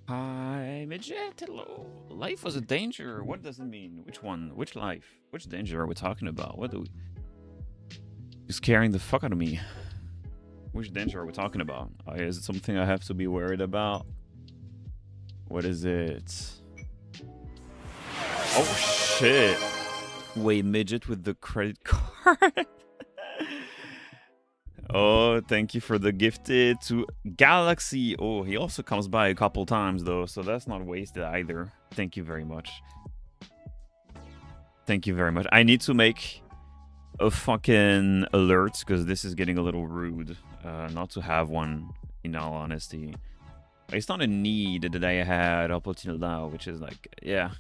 Hi, midget. Hello. Life was a danger. What does it mean? Which one? Which life? Which danger are we talking about? What do we? You're scaring the fuck out of me. Which danger are we talking about? Is it something I have to be worried about? What is it? Oh shit! Wait, midget with the credit card. Oh, thank you for the gifted to Galaxy. Oh, he also comes by a couple times though, so that's not wasted either. Thank you very much. Thank you very much. I need to make a fucking alert because this is getting a little rude. Not to have one, in all honesty. It's not a need that I had up until now, which is like, yeah.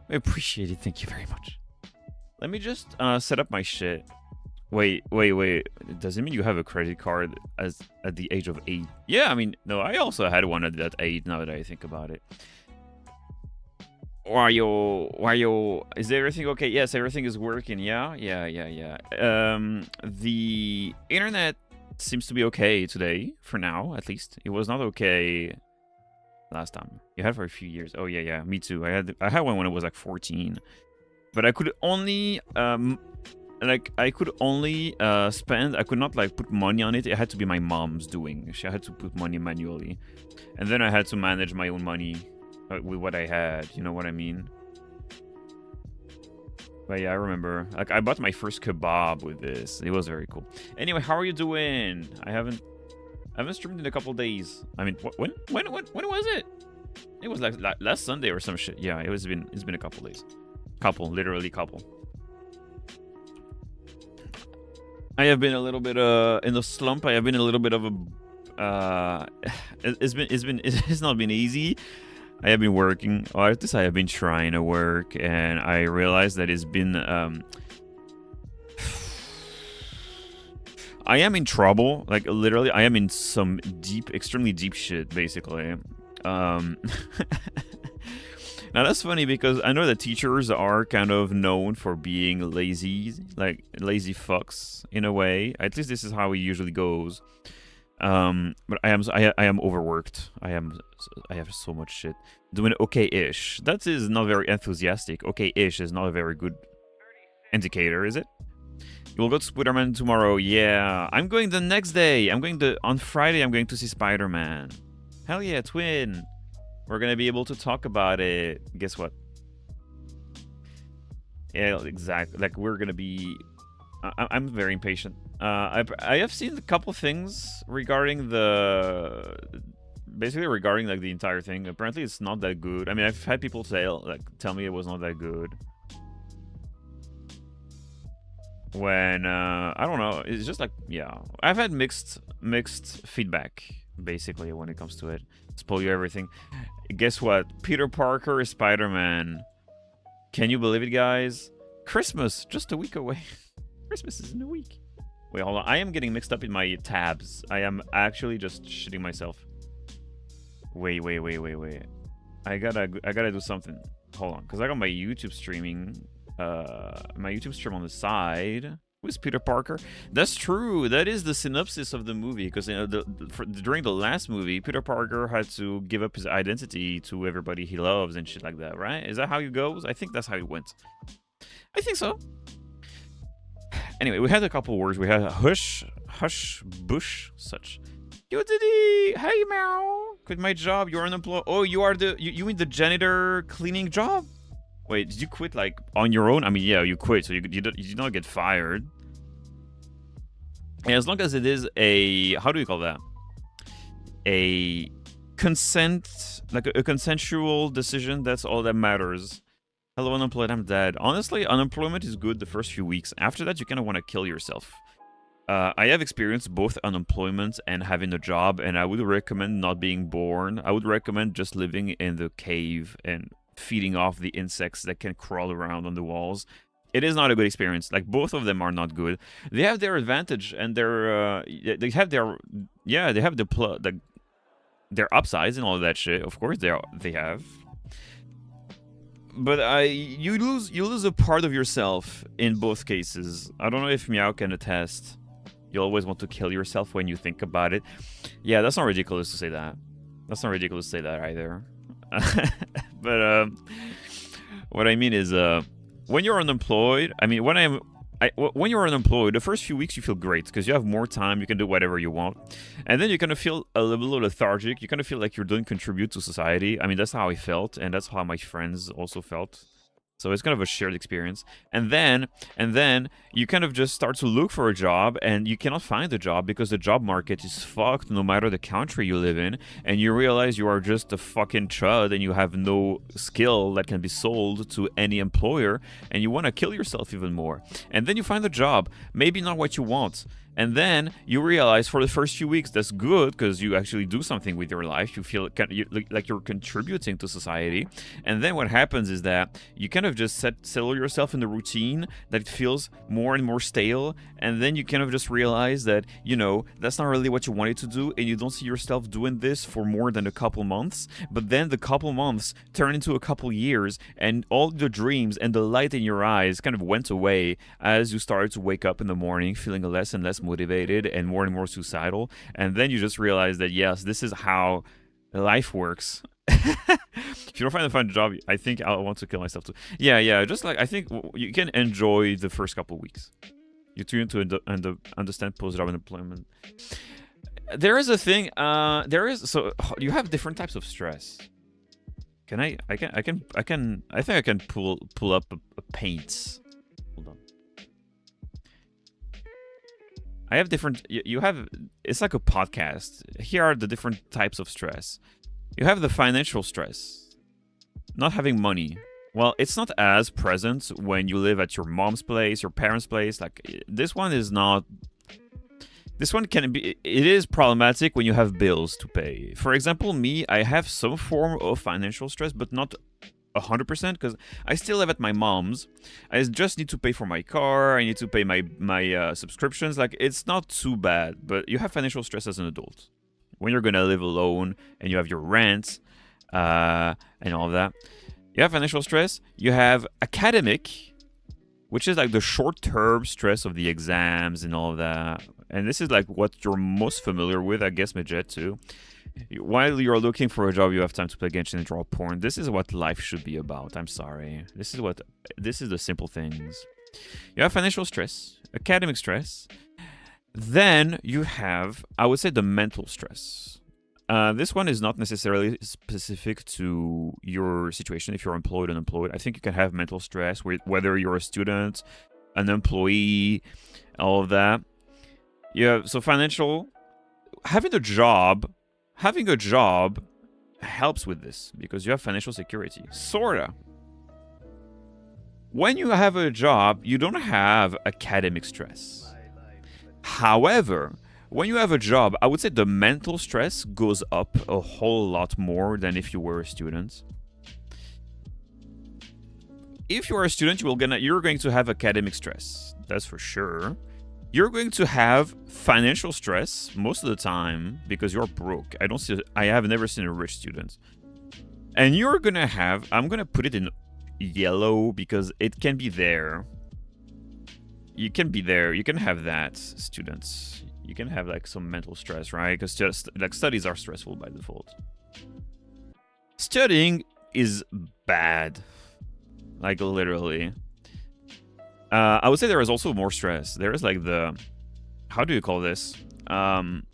I appreciate it. Thank you very much. Let me just set up my shit. Wait. Does it mean you have a credit card at the age of 8? Yeah, I mean, no, I also had one at that 8 now that I think about it. Why yo? Is everything okay? Yes, everything is working. Yeah. The internet seems to be okay today, for now, at least. It was not okay last time. You had for a few years. Oh yeah, me too. I had one when I was like 14. But I could only I could not like put money on it. It had to be my mom's doing. She had to put money manually. And then I had to manage my own money with what I had, you know what I mean? But yeah, I remember. Like I bought my first kebab with this. It was very cool. Anyway, how are you doing? I haven't streamed in a couple days. I mean, when was it? It was like last Sunday or some shit. Yeah, it's been a couple days. Literally couple. I have been a little bit in the slump. I have been a little bit of a it's not been easy. I have been working, or at least I have been trying to work, and I realized that it's been I am in trouble. Like literally, I am in some extremely deep shit, basically. Now that's funny because I know that teachers are kind of known for being lazy, like lazy fucks in a way. At least this is how it usually goes. But I am overworked. I have so much shit. Doing okay-ish. That is not very enthusiastic. Okay-ish is not a very good indicator, is it? You'll go to Spider-Man tomorrow. Yeah, I'm going the next day. On Friday. I'm going to see Spider-Man. Hell yeah, twin. We're gonna be able to talk about it. Guess what? Yeah, exactly. Like we're gonna be. I'm very impatient. I have seen a couple things regarding basically regarding like the entire thing. Apparently, it's not that good. I mean, I've had people tell me it was not that good. When I don't know, it's just like yeah, I've had mixed feedback basically when it comes to it. Spoil you everything. Guess what? Peter Parker is Spider-Man. Can you believe it, guys? Christmas just a week away. Christmas is in a week. Wait, hold on. I am getting mixed up in my tabs. I am actually just shitting myself. Wait. I gotta do something. Hold on, because I got my YouTube streaming. My YouTube stream on the side. Who's Peter Parker? That's true. That is the synopsis of the movie. Because during the last movie, Peter Parker had to give up his identity to everybody he loves and shit like that, right? Is that how it goes? I think that's how it went. I think so. Anyway, we had a couple words. We had hush, bush, such. Yo, Diddy! Hey, meow! Quit my job. You're unemployed. Oh, you are you mean the janitor cleaning job? Wait, did you quit like on your own? I mean, yeah, you quit, so you did not get fired. And as long as it is a, how do you call that? A consent, like a consensual decision, that's all that matters. Hello, unemployed, I'm dead. Honestly, unemployment is good the first few weeks. After that, you kind of want to kill yourself. I have experienced both unemployment and having a job, and I would recommend not being born. I would recommend just living in the cave and feeding off the insects that can crawl around on the walls. It is not a good experience. Like both of them are not good. They have their advantage and their they have their yeah they have their upsides and all that shit. Of course they have. But you lose a part of yourself in both cases. I don't know if Meow can attest. You always want to kill yourself when you think about it. Yeah, that's not ridiculous to say that. That's not ridiculous to say that either. But what I mean is when you're unemployed, I mean, when you're unemployed, the first few weeks you feel great because you have more time, you can do whatever you want, and then you kind of feel a little lethargic. You kind of feel like you don't contribute to society. I mean, that's how I felt, and that's how my friends also felt. So it's kind of a shared experience. And then you kind of just start to look for a job, and you cannot find a job because the job market is fucked no matter the country you live in. And you realize you are just a fucking chud and you have no skill that can be sold to any employer, and you want to kill yourself even more. And then you find a job, maybe not what you want. And then you realize for the first few weeks that's good because you actually do something with your life. You feel like you're contributing to society. And then what happens is that you kind of just settle yourself in the routine that feels more and more stale. And then you kind of just realize that, you know, that's not really what you wanted to do. And you don't see yourself doing this for more than a couple months. But then the couple months turn into a couple years, and all the dreams and the light in your eyes kind of went away as you started to wake up in the morning feeling less and less motivated and more suicidal. And then you just realize that yes, this is how life works. If you don't find a fun job, I think I'll want to kill myself too. Yeah, just like I think you can enjoy the first couple weeks. You tune to understand post-job unemployment. There is a thing, so you have different types of stress. I think I can pull up a paint. Hold on. I have different. You have. It's like a podcast. Here are the different types of stress. You have the financial stress, not having money. Well, it's not as present when you live at your mom's place, your parents' place. Like this one is not. This one can be. It is problematic when you have bills to pay. For example, me, I have some form of financial stress, but not 100% because I still live at my mom's. I just need to pay for my car. I need to pay my subscriptions. Like it's not too bad, but you have financial stress as an adult when you're gonna live alone and you have your rent and all of that. You have financial stress. You have academic, which is like the short-term stress of the exams and all of that. And this is like what you're most familiar with, I guess, Midget too. While you're looking for a job, you have time to play Genshin and draw porn. This is what life should be about. I'm sorry. This is the simple things. You have financial stress, academic stress. Then you have, I would say, the mental stress. This one is not necessarily specific to your situation if you're employed or unemployed. I think you can have mental stress whether you're a student, an employee, all of that. Yeah, so financial, having a job helps with this because you have financial security. Sorta. When you have a job, you don't have academic stress. However, when you have a job, I would say the mental stress goes up a whole lot more than if you were a student. If you are a student, you're going to have academic stress. That's for sure. You're going to have financial stress most of the time because you're broke. I have never seen a rich student. And you're going to have, I'm going to put it in yellow because it can be there. You can be there. You can have that, students. You can have like some mental stress, right? Because just like studies are stressful by default. Studying is bad. Like literally. I would say there is also more stress. There is like the, how do you call this? Like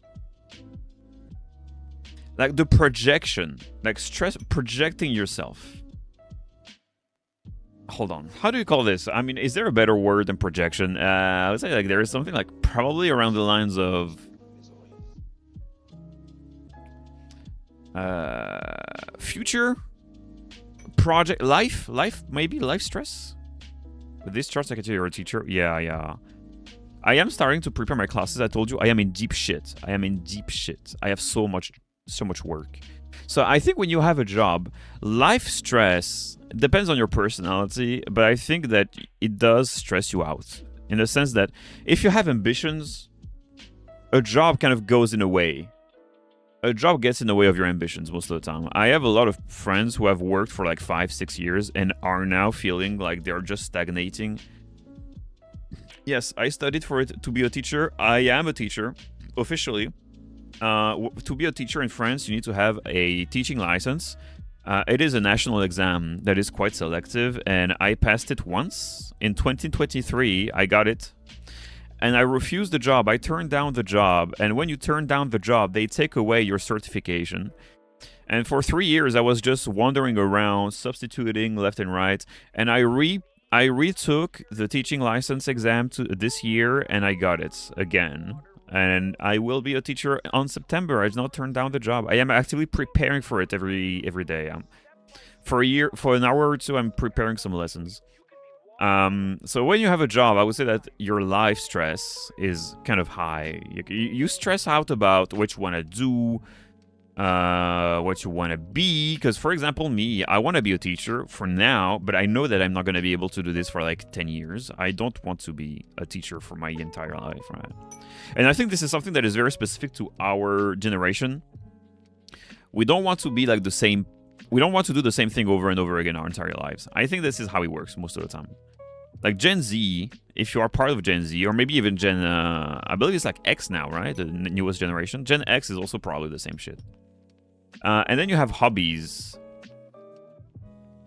the projection, like stress, projecting yourself. Hold on, how do you call this? I mean, is there a better word than projection? I would say like there is something like probably around the lines of future, project, life, maybe life stress. With this charts, I can tell you're a teacher. Yeah. I am starting to prepare my classes. I told you I am in deep shit. I have so much work. So I think when you have a job, life stress it depends on your personality, but I think that it does stress you out in the sense that if you have ambitions, a job kind of goes in a way. A job gets in the way of your ambitions most of the time. I have a lot of friends who have worked for like 5-6 years and are now feeling like they're just stagnating. Yes, I studied for it to be a teacher. I am a teacher, officially. To be a teacher in France, you need to have a teaching license. It is a national exam that is quite selective, and I passed it once. In 2023, I got it. And I refused the job. I turned down the job. And when you turn down the job, they take away your certification. And for 3 years, I was just wandering around, substituting left and right. And I retook the teaching license exam this year, and I got it again. And I will be a teacher on September. I did not turn down the job. I am actively preparing for it every day. For an hour or two, I'm preparing some lessons. So when you have a job, I would say that your life stress is kind of high. You stress out about what you want to do, what you want to be. Because, for example, me, I want to be a teacher for now, but I know that I'm not going to be able to do this for like 10 years. I don't want to be a teacher for my entire life, right? And I think this is something that is very specific to our generation. We don't want to be like the same. We don't want to do the same thing over and over again our entire lives. I think this is how it works most of the time. Like Gen Z, if you are part of Gen Z, or maybe even Gen, I believe it's like X now, right? The newest generation. Gen X is also probably the same shit. And then you have hobbies.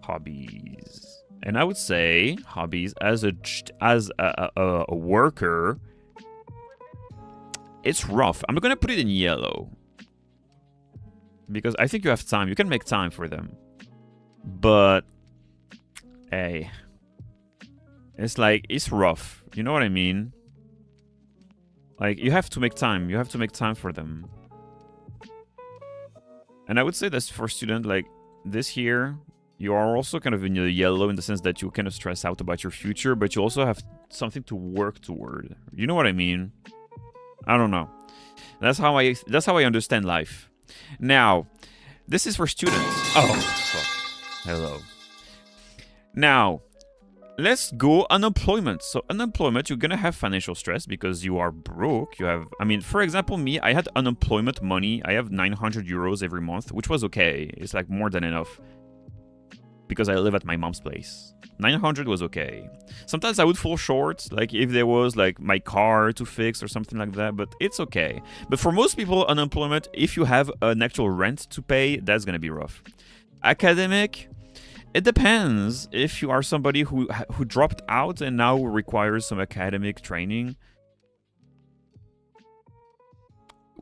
Hobbies. And I would say hobbies as a worker, it's rough. I'm going to put it in yellow. Because I think you have time. You can make time for them. But, hey, it's like, it's rough. You know what I mean? Like, you have to make time. You have to make time for them. And I would say that's for student, like, this year, you are also kind of in the yellow in the sense that you kind of stress out about your future, but you also have something to work toward. You know what I mean? I don't know. That's how I understand life. Now, this is for students. Oh, fuck. Hello. Now, let's go unemployment. So unemployment, you're gonna have financial stress because you are broke. You have, I mean, for example, me, I had unemployment money. I have 900 euros every month, which was okay. It's like more than enough because I live at my mom's place. 900 was okay. Sometimes I would fall short, like if there was like my car to fix or something like that, but it's okay. But for most people, unemployment, if you have an actual rent to pay, that's gonna be rough. Academic, it depends. If you are somebody who dropped out and now requires some academic training,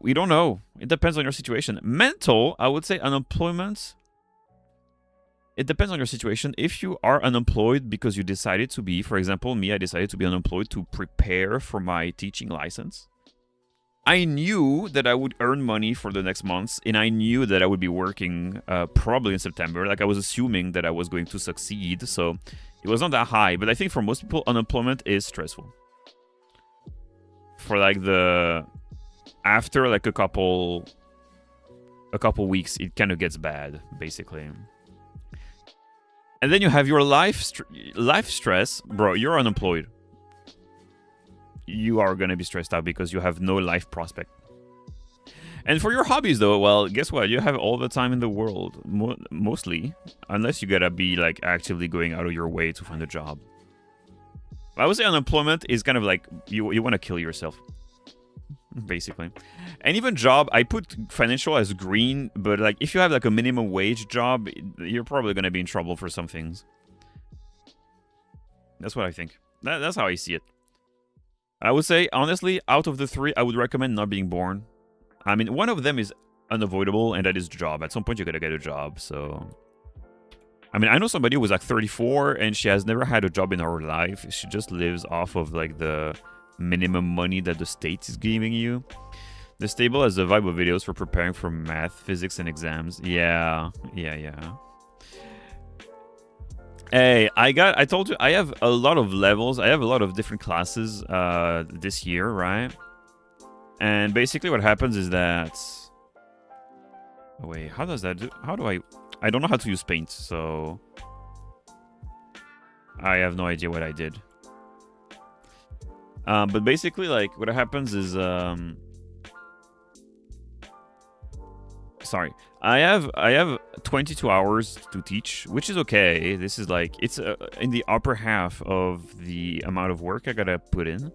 we don't know. It depends on your situation. Mental, I would say unemployment, it depends on your situation. If you are unemployed because you decided to be, for example, me, I decided to be unemployed to prepare for my teaching license. I knew that I would earn money for the next months, and I knew that I would be working probably in September. Like, I was assuming that I was going to succeed, so it was not that high. But I think for most people, unemployment is stressful. For like after like a couple weeks, it kind of gets bad, basically. And then you have your life stress. Bro, you're unemployed. You are going to be stressed out because you have no life prospect. And for your hobbies, though, well, guess what? You have all the time in the world, mostly. Unless you got to be, like, actively going out of your way to find a job. I would say unemployment is kind of like you want to kill yourself. Basically. And even job, I put financial as green, but like if you have like a minimum wage job, you're probably going to be in trouble for some things. That's what I think. That's how I see it. I would say, honestly, out of the three, I would recommend not being born. I mean, one of them is unavoidable, and that is job. At some point, you're going to get a job, so... I mean, I know somebody who was like 34, and she has never had a job in her life. She just lives off of like the minimum money that the state is giving you. This table has a vibe of videos for preparing for math, physics, and exams. Yeah. Hey, I told you, I have a lot of levels. I have a lot of different classes this year, right? And basically what happens is that... Wait, how does that do? How do I don't know how to use paint, so... I have no idea what I did. But basically, like, what happens is, sorry, I have 22 hours to teach, which is okay. This is like, it's in the upper half of the amount of work I gotta put in.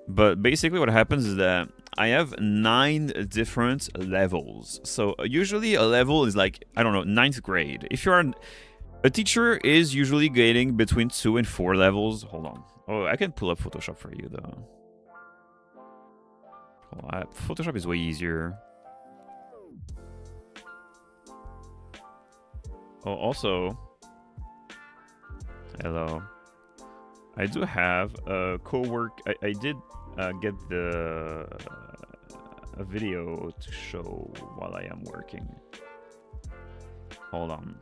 But basically what happens is that I have 9 different levels. So usually a level is like, I don't know, 9th grade. If you're a teacher is usually getting between 2 and 4 levels. Hold on. Oh, I can pull up Photoshop for you though. Photoshop is way easier. Oh, also, hello. I do have a co-work. I did get a video to show while I am working. Hold on.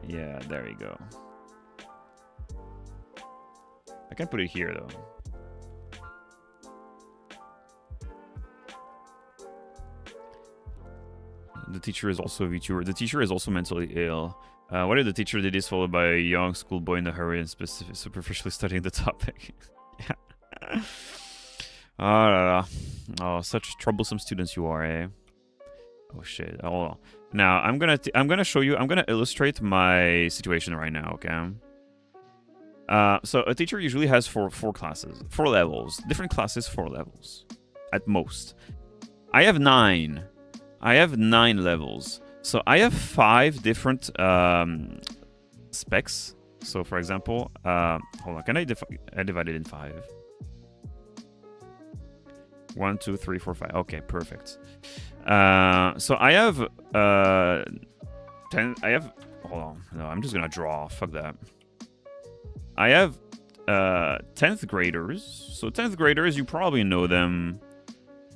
Yeah, there you go. I can put it here though. The teacher is also a VTuber. The teacher is also mentally ill. What if the teacher did this followed by a young schoolboy in a hurry and superficially studying the topic? Yeah. Oh, such troublesome students you are, eh? Oh shit. Hold on. Now I'm gonna show you. I'm gonna illustrate my situation right now. Okay. So a teacher usually has four classes, 4 levels, different classes, 4 levels, at most. I have 9. I have 9 levels. So I have 5 different specs. So for example, hold on, can I divide it in 5? 1, 2, 3, 4, 5. Okay, perfect. So I have 10. I have. Hold on. No, I'm just gonna draw. Fuck that. I have 10th graders. So 10th graders, you probably know them.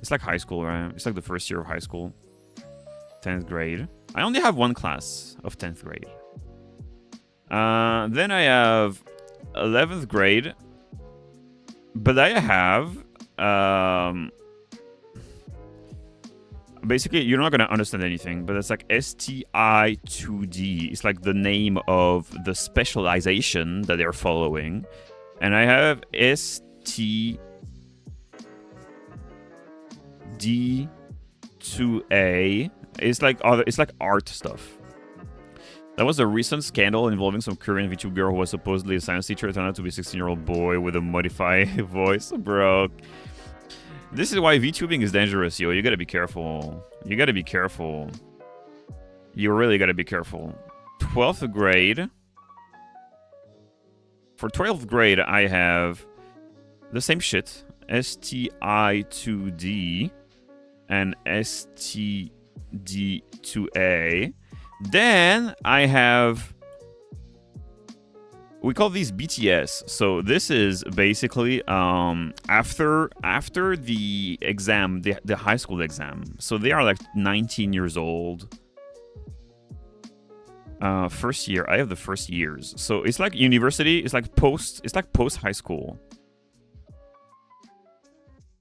It's like high school, right? It's like the first year of high school. 10th grade. I only have 1 class of 10th grade. Then I have 11th grade. But I have... basically, you're not going to understand anything, but it's like STI2D. It's like the name of the specialization that they're following. And I have STD2A. It's like art stuff. That was a recent scandal involving some Korean VTube girl who was supposedly a science teacher. It turned out to be a 16-year-old boy with a modified voice. Bro. This is why VTubing is dangerous, yo. You gotta be careful. You gotta be careful. You really gotta be careful. 12th grade. For 12th grade, I have the same shit. STI2D and STD2A. Then I have... We call these BTS. So this is basically after the exam, the high school exam. So they are like 19 years old. First year. I have the first years. So it's like university. It's like post high school.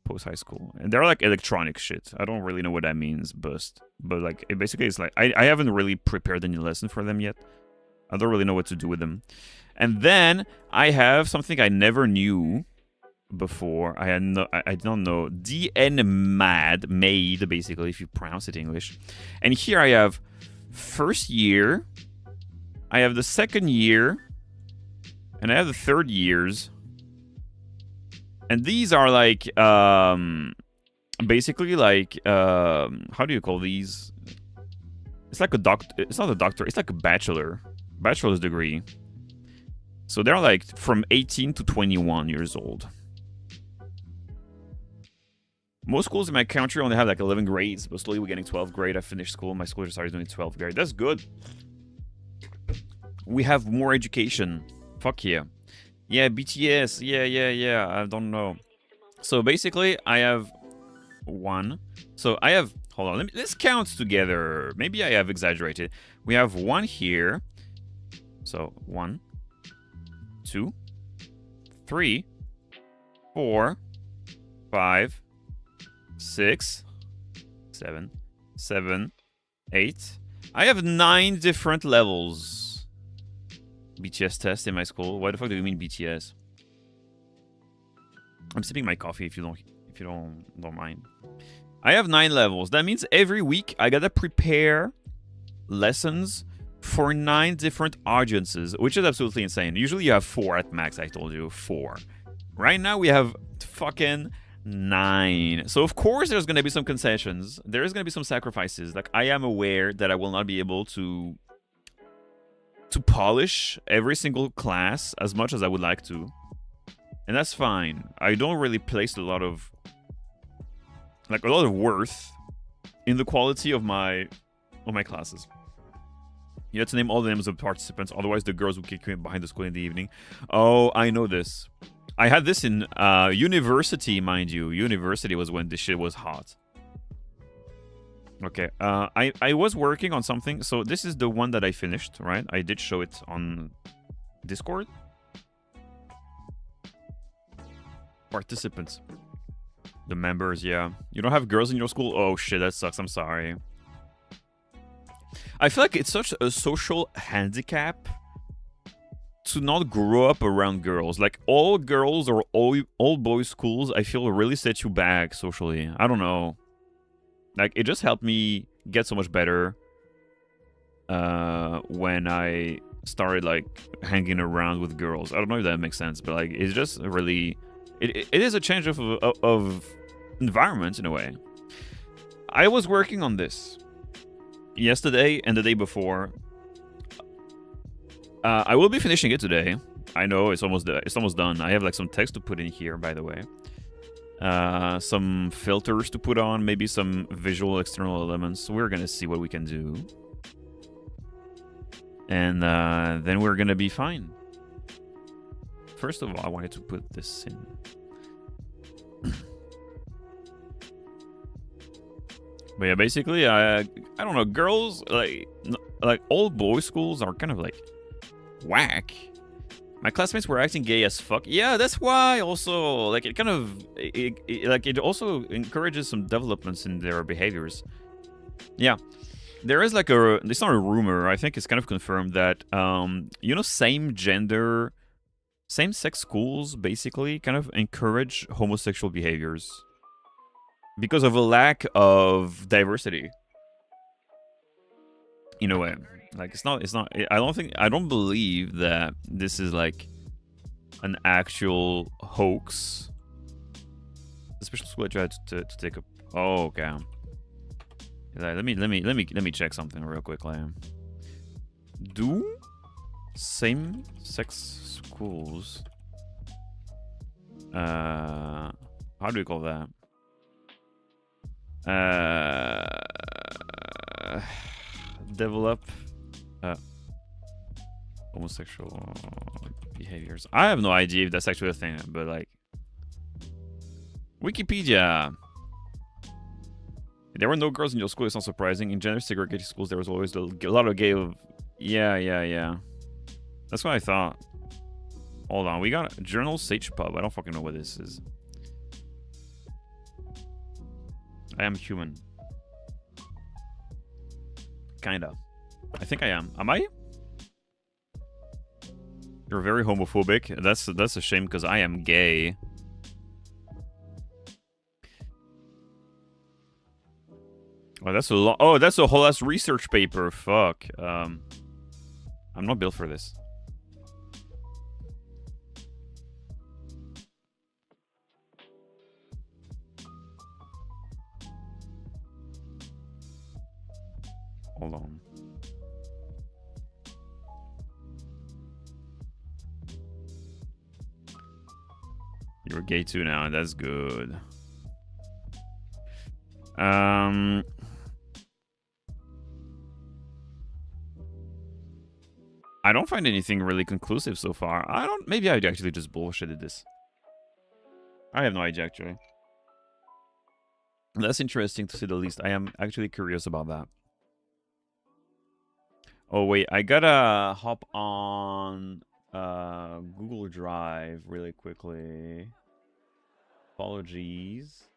Post high school, and they're like electronic shit. I don't really know what that means, but like it basically is like I haven't really prepared any lesson for them yet. I don't really know what to do with them. And then I have something I never knew before. I don't know. DN made, basically, if you pronounce it English. And here I have first year. I have the second year. And I have the third years. And these are like, basically like, how do you call these? It's like a doctor. It's not a doctor. It's like a bachelor's degree. So they're like from 18 to 21 years old. Most schools in my country only have like 11 grades, but slowly we're getting 12th grade. I finished school. My school just started doing 12th grade. That's good. We have more education. Fuck yeah. Yeah, BTS. Yeah. I don't know. So basically, I have 1. So I have... Hold on. Let's count together. Maybe I have exaggerated. We have 1 here. So 1, 2, 3, 4, 5, 6, 7, 8, I have 9 different levels. BTS test in my school. Why the fuck do you mean BTS? I'm sipping my coffee if you don't mind. I have 9 levels. That means every week I gotta prepare lessons for 9 different audiences, which is absolutely insane. Usually you have 4 at max, I told you. 4. Right now we have fucking 9. So of course there's gonna be some concessions. There's gonna be some sacrifices. Like, I am aware that I will not be able to polish every single class as much as I would like to. And that's fine. I don't really place a lot of worth in the quality of my classes. You have to name all the names of participants, otherwise the girls will kick you behind the school in the evening. Oh, I know this. I had this in university, mind you. University was when this shit was hot. Okay, I was working on something. So this is the one that I finished, right? I did show it on Discord. Participants. The members, yeah. You don't have girls in your school? Oh shit, that sucks. I'm sorry. I feel like it's such a social handicap to not grow up around girls. Like, all girls or all boys schools, I feel really set you back socially. I don't know. Like, it just helped me get so much better when I started, like, hanging around with girls. I don't know if that makes sense, but, like, it's just really... It is a change of environment, in a way. I was working on this yesterday and the day before. I will be finishing it today. I know it's almost done. I have, like, some text to put in here, by the way. Some filters to put on, maybe some visual external elements. We're gonna see what we can do. And then we're gonna be fine. First of all, I wanted to put this in. But yeah, basically, I don't know. Girls, like old boys schools are kind of like whack. My classmates were acting gay as fuck. Yeah, that's why also, like, it kind of, it also encourages some developments in their behaviors. Yeah. There is, like, it's not a rumor, I think it's kind of confirmed that, you know, same-sex schools basically kind of encourage homosexual behaviors because of a lack of diversity. In a way. Like, it's not, I don't believe that this is, like, an actual hoax. The special school I tried to take a, oh, okay. Let me check something real quickly. Do same-sex schools, how do we call that? Develop homosexual behaviors. I have no idea if that's actually a thing, but, like, Wikipedia. There were no girls in your school. It's not surprising. In gender segregated schools, there was always a lot of gay. Yeah. That's what I thought. Hold on, we got Journal Sage Pub. I don't fucking know what this is. I am human. Kinda. I think I am. Am I? You're very homophobic. That's a shame because I am gay. Oh, that's a lot. Oh, that's a whole ass research paper. Fuck. I'm not built for this. Hold on. You're gay too now. That's good. I don't find anything really conclusive so far. Maybe I actually just bullshitted this. I have no idea, actually. That's interesting to say the least. I am actually curious about that. Oh, wait. I gotta hop on Google Drive really quickly. Apologies.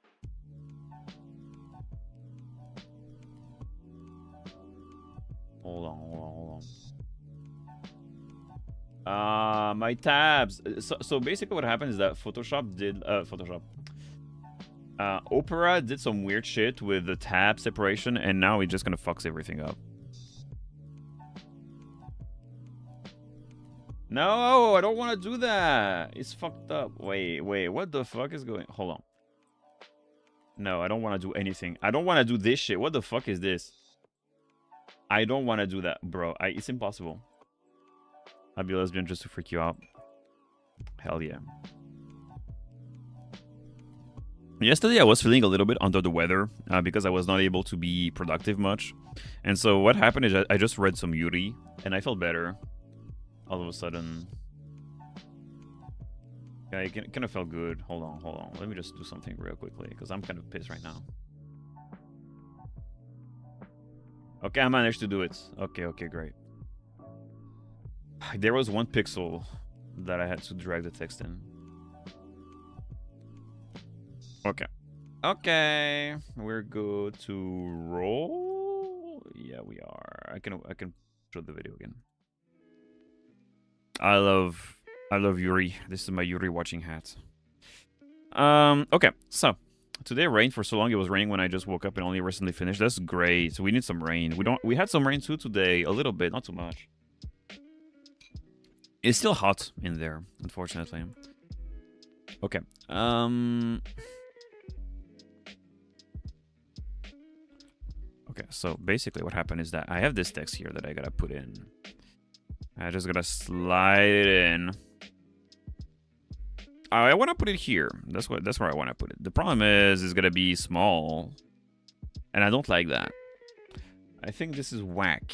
Hold on, hold on, hold on. My tabs. So basically what happened is that Opera did some weird shit with the tab separation, and now it just kind of fucks everything up. No, I don't want to do that. It's fucked up. Wait, what the fuck is going? Hold on. No, I don't want to do anything. I don't want to do this shit. What the fuck is this? I don't want to do that, bro. It's impossible. I'd be lesbian just to freak you out. Hell yeah. Yesterday, I was feeling a little bit under the weather because I was not able to be productive much. And so what happened is I just read some Yuri, and I felt better. All of a sudden. Yeah, it kind of felt good. Hold on. Let me just do something real quickly, because I'm kind of pissed right now. Okay, I managed to do it. Okay, great. There was one pixel that I had to drag the text in. Okay, we're good to roll. Yeah, we are. I can show the video again. I love Yuri. This is my Yuri watching hat. Okay, so today rained for so long. It was raining when I just woke up and only recently finished. That's great. So we need some rain. We had some rain too today, a little bit, not too much. It's still hot in there, unfortunately. Okay. Okay, so basically what happened is that I have this text here that I gotta put in. I just gotta slide it in. I want to put it here. That's where I want to put it. The problem is it's gonna be small, and I don't like that. I think this is whack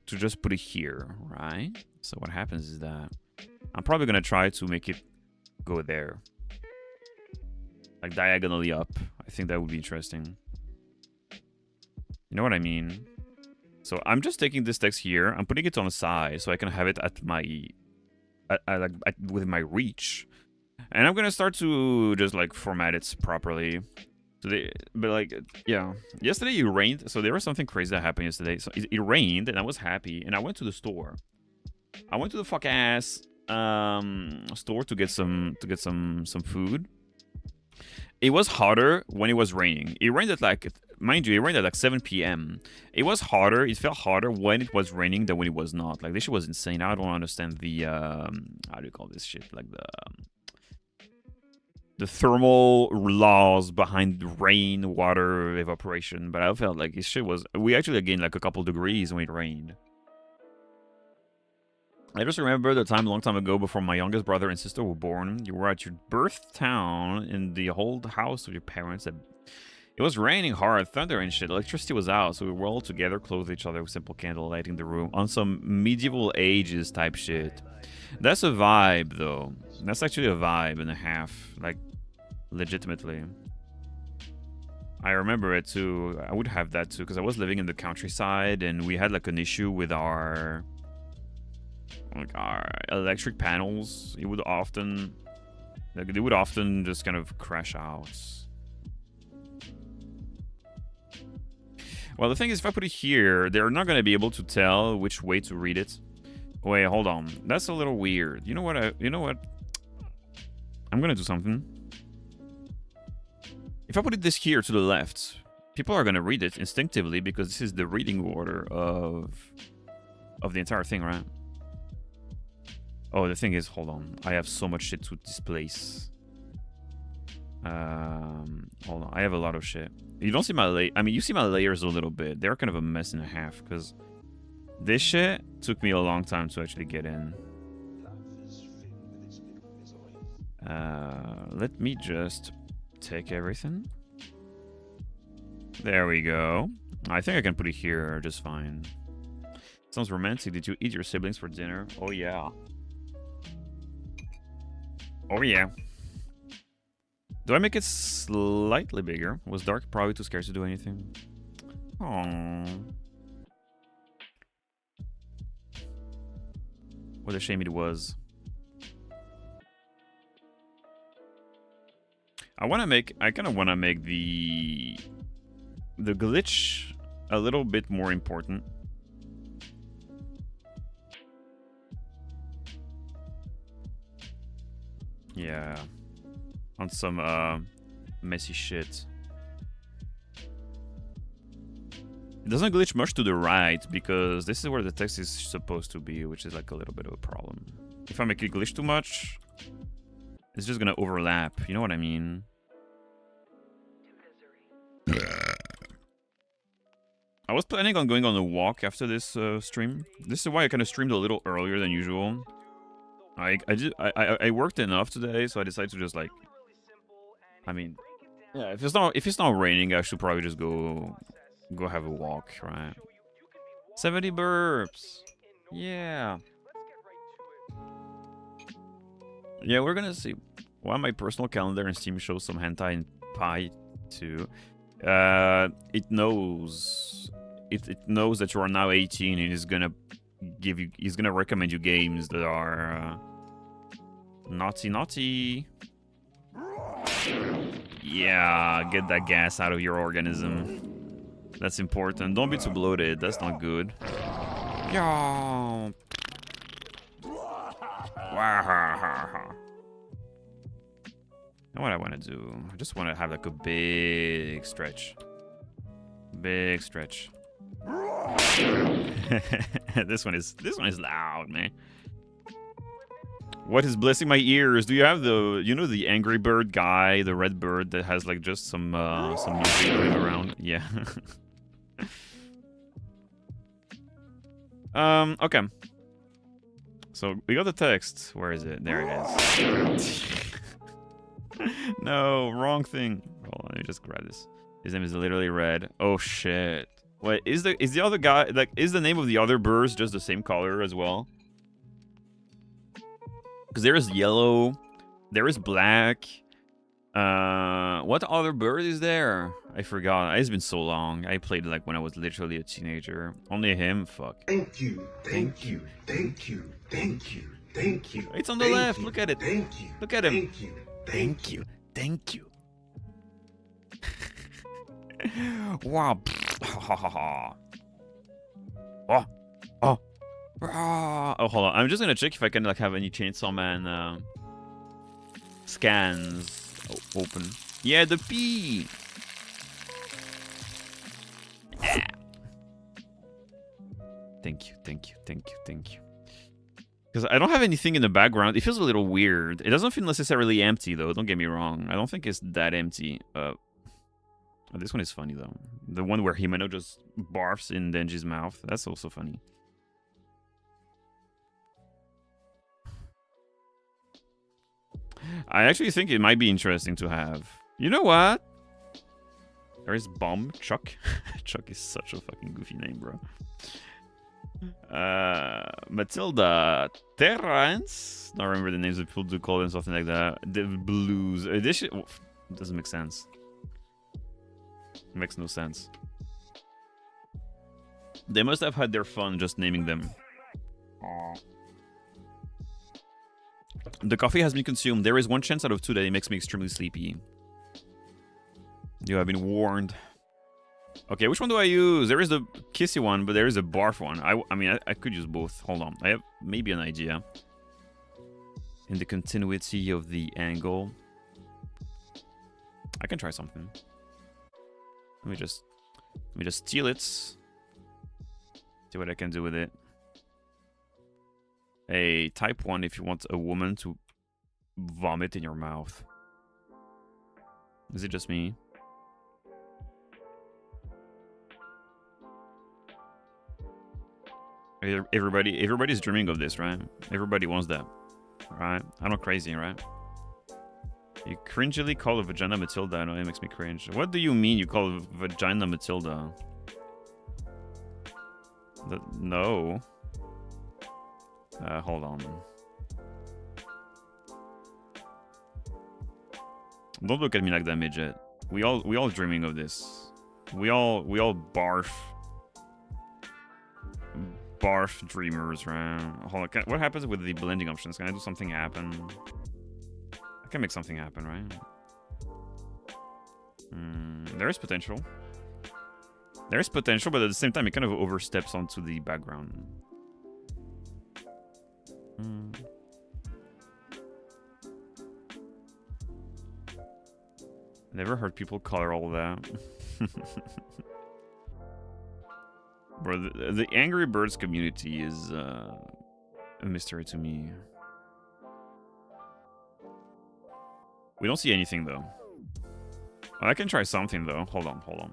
to just put it here, right? So what happens is that I'm probably gonna try to make it go there, like diagonally up. I think that would be interesting. You know what I mean? So I'm just taking this text here. I'm putting it on the side so I can have it at my, within my reach. And I'm gonna start to just like format it properly. But like, yeah. Yesterday it rained, so there was something crazy that happened yesterday. So it rained, and I was happy, and I went to the store. I went to the fuck ass store to get some food. It was hotter when it was raining. It rained at like, mind you, it rained at like 7 p.m. It was hotter. It felt hotter when it was raining than when it was not. Like, this shit was insane. I don't understand the how do you call this shit? Like the thermal laws behind rain, water, evaporation. But I felt like this shit was. We actually gained like a couple degrees when it rained. I just remember the time a long time ago before my youngest brother and sister were born. You were at your birth town in the old house of your parents. It was raining hard, thunder and shit. Electricity was out, so we were all together, clothed each other with simple candle lighting the room on some medieval ages type shit. That's a vibe, though. That's actually a vibe and a half, like, legitimately. I remember it too. I would have that too, because I was living in the countryside, and we had like an issue with our electric panels. It would often, like, they would often just kind of crash out. Well, the thing is, if I put it here, they're not going to be able to tell which way to read it. Wait, hold on. That's a little weird. You know what? I'm going to do something. If I put it this here to the left, people are going to read it instinctively because this is the reading order of the entire thing, right? Oh, the thing is, hold on. I have so much shit to displace. Hold on. I have a lot of shit. You don't see my I mean, you see my layers a little bit. They're kind of a mess and a half because this shit took me a long time to actually get in. Let me just take everything. There we go. I think I can put it here just fine. Sounds romantic. Did you eat your siblings for dinner? Oh, yeah. Oh, yeah. Do I make it slightly bigger? Was Dark probably too scared to do anything? Aww. What a shame it was. I kind of want to make the glitch a little bit more important. Yeah. On some messy shit. It doesn't glitch much to the right because this is where the text is supposed to be, which is like a little bit of a problem. If I make it glitch too much, it's just gonna overlap. You know what I mean? I was planning on going on a walk after this stream. This is why I kind of streamed a little earlier than usual. I worked enough today, so I decided to just like. I mean, yeah. If it's not raining, I should probably just go have a walk, right? 70 burps. Yeah. Yeah, we're gonna see. Well, my personal calendar and Steam shows some hentai and pie too. It knows that you are now 18 and is gonna recommend you games that are naughty. Yeah, get that gas out of your organism. That's important. Don't be too bloated. That's not good. Yeah. Know what I want to do? I just want to have like a big stretch. Big stretch. This one is loud, man. What is blessing my ears? Do you have the Angry Bird guy, the red bird that has like just some music going around? Yeah. Okay. So we got the text. Where is it? There it is. No, wrong thing. Hold on, let me just grab this. His name is literally red. Oh shit. Wait, is the other guy like is the name of the other birds just the same color as well? Because there is yellow, there is black. What other bird is there? I forgot. It's been so long. I played like when I was literally a teenager. Only him. Fuck. Thank you. Thank you. Thank you. Thank you. Thank you. It's on the left. Look at it. Thank you. Look at him. Thank you. Thank you. Thank you. Wow. Oh, hold on. I'm just gonna check if I can like have any Chainsaw Man scans open. Yeah, the P. Yeah. Thank you. Because I don't have anything in the background. It feels a little weird. It doesn't feel necessarily empty though. Don't get me wrong. I don't think it's that empty. This one is funny though. The one where Himeno just barfs in Denji's mouth. That's also funny. I actually think it might be interesting to have. You know what? There is Bomb Chuck. Chuck is such a fucking goofy name, bro. Matilda Terrence. I don't remember the names of people do call them something like that. The Blues. This shit doesn't make sense. It makes no sense. They must have had their fun just naming them. Aww. The coffee has been consumed. There is one chance out of 2 that it makes me extremely sleepy. You have been warned. Okay, which one do I use? There is the kissy one, but there is a barf one. I mean, I could use both. Hold on. I have maybe an idea. In the continuity of the angle. I can try something. Let me just steal it. See what I can do with it. Hey, type 1 if you want a woman to vomit in your mouth. Is it just me? Everybody's dreaming of this, right? Everybody wants that, right? I'm not crazy, right? You cringily call a vagina Matilda. I know it makes me cringe. What do you mean you call a vagina Matilda? No. Hold on. Don't look at me like that, midget. We all dreaming of this. We all barf dreamers, right? Hold on. What happens with the blending options? Can I do something happen? I can make something happen, right? There is potential. There is potential, but at the same time, it kind of oversteps onto the background. Never heard people color all that. Bro, the Angry Birds community is a mystery to me. We don't see anything though. I can try something though. Hold on, hold on.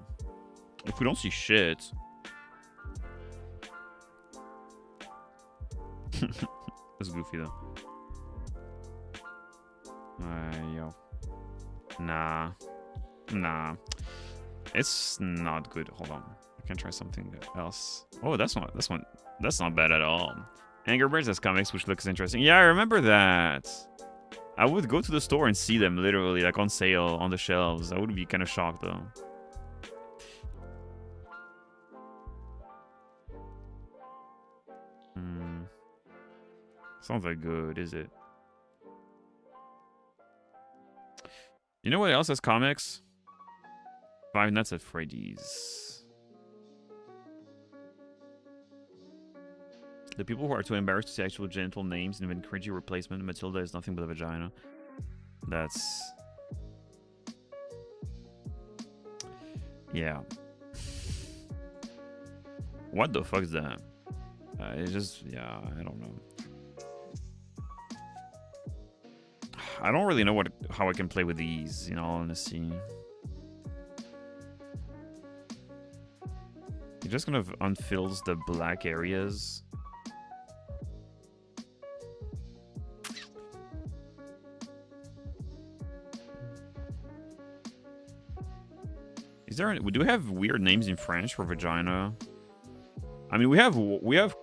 If we don't see shit. That's goofy though. Yo. Nah. Nah. It's not good. Hold on. I can try something else. Oh, that's not bad at all. Angry Birds has comics, which looks interesting. Yeah, I remember that. I would go to the store and see them literally like on sale on the shelves. I would be kind of shocked though. It's not that good, is it? You know what else has comics? Five Nights at Freddy's. The people who are too embarrassed to say actual genital names and even cringy replacement. Matilda is nothing but a vagina. That's... yeah. What the fuck is that? It's just... yeah, I don't know. I don't really know how I can play with these, in all honesty. It just kind of unfills the black areas. Is there? Do we have weird names in French for vagina? I mean, we have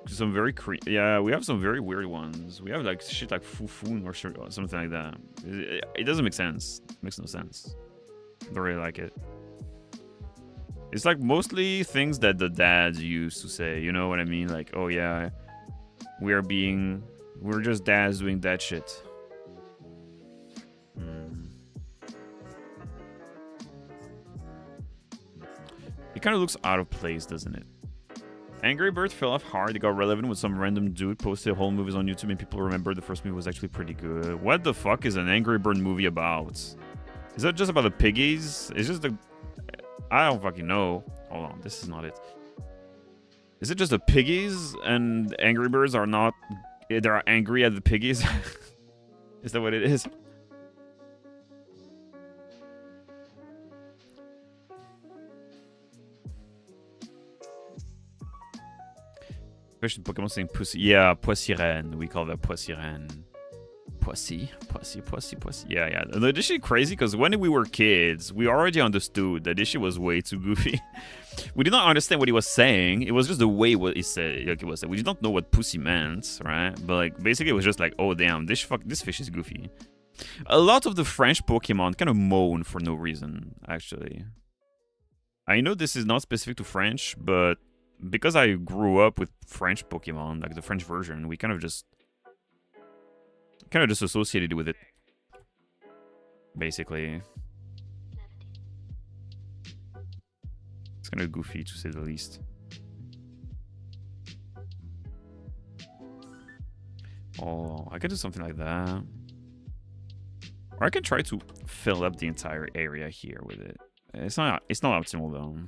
some very we have some very weird ones. We have like shit like foufoun or something like that. It doesn't make sense. It makes no sense. I don't really like it. It's like mostly things that the dads used to say. You know what I mean? Like, oh yeah, we're just dads doing that shit. It kind of looks out of place, doesn't it? Angry Birds fell off hard. It got relevant when some random dude posted whole movies on YouTube and people remember the first movie was actually pretty good. What the fuck is an Angry Bird movie about? Is that just about the piggies? It's just the... I don't fucking know. Hold on, this is not it. Is it just the piggies and Angry Birds are not... they're angry at the piggies? Is that what it is? Especially Pokemon saying pussy. Yeah, Poissirène. We call that Poissirène. Poissy. Yeah, yeah. This shit crazy because when we were kids, we already understood that this shit was way too goofy. We did not understand what he was saying. It was just the way what he said. Like it was. We did not know what pussy meant, right? But like basically, it was just like, oh damn, this fish is goofy. A lot of the French Pokemon kind of moan for no reason. Actually, I know this is not specific to French, but because I grew up with French Pokemon, like the French version, we kind of just associated with it, basically. It's kind of goofy, to say the least. Oh, I could do something like that. Or I can try to fill up the entire area here with it. It's not optimal, though.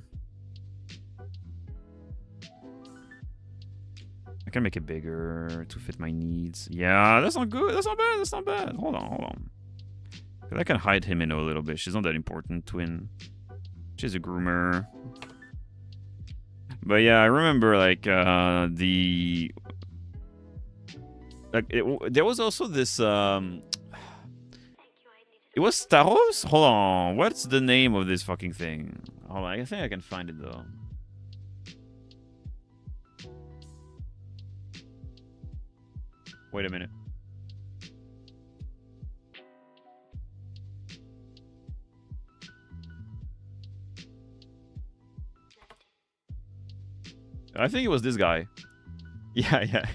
I can make it bigger to fit my needs. Yeah, that's not good. That's not bad. That's not bad. Hold on. Because I can hide him in a little bit. She's not that important. Twin. She's a groomer. But yeah, I remember like there was also this it was Staros? Hold on. What's the name of this fucking thing? Hold on. I think I can find it though. Wait a minute. I think it was this guy. Yeah.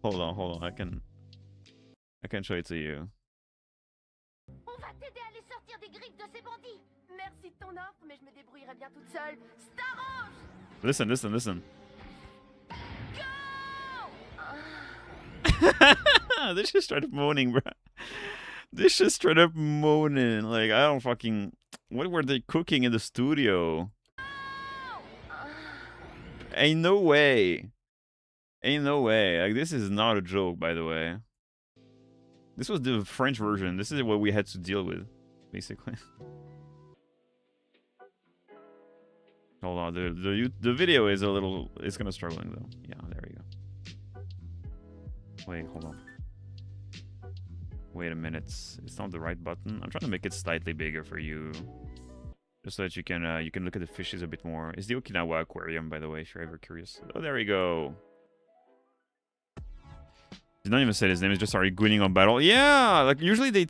Hold on. I can show it to you. On va t'aider à les sortir des griffes de ces bandits. Merci de ton offre, mais je me débrouillerai bien toute seule. Staros! Listen. Go! They just started moaning, bro. This shit straight up moaning. Like, I don't fucking... What were they cooking in the studio? Ain't no way. Ain't no way. Like, this is not a joke, by the way. This was the French version. This is what we had to deal with, basically. Hold on, the video is a little... It's kind of struggling, though. Yeah, there we go. Wait, hold on. Wait a minute. It's not the right button. I'm trying to make it slightly bigger for you. Just so that you can look at the fishes a bit more. It's the Okinawa Aquarium, by the way, if you're ever curious. Oh, there we go. Did not even say his name. It's just started grinning on battle. Yeah, like usually they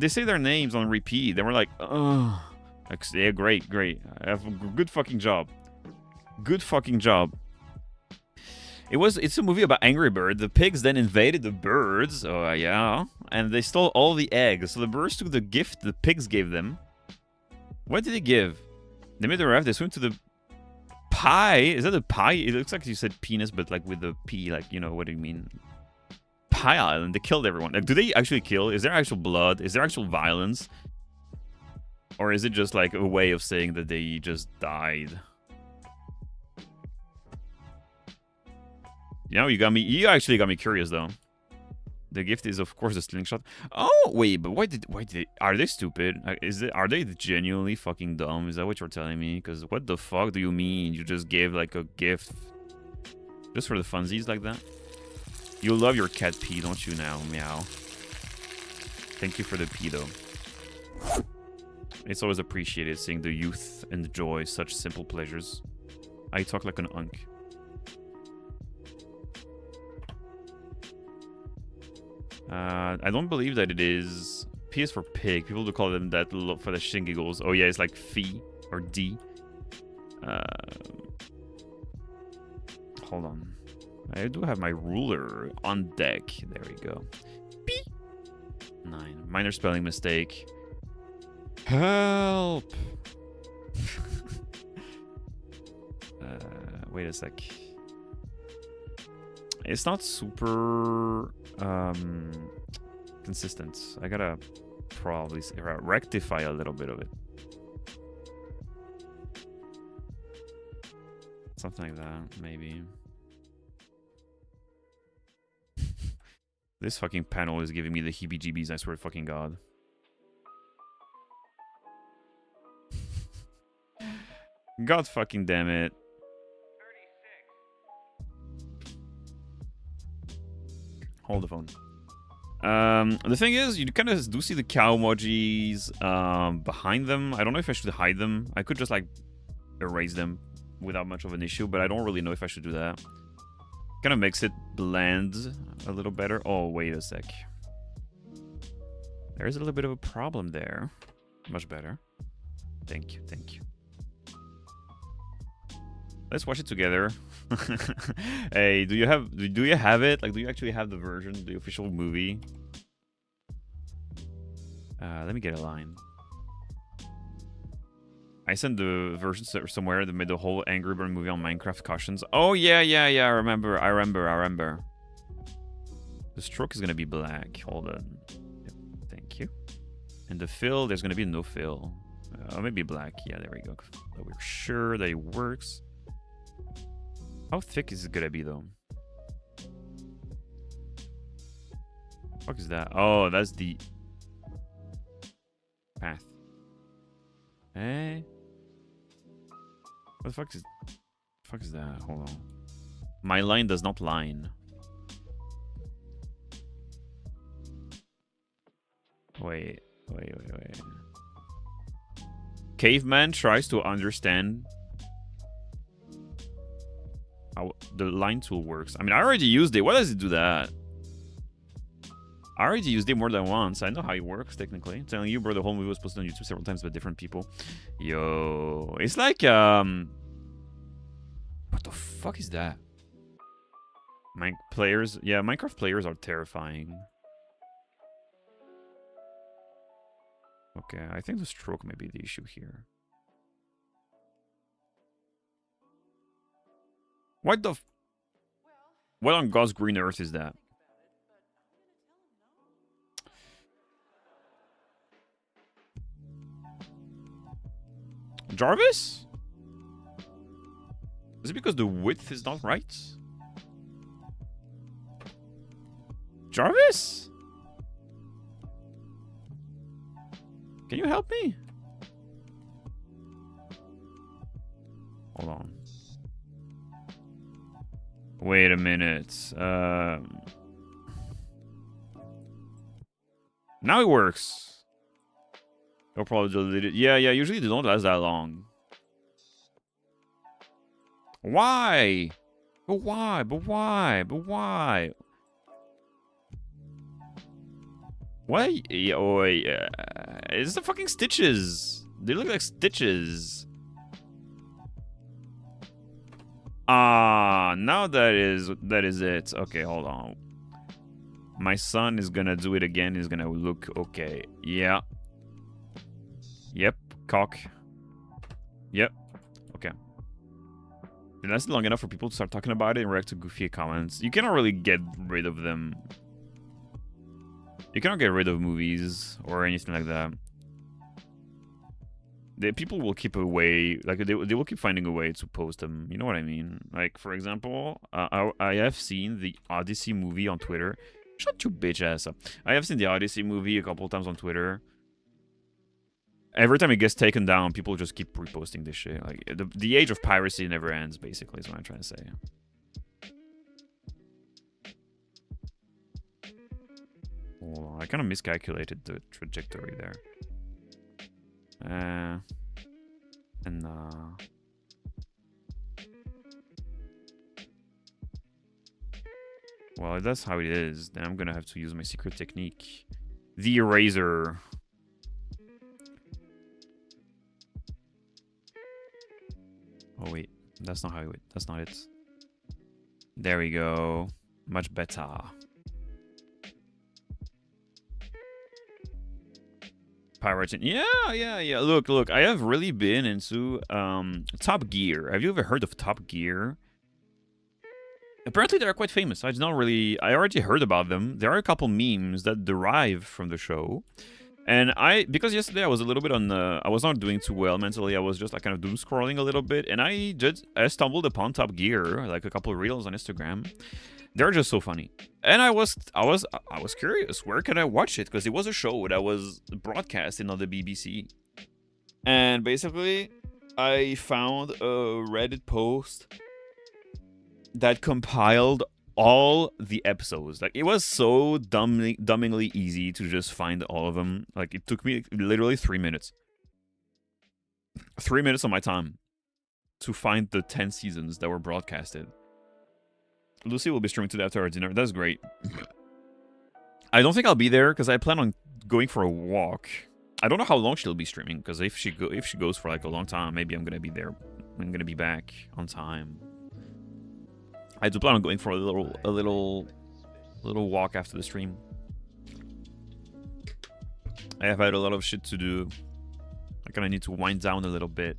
say their names on repeat. They were like, oh, like, yeah, great, great. Good fucking job. Good fucking job. It's a movie about Angry Bird. The pigs then invaded the birds. Oh yeah, and they stole all the eggs. So the birds took the gift the pigs gave them. What did they give? They made the raft. They swim to the pie. Is that a pie? It looks like you said penis, but like with the P. Like, you know, what do you mean? Pie Island. They killed everyone. Like, do they actually kill? Is there actual blood? Is there actual violence? Or is it just like a way of saying that they just died? You know, you actually got me curious though. The gift is, of course, a slingshot. Oh, wait, but are they stupid? Are they genuinely fucking dumb? Is that what you're telling me? Because what the fuck do you mean? You just gave, like, a gift just for the funsies like that? You love your cat pee, don't you now? Meow. Thank you for the pee, though. It's always appreciated seeing the youth enjoy such simple pleasures. I talk like an unk. I don't believe that it is. P is for pig. People do call them that for the shingiggles. Oh yeah, it's like phi or D. Hold on. I do have my ruler on deck. There we go. P. 9. Minor spelling mistake. Help! Wait a sec. It's not super consistent. I gotta probably rectify a little bit of it. Something like that, maybe. This fucking panel is giving me the heebie-jeebies, I swear to fucking God. God fucking damn it. Hold the phone. The thing is, you kind of do see the cow emojis behind them. I don't know if I should hide them. I could just, like, erase them without much of an issue, but I don't really know if I should do that. Kind of makes it blend a little better. Oh, wait a sec. There's a little bit of a problem there. Much better. Thank you, thank you. Let's watch it together. Hey, do you have it? Like, do you actually have the version, the official movie? Let me get a line. I sent the version somewhere that made the whole Angry Bird movie on Minecraft cautions. Oh yeah, I remember. The stroke is gonna be black. Hold on. Yep, thank you. And the fill, there's gonna be no fill. Maybe black. Yeah, there we go. So we're sure that it works. How thick is it gonna be though? What is that? Oh, that's the path. Hey, what the fuck is that? Hold on. My line does not line. Wait. Caveman tries to understand how the line tool works. I mean, I already used it. Why does it do that? I already used it more than once. I know how it works, technically. I'm telling you, bro, the whole movie was posted on YouTube several times by different people. Yo. It's like, what the fuck is that? Minecraft players are terrifying. Okay, I think the stroke may be the issue here. What the what on God's green earth is that? Jarvis? Is it because the width is not right? Jarvis? Can you help me? Hold on. Wait a minute. Now it works. I'll probably delete it. Yeah, usually they don't last that long. Why? But why? But why? But why? Why? Oh, yeah. It's the fucking stitches. They look like stitches. Ah, now that is it. Okay, hold on. My son is gonna do it again. He's gonna look okay. Yeah. Yep. Cock. Yep. Okay. It lasted long enough for people to start talking about it and react to goofy comments. You cannot really get rid of them. You cannot get rid of movies or anything like that. People will keep a way, like they will keep finding a way to post them. You know what I mean? Like, for example, I have seen the Odyssey movie on Twitter. Shut your bitch ass up. I have seen the Odyssey movie a couple times on Twitter. Every time it gets taken down, people just keep reposting this shit. Like, the age of piracy never ends, basically, is what I'm trying to say. Oh, I kind of miscalculated the trajectory there. Well, if that's how it is, then I'm gonna have to use my secret technique. The eraser. Oh wait, that's not how it. That's not it. There we go. Much better. Pirating. Yeah. Look. I have really been into Top Gear. Have you ever heard of Top Gear? Apparently, they're quite famous. I already heard about them. There are a couple memes that derive from the show. And because yesterday I was a little bit I was not doing too well mentally. I was just like kind of doom scrolling a little bit, and I stumbled upon Top Gear, like a couple of reels on Instagram. They're just so funny, and I was curious, where could I watch it? Because it was a show that was broadcasting on the BBC, and basically I found a Reddit post that compiled all the episodes. Like, it was so dumbingly easy to just find all of them. Like, it took me literally 3 minutes. 3 minutes of my time to find the 10 seasons that were broadcasted. Lucy will be streaming today after our dinner. That's great. I don't think I'll be there because I plan on going for a walk. I don't know how long she'll be streaming, because if she goes for like a long time, maybe I'm gonna be there. I'm gonna be back on time. I do plan on going for a little walk after the stream. I have had a lot of shit to do. I kind of need to wind down a little bit.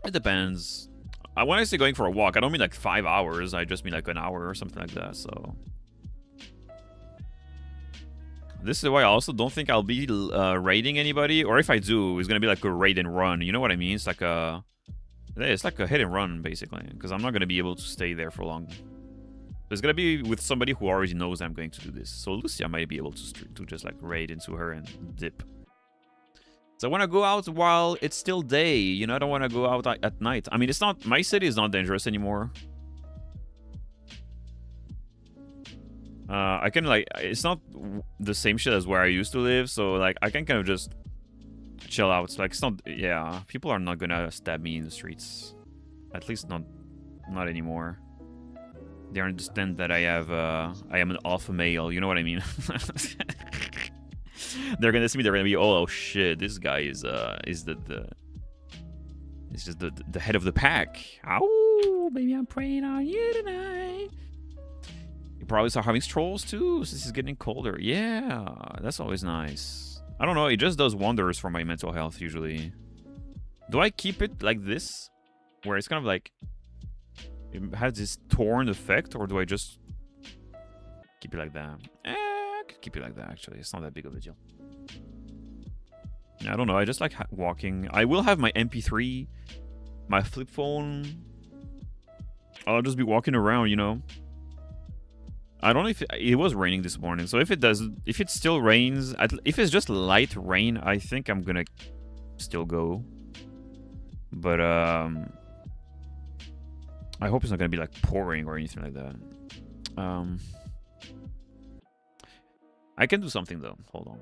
It depends. When I say going for a walk, I don't mean like 5 hours. I just mean like an hour or something like that. So this is why I also don't think I'll be raiding anybody. Or if I do, it's gonna be like a raid and run. You know what I mean? It's like a hit and run, basically, because I'm not going to be able to stay there for long. It's going to be with somebody who already knows I'm going to do this. So Lucia might be able to just like raid into her and dip. So I want to go out while it's still day. You know, I don't want to go out at night. I mean, it's not, my city is not dangerous anymore. I can like, it's not the same shit as where I used to live. So like, I can kind of just chill out. It's like, it's not, yeah, people are not gonna stab me in the streets, at least not anymore. They understand that I am an alpha male, you know what I mean? They're gonna see me, they're gonna be, oh shit, this guy is just the head of the pack. Oh, baby, I'm praying on you tonight. You probably start having strolls too, since it's getting colder. Yeah, that's always nice. I don't know, it just does wonders for my mental health, usually. Do I keep it like this? Where it's kind of like, it has this torn effect, or do I just keep it like that? I could keep it like that, actually. It's not that big of a deal. I don't know. I just like walking. I will have my MP3, my flip phone. I'll just be walking around, you know. I don't know if it was raining this morning. So if it still rains, if it's just light rain, I think I'm gonna still go. But I hope it's not gonna be like pouring or anything like that. I can do something though. Hold on.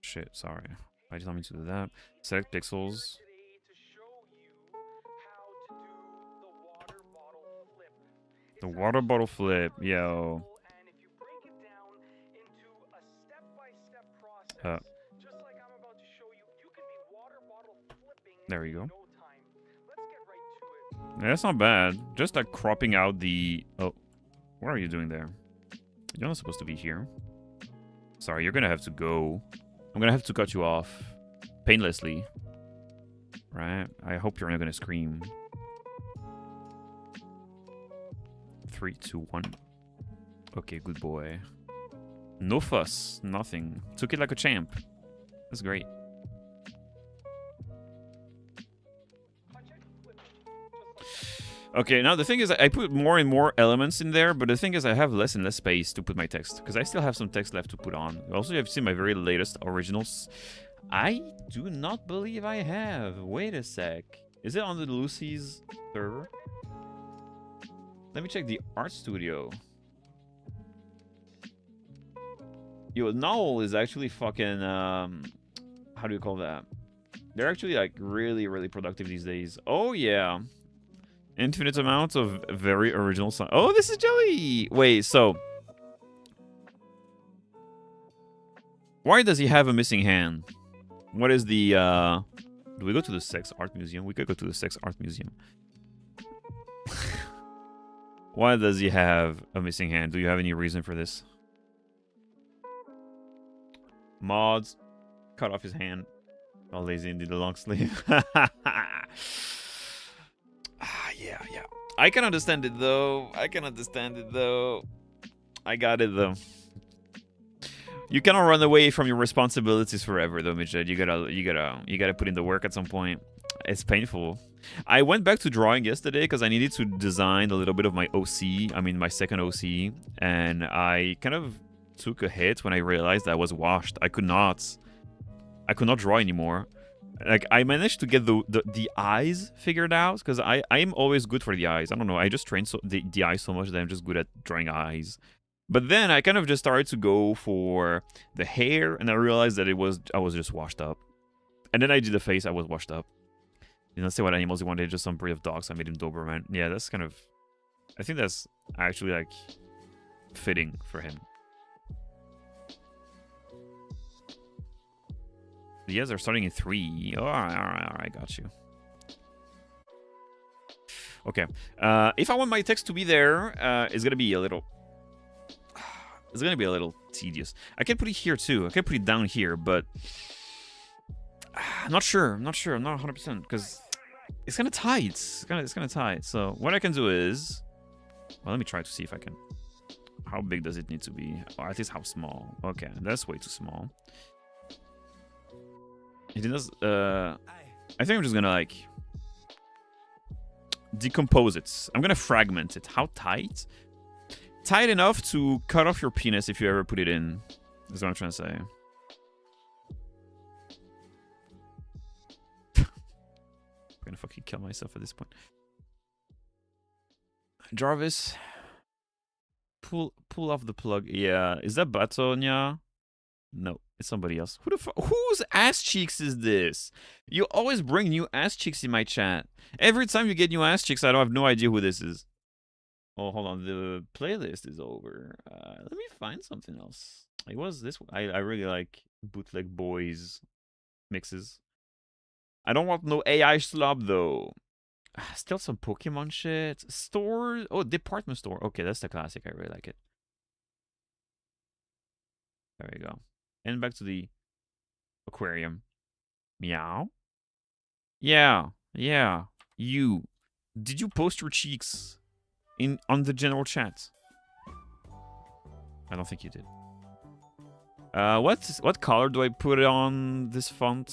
Shit, sorry. I just want me to do that. Select pixels. The water bottle flip, yo. There we go. Yeah, that's not bad. Just like cropping out the... Oh, what are you doing there? You're not supposed to be here. Sorry, you're gonna have to go. I'm gonna have to cut you off. Painlessly. Right? I hope you're not gonna scream. 3, 2, 1. Okay, good boy. No fuss. Nothing. Took it like a champ. That's great. Okay, now the thing is, I put more and more elements in there, but the thing is I have less and less space to put my text, because I still have some text left to put on. Also, you have seen my very latest originals. I do not believe I have. Wait a sec. Is it on the Lucy's server? Let me check the art studio. Yo, Nowl is actually fucking, how do you call that? They're actually, like, really, really productive these days. Oh, yeah. Infinite amounts of very original songs. Oh, this is Joey! Wait, so... why does he have a missing hand? What is the, do we go to the Sex Art Museum? We could go to the Sex Art Museum. Why does he have a missing hand? Do you have any reason for this? Mods. Cut off his hand. All lazy and did a long sleeve. Yeah. I can understand it though. I got it though. You cannot run away from your responsibilities forever though, Midget. You gotta put in the work at some point. It's painful. I went back to drawing yesterday because I needed to design a little bit of my OC. I mean, my second OC. And I kind of took a hit when I realized I was washed. I could not draw anymore. Like, I managed to get the eyes figured out because I'm always good for the eyes. I don't know. I just trained the eyes so much that I'm just good at drawing eyes. But then I kind of just started to go for the hair, and I realized that I was just washed up. And then I did the face. I was washed up. You know, say what animals you wanted, just some breed of dogs. I made him Doberman. Yeah, that's kind of... I think that's actually, like, fitting for him. Yes, they're starting in 3. Oh, all right, got you. Okay. If I want my text to be there, it's gonna be a little... It's gonna be a little tedious. I can put it here, too. I can put it down here, but... I'm not sure. I'm not 100%, because... It's kind of tight. It's kind of tight. So, what I can do is... Well, let me try to see if I can... How big does it need to be? Or at least how small. Okay, that's way too small. It does, I think I'm just gonna, like, decompose it. I'm gonna fragment it. How tight? Tight enough to cut off your penis if you ever put it in. That's what I'm trying to say. I'm gonna fucking kill myself at this point. Jarvis. Pull off the plug. Yeah. Is that Batonia? No, it's somebody else. Whose ass cheeks is this? You always bring new ass cheeks in my chat. Every time you get new ass cheeks, I have no idea who this is. Oh, hold on. The playlist is over. Let me find something else. It was this one. I really like bootleg boys mixes. I don't want no AI slob, though. Still some Pokemon shit. Store. Oh, department store. Okay, that's the classic. I really like it. There we go. And back to the aquarium. Meow. Yeah. You. Did you post your cheeks on the general chat? I don't think you did. What color do I put on this font?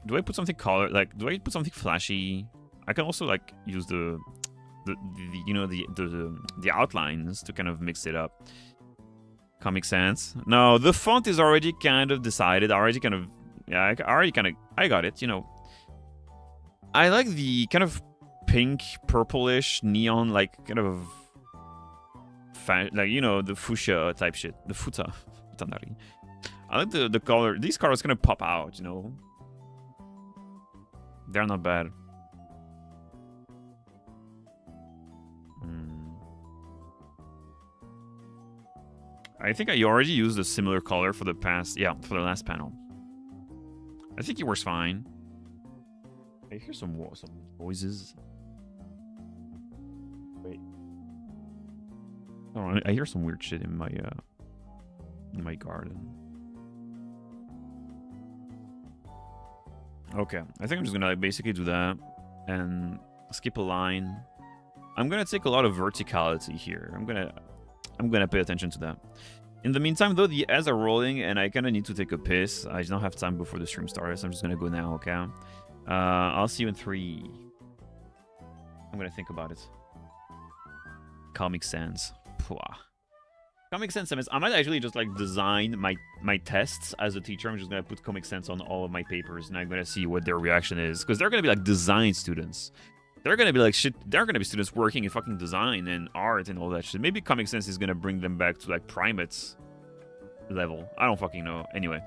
Do I put something color, like, do I put something flashy? I can also like use the you know, the outlines to kind of mix it up. Comic Sans. No, the font is already kind of decided. Yeah, I got it. You know, I like the kind of pink, purplish, neon, like kind of, like, you know, the fuchsia type shit. The futa. I like the color. These colors kind of pop out. You know, they're not bad. I think I already used a similar color for the for the last panel. I think it works fine. I hear some noises. Wait. Oh, I hear some weird shit in my garden. Okay, I think I'm just gonna like, basically do that and skip a line. I'm gonna take a lot of verticality here. I'm gonna pay attention to that. In the meantime, though, the ads are rolling, and I kind of need to take a piss. I don't have time before the stream starts, so I'm just gonna go now, okay? I'll see you in 3. I'm gonna think about it. Comic Sans. Pwah. Comic Sans, I might actually just like design my tests as a teacher. I'm just gonna put Comic Sans on all of my papers, and I'm gonna see what their reaction is, because they're gonna be like design students. They're gonna be like shit. They're gonna be students working in fucking design and art and all that shit. Maybe Comic Sans is gonna bring them back to like primates level. I don't fucking know. Anyway.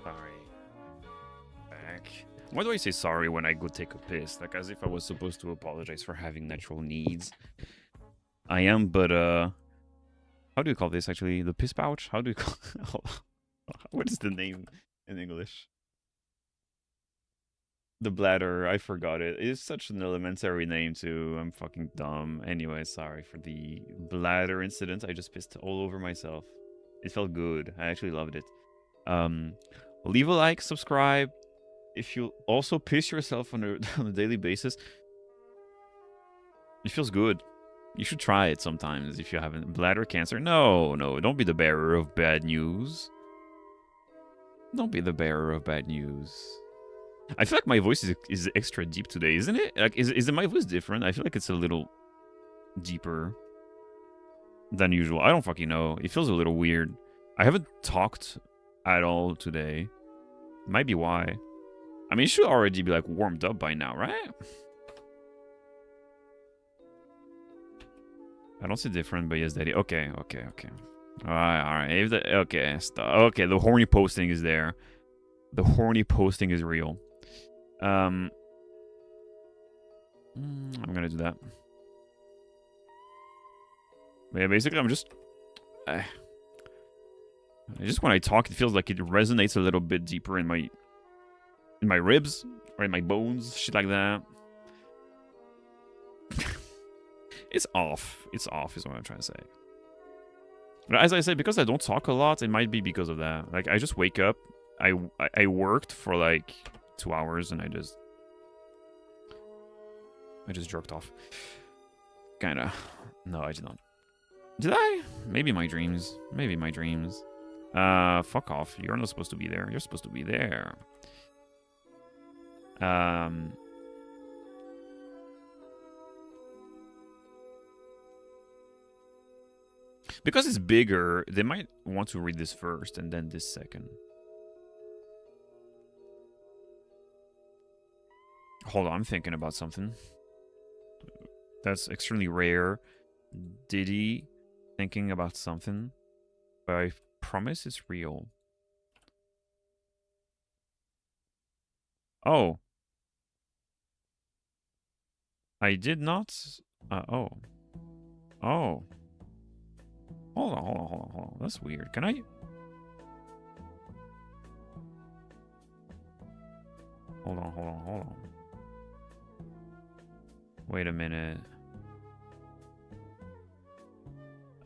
Sorry. Back. Why do I say sorry when I go take a piss? Like as if I was supposed to apologize for having natural needs. I am, but how do you call this actually? The piss pouch? How do you call what is the name in English? The bladder, I forgot it. It's such an elementary name too. I'm fucking dumb. Anyway, sorry for the bladder incident. I just pissed all over myself. It felt good. I actually loved it. Um, leave a like, subscribe. If you also piss yourself on a, on a daily basis, it feels good. You should try it sometimes if you haven't. Bladder cancer? No, no, don't be the bearer of bad news. Don't be the bearer of bad news. I feel like my voice is extra deep today, isn't it? Like, is my voice different? I feel like it's a little deeper than usual. I don't fucking know. It feels a little weird. I haven't talked at all today. Might be why. I mean, it should already be like warmed up by now, right? I don't see different, but yes, daddy. Okay, okay, okay. All right. If the, okay, stop. Okay, the horny posting is there. The horny posting is real. I'm gonna do that. But yeah, basically, I'm just. Just when I talk, it feels like it resonates a little bit deeper in my ribs or in my bones, shit like that. It's off. It's off is what I'm trying to say. But as I said, because I don't talk a lot, it might be because of that. Like, I just wake up. I worked for like 2 hours and I just jerked off. Kinda. No, I did not. Did I? Maybe my dreams. Maybe my dreams. Fuck off. You're not supposed to be there. You're supposed to be there. Because it's bigger, they might want to read this first and then this second. Hold on, I'm thinking about something. That's extremely rare. Diddy thinking about something. But I promise it's real. Oh. I did not... oh. Oh. Hold on. That's weird. Can I... Hold on. Wait a minute.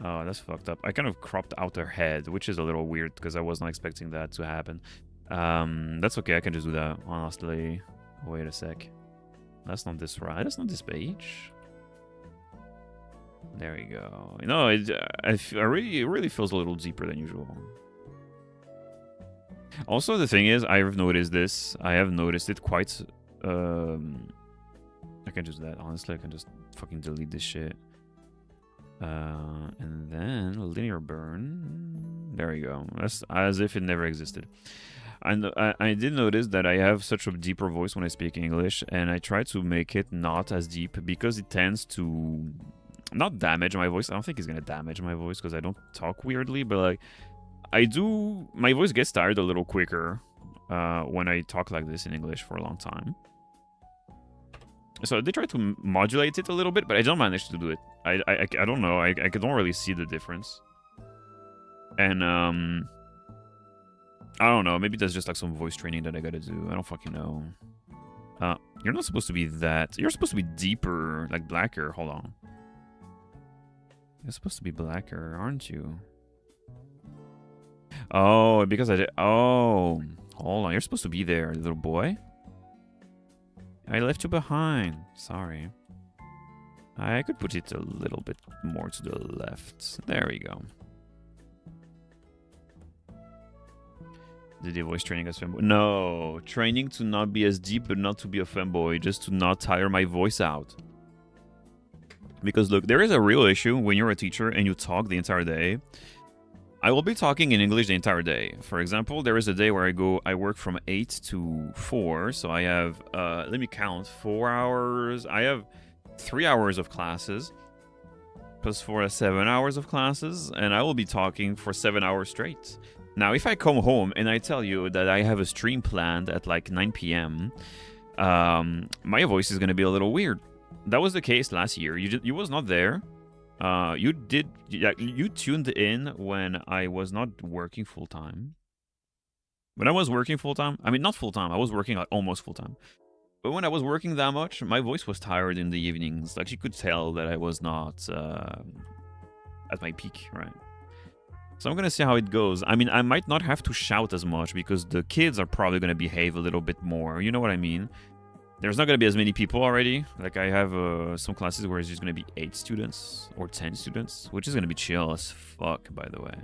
Oh, that's fucked up. I kind of cropped out their head, which is a little weird because I was not expecting that to happen. That's okay. I can just do that, honestly. Wait a sec. That's not this right. That's not this page. There we go. You know, it really feels a little deeper than usual. Also, the thing is, I have noticed this. I have noticed it quite... I can just do that. Honestly, I can just fucking delete this shit. And then linear burn. There we go. That's as if it never existed. And I did notice that I have such a deeper voice when I speak English, and I try to make it not as deep because it tends to not damage my voice. I don't think it's gonna damage my voice because I don't talk weirdly, but like I do. My voice gets tired a little quicker when I talk like this in English for a long time. So they try to modulate it a little bit, but I don't manage to do it. I don't know. I don't really see the difference. And I don't know. Maybe that's just like some voice training that I gotta do. I don't fucking know. You're not supposed to be that. You're supposed to be deeper, like blacker. Hold on. You're supposed to be blacker, aren't you? Oh, because I did. Oh, hold on. You're supposed to be there, little boy. I left you behind. Sorry. I could put it a little bit more to the left. There we go. Did you voice training as femboy? No. Training to not be as deep, but not to be a femboy. Just to not tire my voice out. Because look, there is a real issue when you're a teacher and you talk the entire day. I will be talking in English the entire day. For example, there is a day where I work from 8 to 4. So I have, let me count, 4 hours. I have 3 hours of classes. Plus 4 7 hours of classes. And I will be talking for 7 hours straight. Now, if I come home and I tell you that I have a stream planned at like 9 p.m., my voice is going to be a little weird. That was the case last year. You was not there. You tuned in when I was not working full time. When I was working full time, I mean not full time. I was working like almost full time. But when I was working that much, my voice was tired in the evenings. Like, you could tell that I was not at my peak, right? So I'm gonna see how it goes. I mean, I might not have to shout as much because the kids are probably gonna behave a little bit more. You know what I mean? There's not gonna be as many people already. Like, I have some classes where it's just gonna be 8 students or 10 students, which is gonna be chill as fuck, by the way.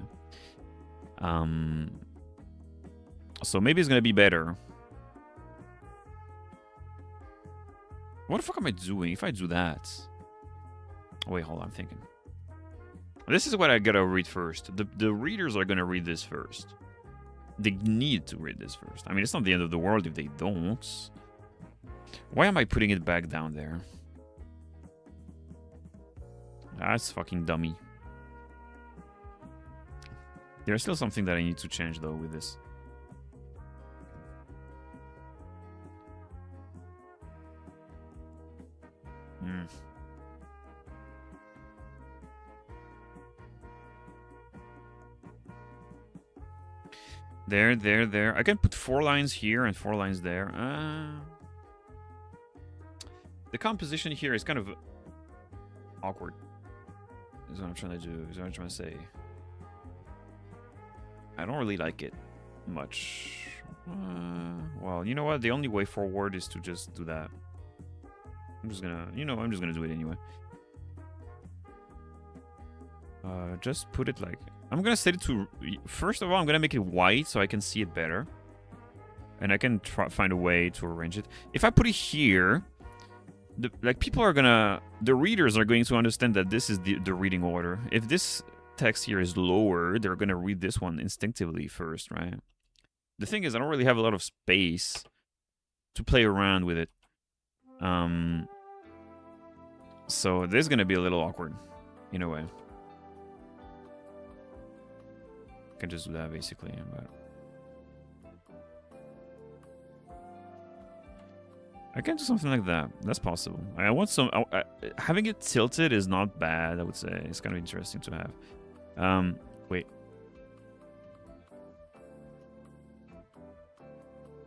So maybe it's gonna be better. What the fuck am I doing if I do that? Oh, wait, hold on, I'm thinking. This is what I gotta read first. The readers are gonna read this first. They need to read this first. I mean, it's not the end of the world if they don't. Why am I putting it back down there? That's fucking dummy. There's still something that I need to change, though, with this. There. I can put 4 lines here and 4 lines there. The composition here is kind of awkward. Is what I'm trying to do. Is what I'm trying to say. I don't really like it much. Well, you know what? The only way forward is to just do that. I'm just gonna, I'm just gonna do it anyway. Just put it like... I'm gonna set it to... First of all, I'm gonna make it white so I can see it better. And I can find a way to arrange it. If I put it here... people are gonna... The readers are going to understand that this is the reading order. If this text here is lower, they're gonna read this one instinctively first, right? The thing is, I don't really have a lot of space to play around with it. So this is gonna be a little awkward, in a way. I can just do that basically, but I can do something like that. That's possible. I want some. Having it tilted is not bad. I would say it's kind of interesting to have. Wait.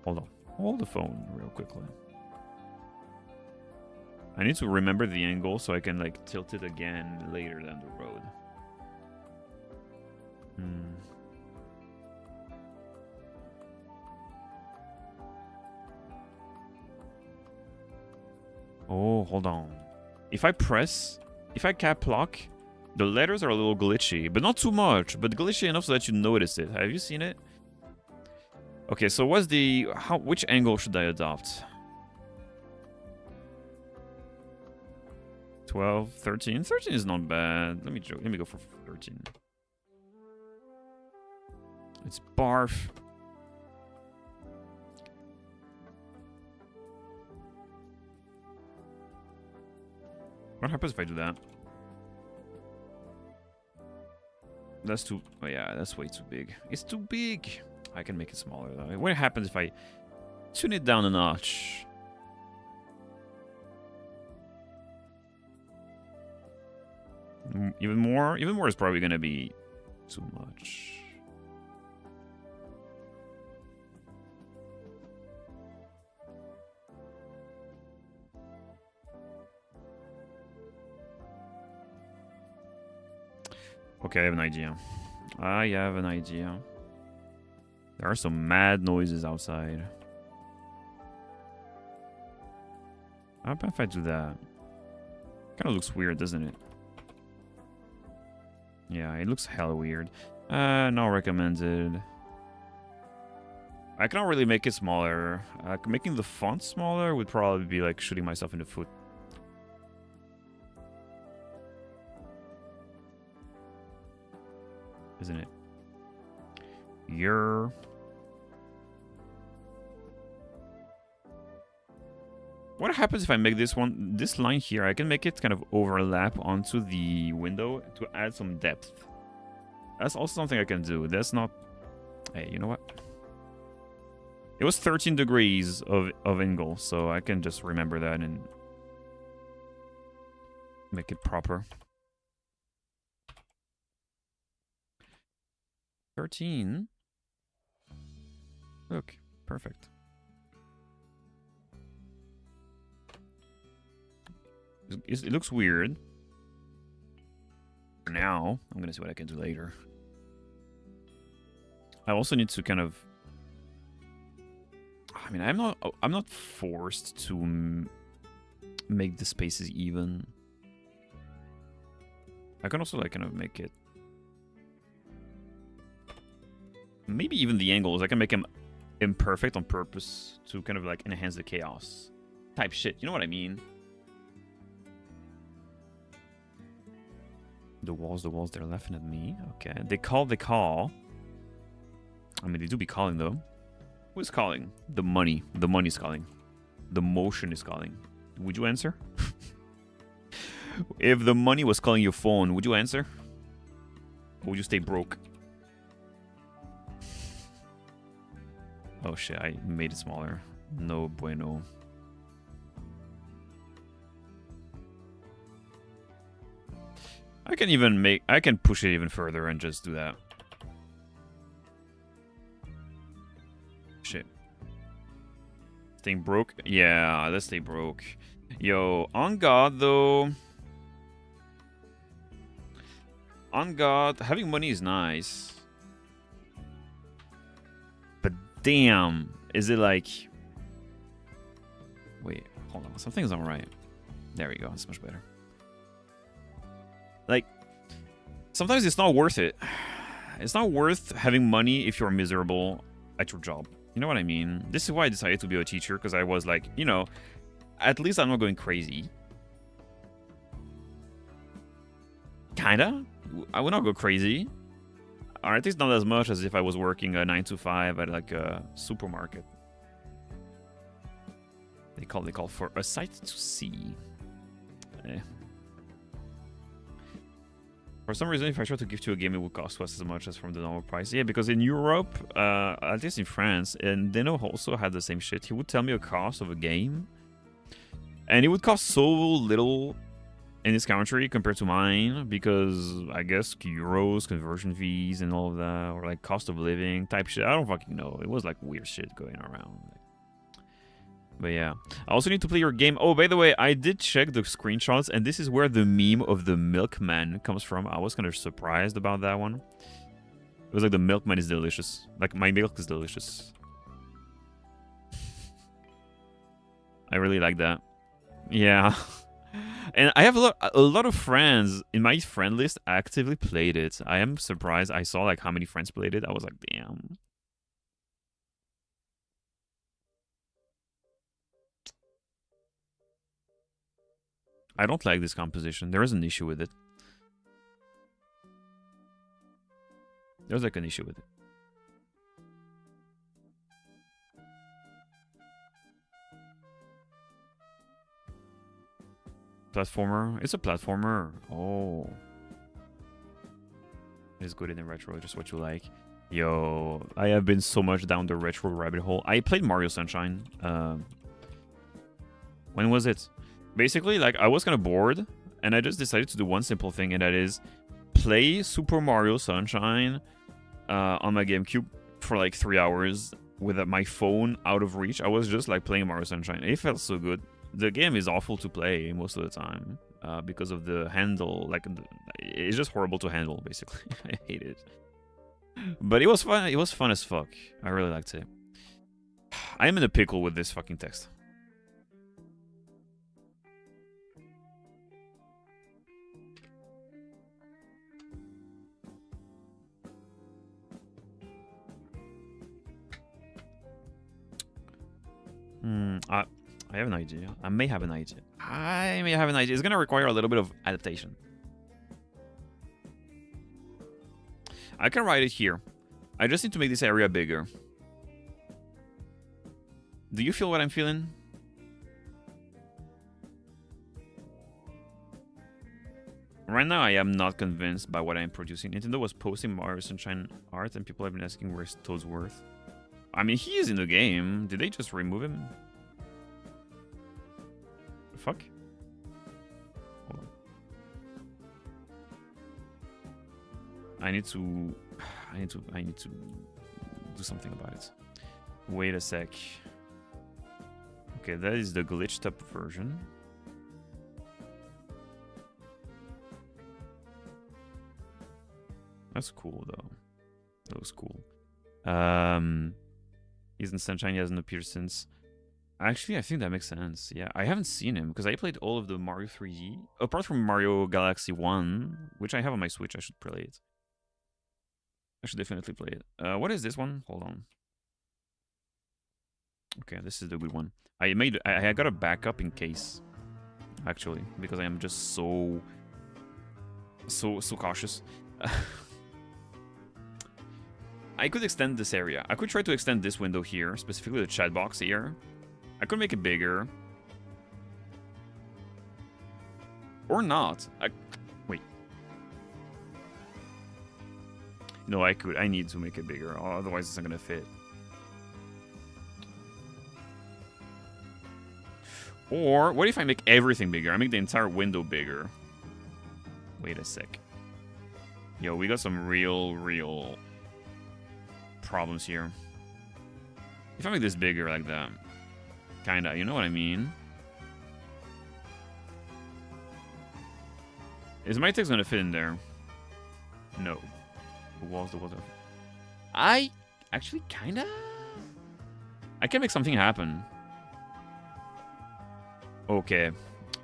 Hold on. Hold the phone real quickly. I need to remember the angle so I can like tilt it again later down the road. Oh, hold on. If I cap lock, the letters are a little glitchy, but not too much, but glitchy enough so that you notice it. Have you seen it? Okay, so what's the... which angle should I adopt? 12, 13? 13 is not bad. Let me go for 13. It's barf. What happens if I do that? That's too... Oh yeah, that's way too big. It's too big. I can make it smaller though. What happens if I tune it down a notch? Even more? Even more is probably gonna be too much. Okay, I have an idea. I have an idea. There are some mad noises outside. How about if I do that? Kind of looks weird, doesn't it? Yeah, it looks hella weird. Not recommended. I cannot really make it smaller. Making the font smaller would probably be like shooting myself in the foot. Isn't it? What happens if I make this line here? I can make it kind of overlap onto the window to add some depth. That's also something I can do. That's not... Hey, you know what? It was 13 degrees of angle, so I can just remember that and make it proper. 13. Look, perfect. It looks weird. For now, I'm gonna see what I can do later. I also need to kind of. I mean, I'm not forced to make the spaces even. I can also like kind of make it. Maybe even the angles. I can make them imperfect on purpose to kind of like enhance the chaos type shit. You know what I mean? The walls, they're laughing at me. Okay. They call. I mean, they do be calling, though. Who is calling? The money. The money's calling. The motion is calling. Would you answer? If the money was calling your phone, would you answer? Or would you stay broke? Oh, shit. I made it smaller. No bueno. I can push it even further and just do that. Shit. Staying broke? Yeah, let's stay broke. Yo, on God, though. On God, having money is nice. But damn, is it like... Wait, hold on. Something's not right. There we go. It's much better. Like, sometimes it's not worth it. It's not worth having money if you're miserable at your job. You know what I mean? This is why I decided to be a teacher, because I was like, you know, at least I'm not going crazy. Kinda. I would not go crazy. Or at least not as much as if I was working a 9 to 5 at like a supermarket. They call for a sight to see. Eh. For some reason, if I try to gift you a game, it would cost twice as much as from the normal price. Yeah, because in Europe, at least in France, and Deno also had the same shit. He would tell me a cost of a game, and it would cost so little in this country compared to mine, because I guess euros, conversion fees, and all of that, or like cost of living type shit. I don't fucking know. It was like weird shit going around. But yeah, I also need to play your game. Oh, by the way, I did check the screenshots, and this is where the meme of the milkman comes from. I was kind of surprised about that one. It was like the milkman is delicious. Like, my milk is delicious. I really like that. Yeah. And I have a lot of friends in my friend list actively played it. I am surprised. I saw like how many friends played it. I was like, damn. I don't like this composition. There is an issue with it. There's like an issue with it. Platformer? It's a platformer. Oh. It's good in the retro, just what you like. Yo, I have been so much down the retro rabbit hole. I played Mario Sunshine. When was it? Basically, like, I was kind of bored, and I just decided to do one simple thing, and that is play Super Mario Sunshine on my GameCube for like 3 hours with my phone out of reach. I was just like playing Mario Sunshine. It felt so good. The game is awful to play most of the time because of the handle. Like, it's just horrible to handle, basically. I hate it. But it was fun. It was fun as fuck. I really liked it. I am in a pickle with this fucking text. I have an idea. I may have an idea. It's gonna require a little bit of adaptation. I can write it here. I just need to make this area bigger. Do you feel what I'm feeling? Right now, I am not convinced by what I'm producing. Nintendo was posting Mario Sunshine art, and people have been asking where's Toadsworth. I mean, he is in the game. Did they just remove him? The fuck? Hold on. I need to do something about it. Wait a sec. Okay, that is the glitched up version. That's cool though. That was cool. He's in Sunshine. He hasn't appeared since. Actually, I think that makes sense. Yeah, I haven't seen him because I played all of the Mario 3D apart from Mario Galaxy 1, which I have on my Switch. I should play it. I should definitely play it. What is this one? Hold on. Okay, this is the good one. I got a backup in case, actually, because I am just so cautious. I could extend this area. I could try to extend this window here, specifically the chat box here. I could make it bigger. Or not. Wait. No, I could. I need to make it bigger. Otherwise, it's not going to fit. Or, what if I make everything bigger? I make the entire window bigger. Wait a sec. Yo, we got some real problems here. If I make this bigger like that. Kinda, you know what I mean? Is my text gonna fit in there? No. The walls. I actually kinda... I can make something happen. Okay.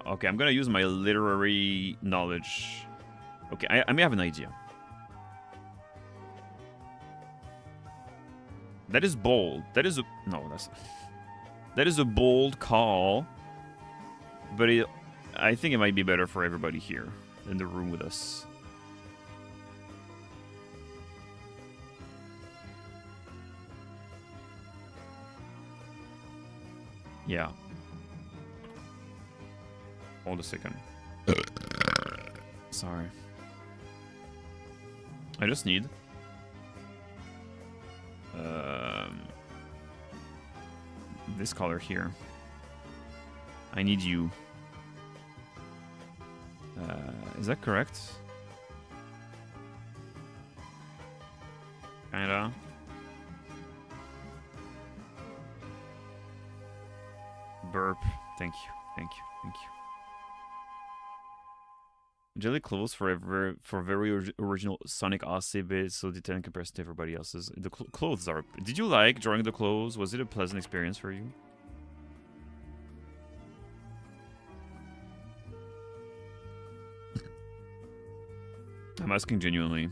Okay, I'm gonna use my literary knowledge. Okay, I may have an idea. That is bold. That is a... No, that's... That is a bold call. But I think it might be better for everybody here in the room with us. Yeah. Hold a second. Sorry. I just need... this color here. I need you. Is that correct? Kinda. Burp. Thank you. Thank you. Thank you. Jelly clothes for very original Sonic Odyssey bit, so detailed in comparison to everybody else's. The clothes are... Did you like drawing the clothes? Was it a pleasant experience for you? I'm asking genuinely.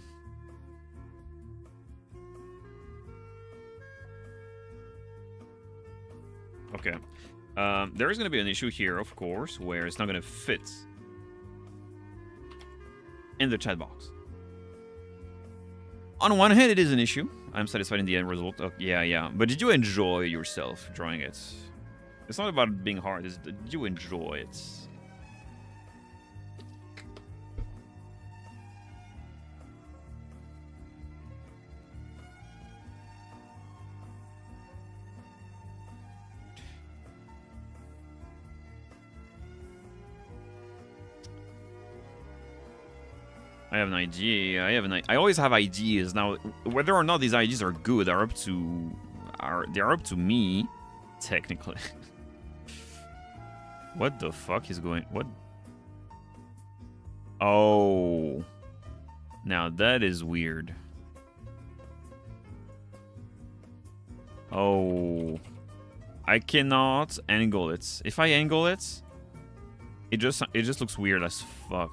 Okay. There is going to be an issue here, of course, where it's not going to fit in the chat box. On one hand, it is an issue. I'm satisfied in the end result. Oh, yeah. But did you enjoy yourself drawing it? It's not about being hard. It's, did you enjoy it? I have an idea. I always have ideas. Now, whether or not these ideas are good are up to me, technically. What the fuck is going? What? Oh, now that is weird. Oh, I cannot angle it. If I angle it, it just looks weird as fuck.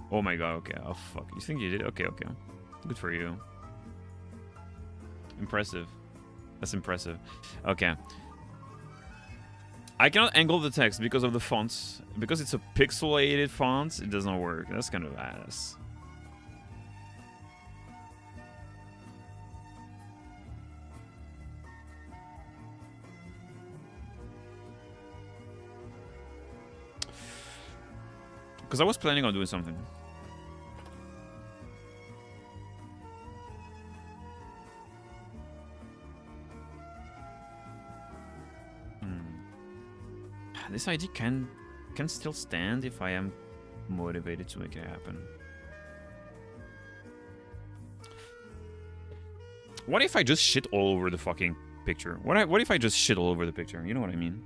Oh my god, okay. Oh fuck. You think you did? Okay. Good for you. Impressive. That's impressive. Okay. I cannot angle the text because of the fonts. Because it's a pixelated font, it does not work. That's kind of ass. Because I was planning on doing something. This idea can still stand if I am motivated to make it happen. What if I just shit all over the fucking picture? What if I just shit all over the picture? You know what I mean?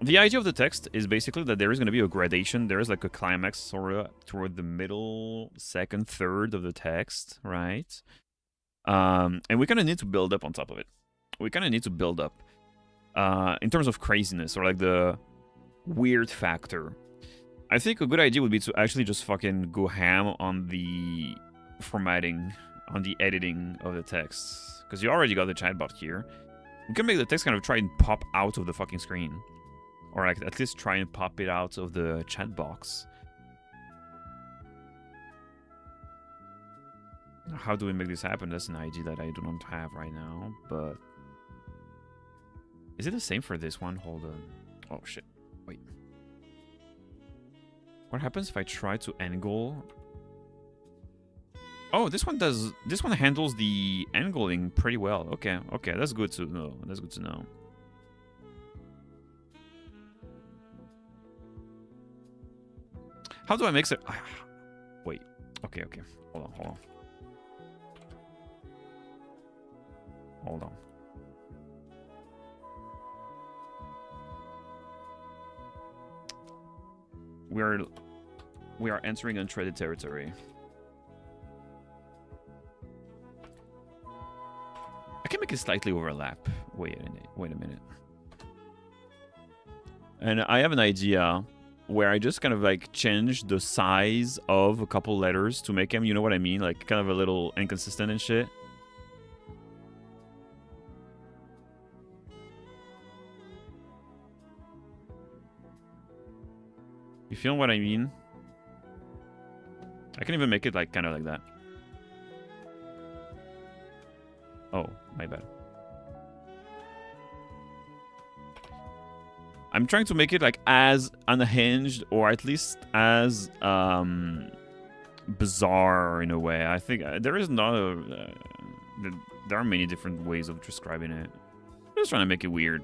The idea of the text is basically that there is going to be a gradation. There is like a climax sort of toward the middle, second, third of the text, right? And we kind of need to build up on top of it. We kind of need to build up in terms of craziness or like the weird factor. I think a good idea would be to actually just fucking go ham on the formatting, on the editing of the text. Because you already got the chatbot here. We can make the text kind of try and pop out of the fucking screen. Or like at least try and pop it out of the chat box. How do we make this happen? That's an idea that I do not have right now, but... Is it the same for this one? Hold on. Oh shit. Wait. What happens if I try to angle? Oh, this one does. This one handles the angling pretty well. Okay, okay, that's good to know. That's good to know. How do I mix it? Wait. Okay, okay. Hold on, hold on. Hold on. We are entering untreaded territory. I can make it slightly overlap. Wait a minute. And I have an idea where I just kind of like change the size of a couple letters to make them, you know what I mean? Like kind of a little inconsistent and shit. You feel what I mean? I can even make it like kind of like that. Oh, my bad. I'm trying to make it like as unhinged or at least as bizarre in a way. I think there is not a... there are many different ways of describing it. I'm just trying to make it weird.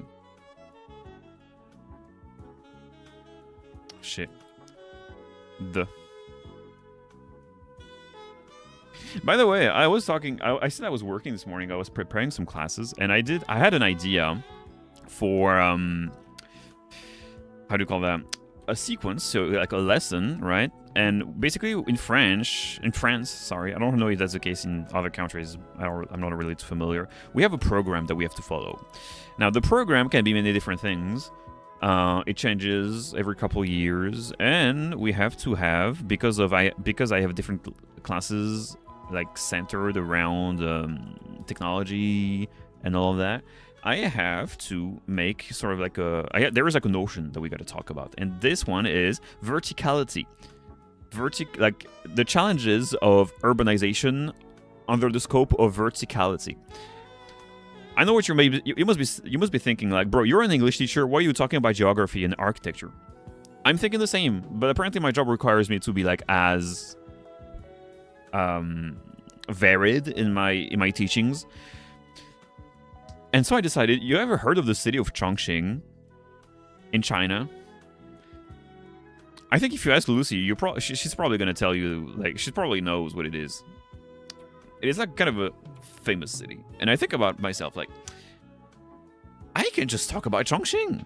Shit. By the way, I was talking... I said I was working this morning. I was preparing some classes, and I had an idea for... how do you call that? A sequence, so like a lesson, right? And basically in France, sorry, I don't know if that's the case in other countries. I'm not really too familiar. We have a program that we have to follow. Now, the program can be many different things. It changes every couple of years, and we have to have, because I have different classes like centered around technology and all of that. I have to make sort of like there is like a notion that we got to talk about, and this one is verticality. Like the challenges of urbanization under the scope of verticality. I know what you must be thinking, like, bro, you're an English teacher. Why are you talking about geography and architecture? I'm thinking the same, but apparently my job requires me to be like as varied in my teachings. And so I decided, you ever heard of the city of Chongqing in China? I think if you ask Lucy, she's probably going to tell you, like, she probably knows what it is. It is like kind of a famous city. And I think about myself, like, I can just talk about Chongqing.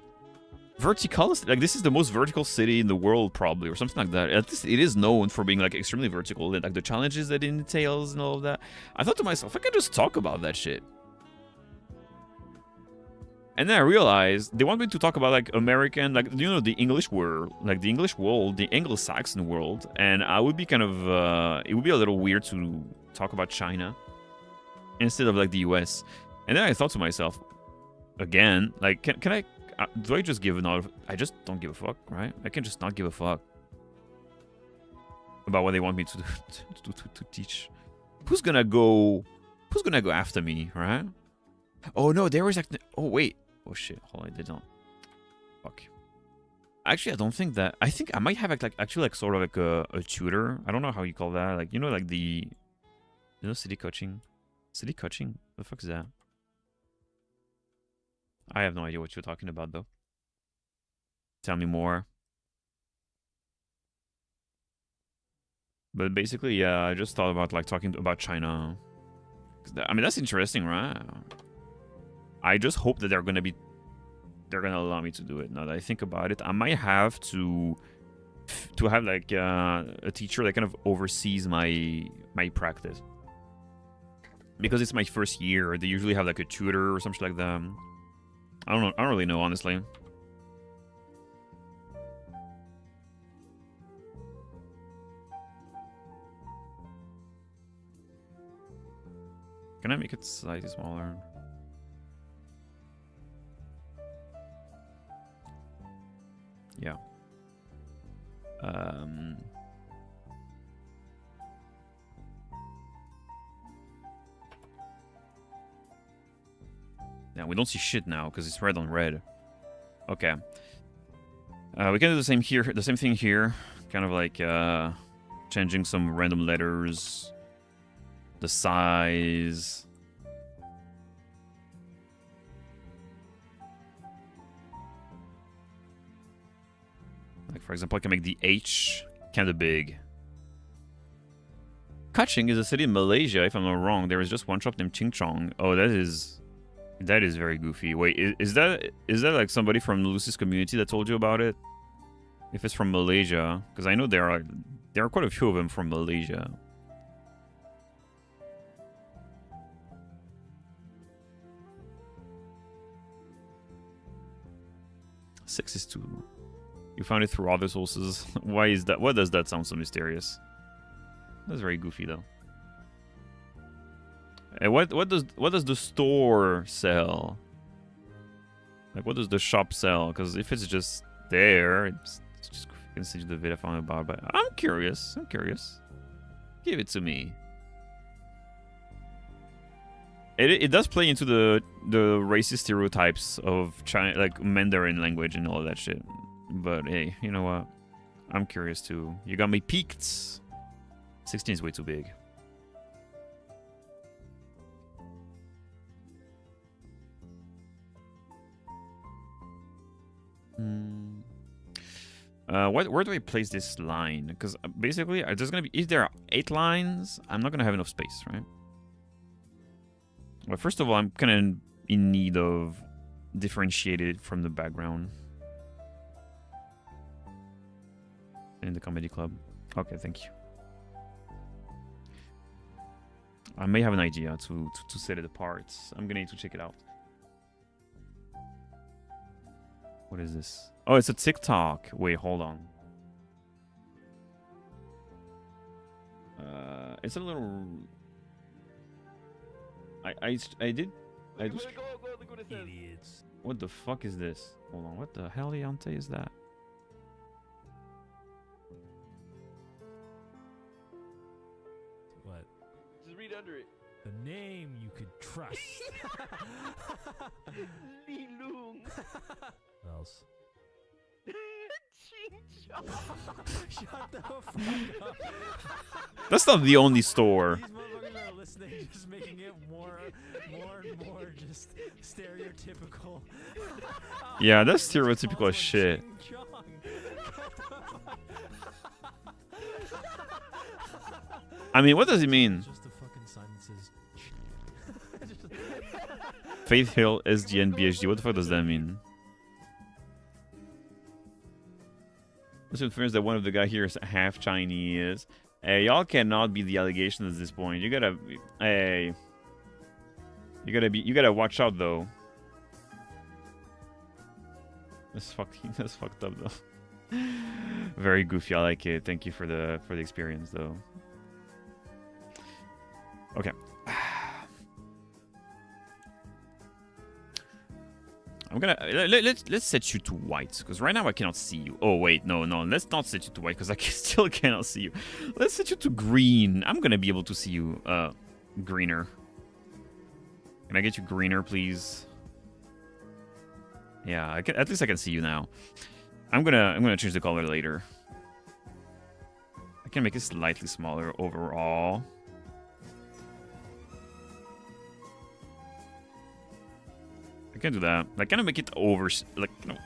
Vertical, like, this is the most vertical city in the world, probably, or something like that. At least it is known for being, like, extremely vertical, and, like, the challenges that it entails and all of that. I thought to myself, I can just talk about that shit. And then I realized they want me to talk about, like, American, like, you know, the English world, like, the English world, the Anglo-Saxon world. And I would be kind of, it would be a little weird to talk about China instead of, like, the US. And then I thought to myself, again, like, can I, do I just give another, I just don't give a fuck, right? I can just not give a fuck about what they want me to teach. Who's gonna go after me, right? Oh, no, there was, like, oh, wait. Oh shit! Hold on, they don't. Fuck. Actually, I don't think that. I think I might have like actually like sort of like a tutor. I don't know how you call that. Like, you know, like the, you know, city coaching. City coaching. What the fuck is that? I have no idea what you're talking about though. Tell me more. But basically, yeah, I just thought about like talking about China. I mean, that's interesting, right? I just hope that they're gonna be they're gonna allow me to do it. Now that I think about it, I might have to have like a teacher that kind of oversees my practice, because it's my first year. They usually have like a tutor or something like that. I don't know. I don't really know, honestly. Can I make it slightly smaller? Yeah. Yeah, we don't see shit now because it's red on red. Okay. We can do the same here. The same thing here. Kind of like changing some random letters. The size. Like, for example, I can make the H kind of big. Kaching is a city in Malaysia, if I'm not wrong. There is just one shop named Ching Chong. Oh, that is very goofy. Wait, is that like somebody from Lucy's community that told you about it? If it's from Malaysia, because I know there are quite a few of them from Malaysia. Six is 2. You found it through other sources. Why is that? What does that sound so mysterious? That's very goofy though. And what does the store sell? Like, what does the shop sell? Because if it's just there, it's just consider the video I found about. But I'm curious. I'm curious. Give it to me. It does play into the racist stereotypes of China, like Mandarin language and all that shit. But hey, you know what? I'm curious too. You got me peaked. 16 is way too big. Where do I place this line? Because basically, there's gonna be, if there are 8 lines, I'm not gonna have enough space, right? Well, first of all, I'm kind of in need of differentiated from the background in the comedy club. Okay, thank you. I may have an idea to set it apart. I'm gonna need to check it out. What is this? Oh, it's a TikTok. Wait, hold on. It's a little. I did. Idiots. What the fuck is this? Hold on. What the hell, Leonte, is that? What? Just read under it. The name you could trust. Li Lung. What else? Ching Chong. Shut the fuck up. That's not the only store. These motherfuckers are listening, just making it more and more just stereotypical. Yeah, that's stereotypical as shit. Ching Chong. I mean, what does it mean? Just the fucking silences. Faith Hill, SDN, BHD. What the fuck does that mean? This infers that one of the guys here is half Chinese. Hey, y'all cannot be the allegations at this point. You gotta, hey, you gotta watch out though. That's fucked up though. Very goofy. I like it. Thank you for the experience though. Okay. I'm gonna let's set you to white because right now I cannot see you. Oh wait, no, let's not set you to white because I still cannot see you. Let's set you to green. I'm gonna be able to see you greener. Can I get you greener, please? Yeah, I can, at least I can see you now. I'm gonna change the color later. I can make it slightly smaller overall. I can do that. I kind of make it over, like, you know,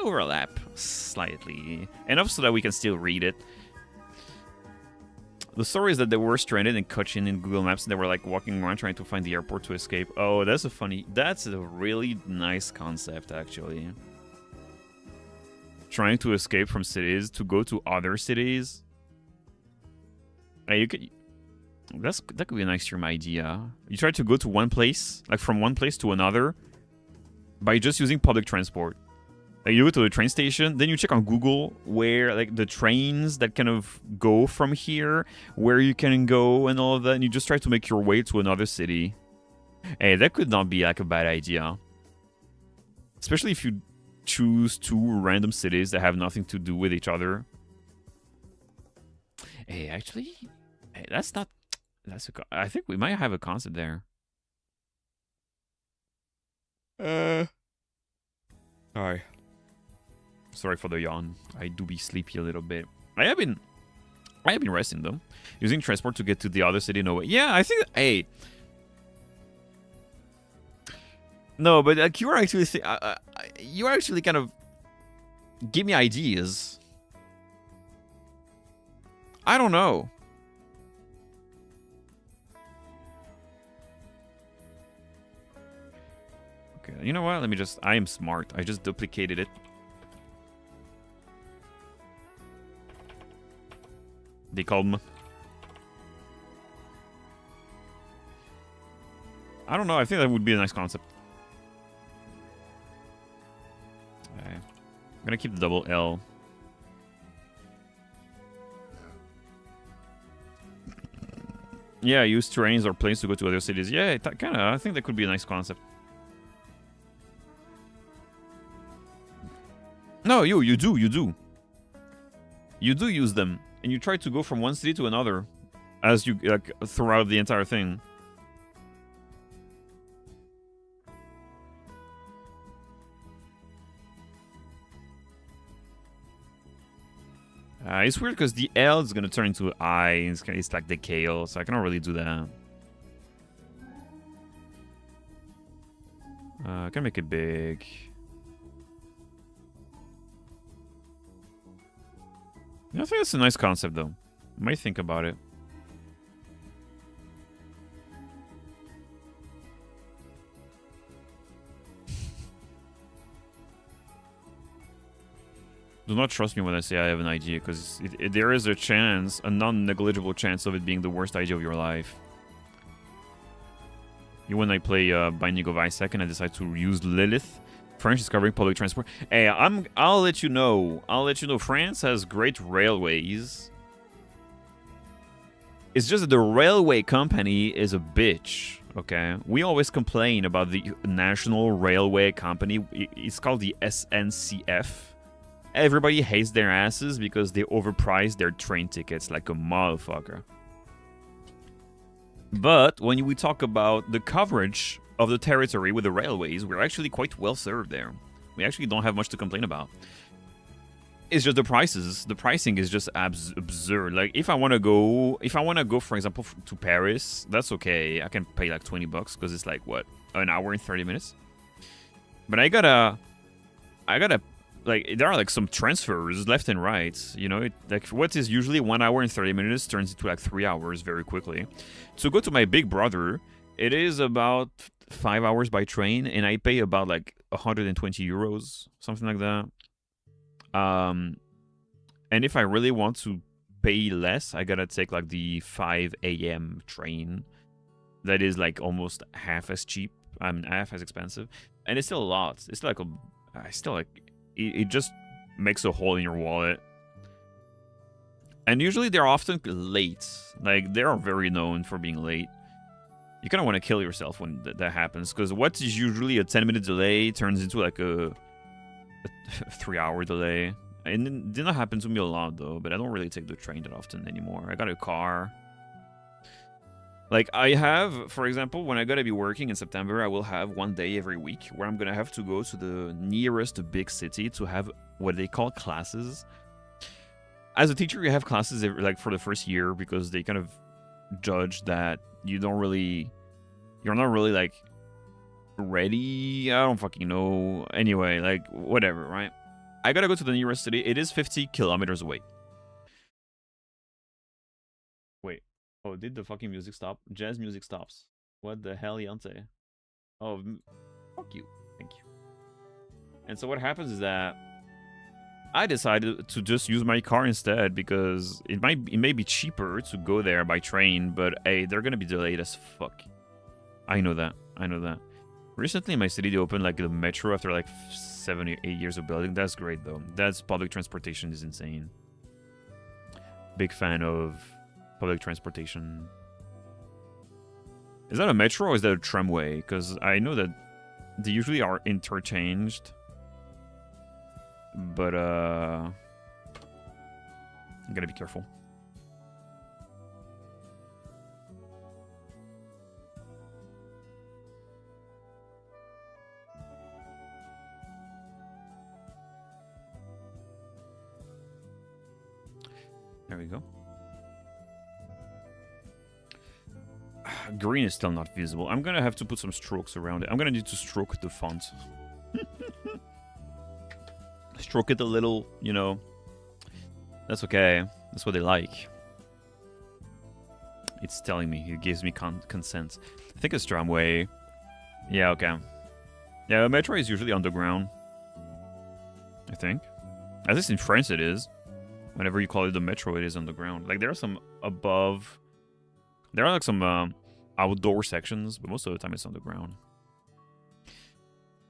overlap slightly enough so that we can still read it. The story is that they were stranded in Cochin in Google Maps, and they were like walking around trying to find the airport to escape. Oh, that's a really nice concept, actually. Trying to escape from cities to go to other cities. Hey, that could be an extreme idea. You try to go to one place, like from one place to another, by just using public transport. Like you go to the train station, then you check on Google where like the trains that kind of go from here, where you can go and all of that, and you just try to make your way to another city. Hey, that could not be like a bad idea. Especially if you choose two random cities that have nothing to do with each other. Hey, actually, hey, I think we might have a concept there. Alright. Sorry for the yawn. I do be sleepy a little bit. I have been resting though. Using transport to get to the other city. No way. Yeah, I think. Hey. No, but like you are actually kind of give me ideas. I don't know. Okay, you know what? I am smart. I just duplicated it. They called me. I don't know. I think that would be a nice concept. Okay. I'm gonna keep the double L. Yeah, use trains or planes to go to other cities. Yeah, kind of. I think that could be a nice concept. No, you do. You do use them. And you try to go from one city to another as you like throughout the entire thing. It's weird because the L is gonna turn into an I. It's like the KO, so I cannot really do that. I can make it big. I think that's a nice concept, though. Might think about it. Do not trust me when I say I have an idea, because there is a chance, a non-negligible chance of it being the worst idea of your life. When I play Binding of Isaac and I decide to use Lilith, French is covering public transport. Hey, I'll let you know. France has great railways. It's just that the railway company is a bitch. Okay, we always complain about the National Railway Company. It's called the SNCF. Everybody hates their asses because they overprice their train tickets like a motherfucker. But when we talk about the coverage of the territory with the railways, we're actually quite well served there. We actually don't have much to complain about. It's just the prices. The pricing is just absurd. Like if I want to go, for example, to Paris, that's okay. I can pay like $20 because it's like what, an hour and 30 minutes. But I gotta like there are like some transfers left and right. You know, like what is usually 1 hour and 30 minutes turns into like 3 hours very quickly. To go to my big brother, it is about 5 hours by train, and I pay about like 120 euros, something like that. And if I really want to pay less, I gotta take like the 5 a.m. train. That is like almost half as cheap. Half as expensive, and it's still a lot. It's like it just makes a hole in your wallet. And usually they're often late. Like they are very known for being late. You kind of want to kill yourself when that happens, because what is usually a 10-minute delay turns into like a 3-hour delay. And it did not happen to me a lot though, but I don't really take the train that often anymore. I got a car. Like I have, for example, when I gotta be working in September, I will have one day every week where I'm gonna have to go to the nearest big city to have what they call classes. As a teacher, you have classes like for the first year because they kind of judge that you're not really like ready. I don't fucking know. Anyway, like whatever, right? I gotta go to the nearest city. It is 50 kilometers away. Wait. Oh, did the fucking music stop? Jazz music stops. What the hell, Yante? Oh, fuck you. Thank you. And so what happens is that I decided to just use my car instead because it may be cheaper to go there by train, but hey, they're gonna be delayed as fuck. I know that. I know that. Recently in my city they opened like the metro after like 7 or 8 years of building. That's great though. That's public transportation is insane. Big fan of public transportation. Is that a metro or is that a tramway? Because I know that they usually are interchanged. But I'm gotta be careful. There we go. Green is still not visible. I'm gonna have to put some strokes around it. I'm gonna need to stroke the font. Stroke it a little, you know. That's okay. That's what they like. It's telling me. It gives me consent. I think it's tramway. Yeah, okay. Yeah, metro is usually underground. I think. At least in France it is. Whenever you call it the metro, it is underground. Like, there are some above... There are, like, some outdoor sections, but most of the time it's underground.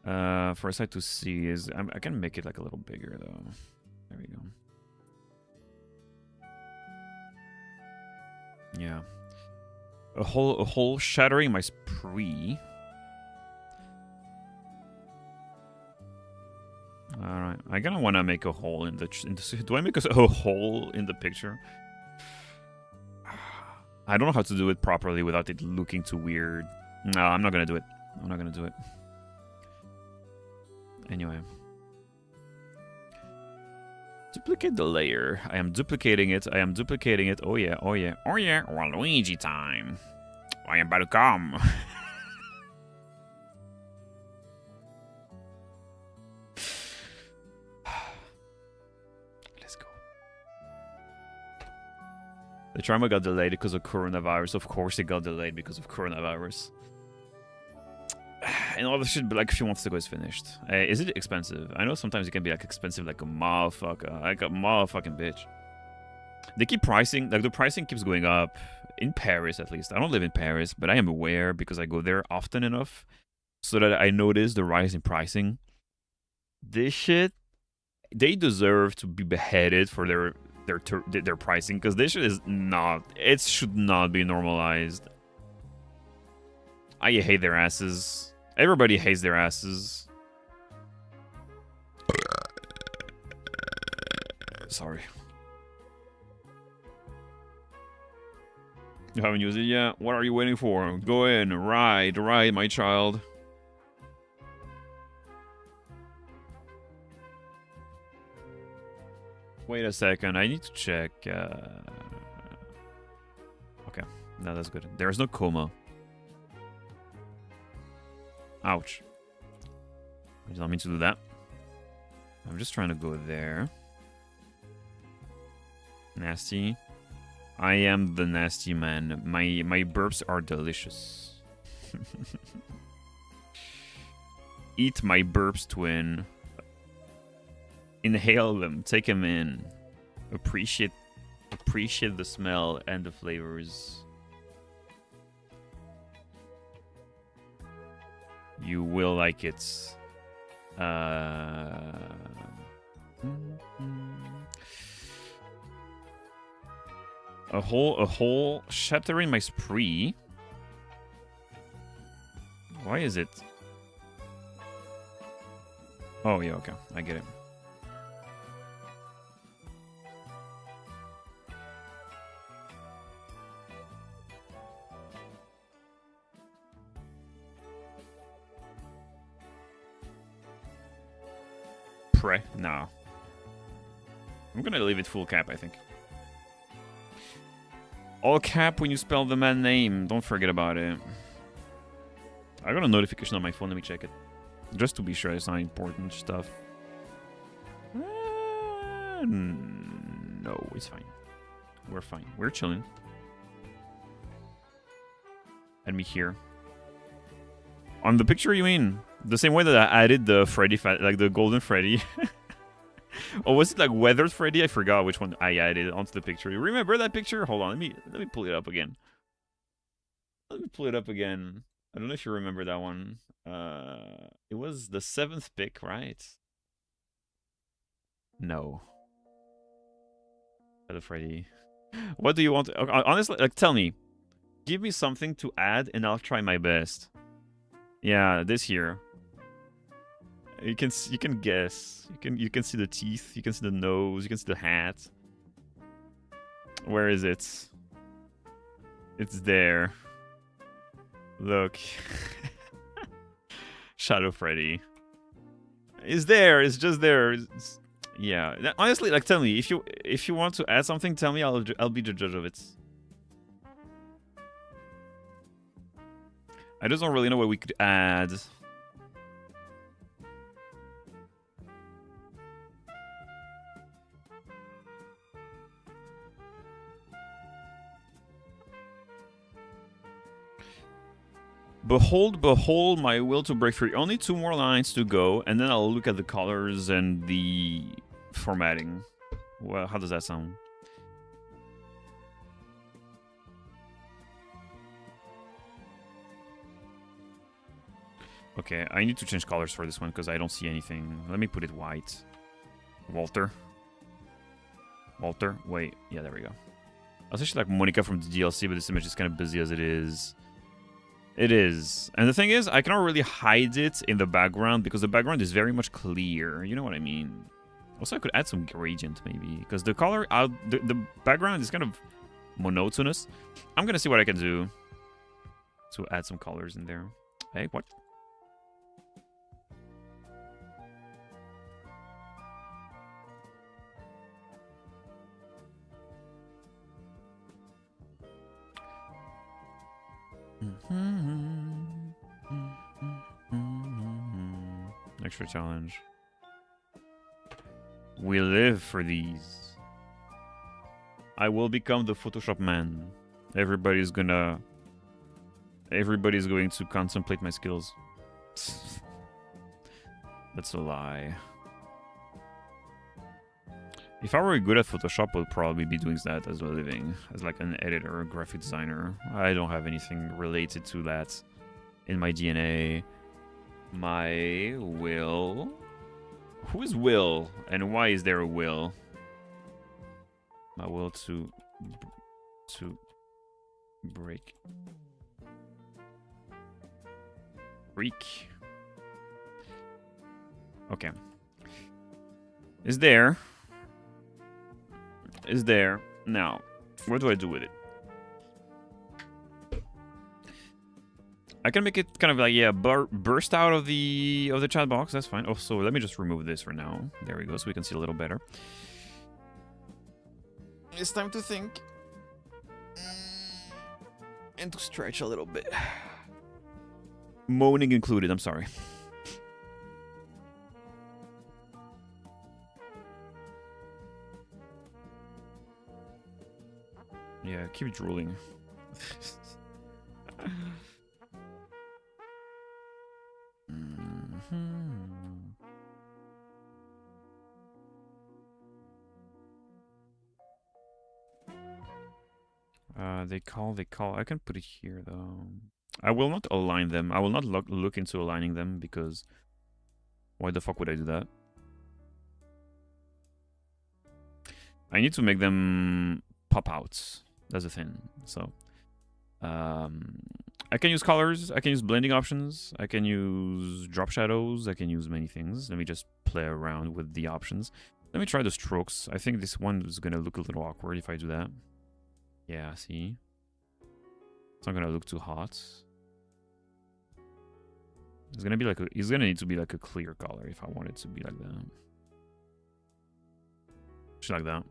For a side to see is... I can make it, like, a little bigger, though. There we go. Yeah. A hole shattering my spree. Alright, I kinda wanna make a hole in the... do I make a hole in the picture? I don't know how to do it properly without it looking too weird. No, I'm not gonna do it. I'm not gonna do it. Anyway. Duplicate the layer. I am duplicating it. I am duplicating it. Oh yeah, oh yeah. Oh yeah, Waluigi time. I am about to come. Let's go. The trauma got delayed because of coronavirus. Of course it got delayed because of coronavirus. And all the shit, but like a few months ago is finished. Is it expensive? I know sometimes it can be like expensive like a motherfucker. Like a motherfucking bitch. They keep pricing, like the pricing keeps going up. In Paris at least. I don't live in Paris, but I am aware because I go there often enough so that I notice the rise in pricing. This shit, they deserve to be beheaded for their pricing because this shit is not, it should not be normalized. I hate their asses. Everybody hates their asses. Sorry. You haven't used it yet? What are you waiting for? Go in, ride, my child. Wait a second, I need to check. Okay, no, that's good. There's no coma. Ouch. I did not mean to do that. I'm just trying to go there. Nasty. I am the nasty man. My burps are delicious. Eat my burps, twin. Inhale them. Take them in. Appreciate the smell and the flavors. You will like it. A whole shattering my spree. Why is it? Oh yeah, okay, I get it. Pre? No. I'm gonna leave it full cap, I think. All cap when you spell the man name. Don't forget about it. I got a notification on my phone. Let me check it. Just to be sure it's not important stuff. No, it's fine. We're fine. We're chilling. Add me here. On the picture, you mean? The same way that I added the Freddy, like the golden Freddy. Or was it like weathered Freddy? I forgot which one I added onto the picture. You remember that picture? Hold on, let me pull it up again. Let me pull it up again. I don't know if you remember that one. It was the 7th pick, right? No. Hello, Freddy. What do you want? Honestly, like, tell me. Give me something to add, and I'll try my best. Yeah, this here. You can guess. You can see the teeth. You can see the nose. You can see the hat. Where is it? It's there. Look. Shadow Freddy. It's there. It's just there. Yeah. Honestly, like, tell me if you want to add something. Tell me. I'll be the judge of it. I just don't really know what we could add. Behold, behold my will to break free. Only 2 more lines to go, and then I'll look at the colors and the formatting. Well, how does that sound? Okay, I need to change colors for this one because I don't see anything. Let me put it white. Walter. Wait. Yeah, there we go. I was actually like Monica from the DLC, but this image is kind of busy as it is. It is. And the thing is, I cannot really hide it in the background because the background is very much clear. You know what I mean? Also, I could add some gradient maybe because the color out, the background is kind of monotonous. I'm gonna see what I can do to add some colors in there. Hey, what? Extra challenge. We live for these. I will become the Photoshop man. Everybody's going to contemplate my skills. That's a lie. If I were good at Photoshop, I would probably be doing that as a living, as like an editor or graphic designer. I don't have anything related to that in my DNA. My will. Who is Will, and why is there a will? My will to break. Freak. Okay. Is there. Now, what do I do with it? I can make it kind of like, yeah, burst out of the chat box. That's fine. Oh, so let me just remove this for now. There we go, so we can see a little better. It's time to think. And to stretch a little bit. Moaning included, I'm sorry. Yeah, keep drooling. They call. I can put it here, though. I will not align them. I will not look into aligning them, because why the fuck would I do that? I need to make them pop out. That's the thing. So, I can use colors. I can use blending options. I can use drop shadows. I can use many things. Let me just play around with the options. Let me try the strokes. I think this one is going to look a little awkward if I do that. Yeah, see? It's not going to look too hot. It's going to be like it's going to need to be like a clear color if I want it to be like that. Just like that.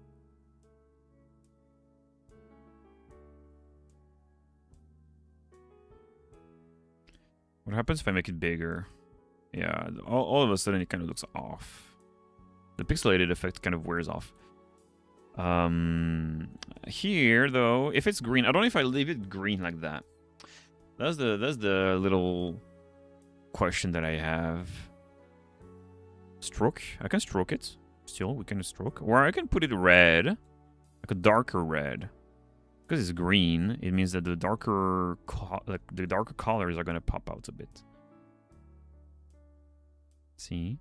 What happens if I make it bigger? Yeah, all of a sudden it kind of looks off. The pixelated effect kind of wears off. Here, though, if it's green, I don't know if I leave it green like that. That's the little question that I have. Stroke? I can stroke it. Still, we can stroke. Or I can put it red. Like a darker red. Because it's green, it means that the darker colors are gonna pop out a bit. See?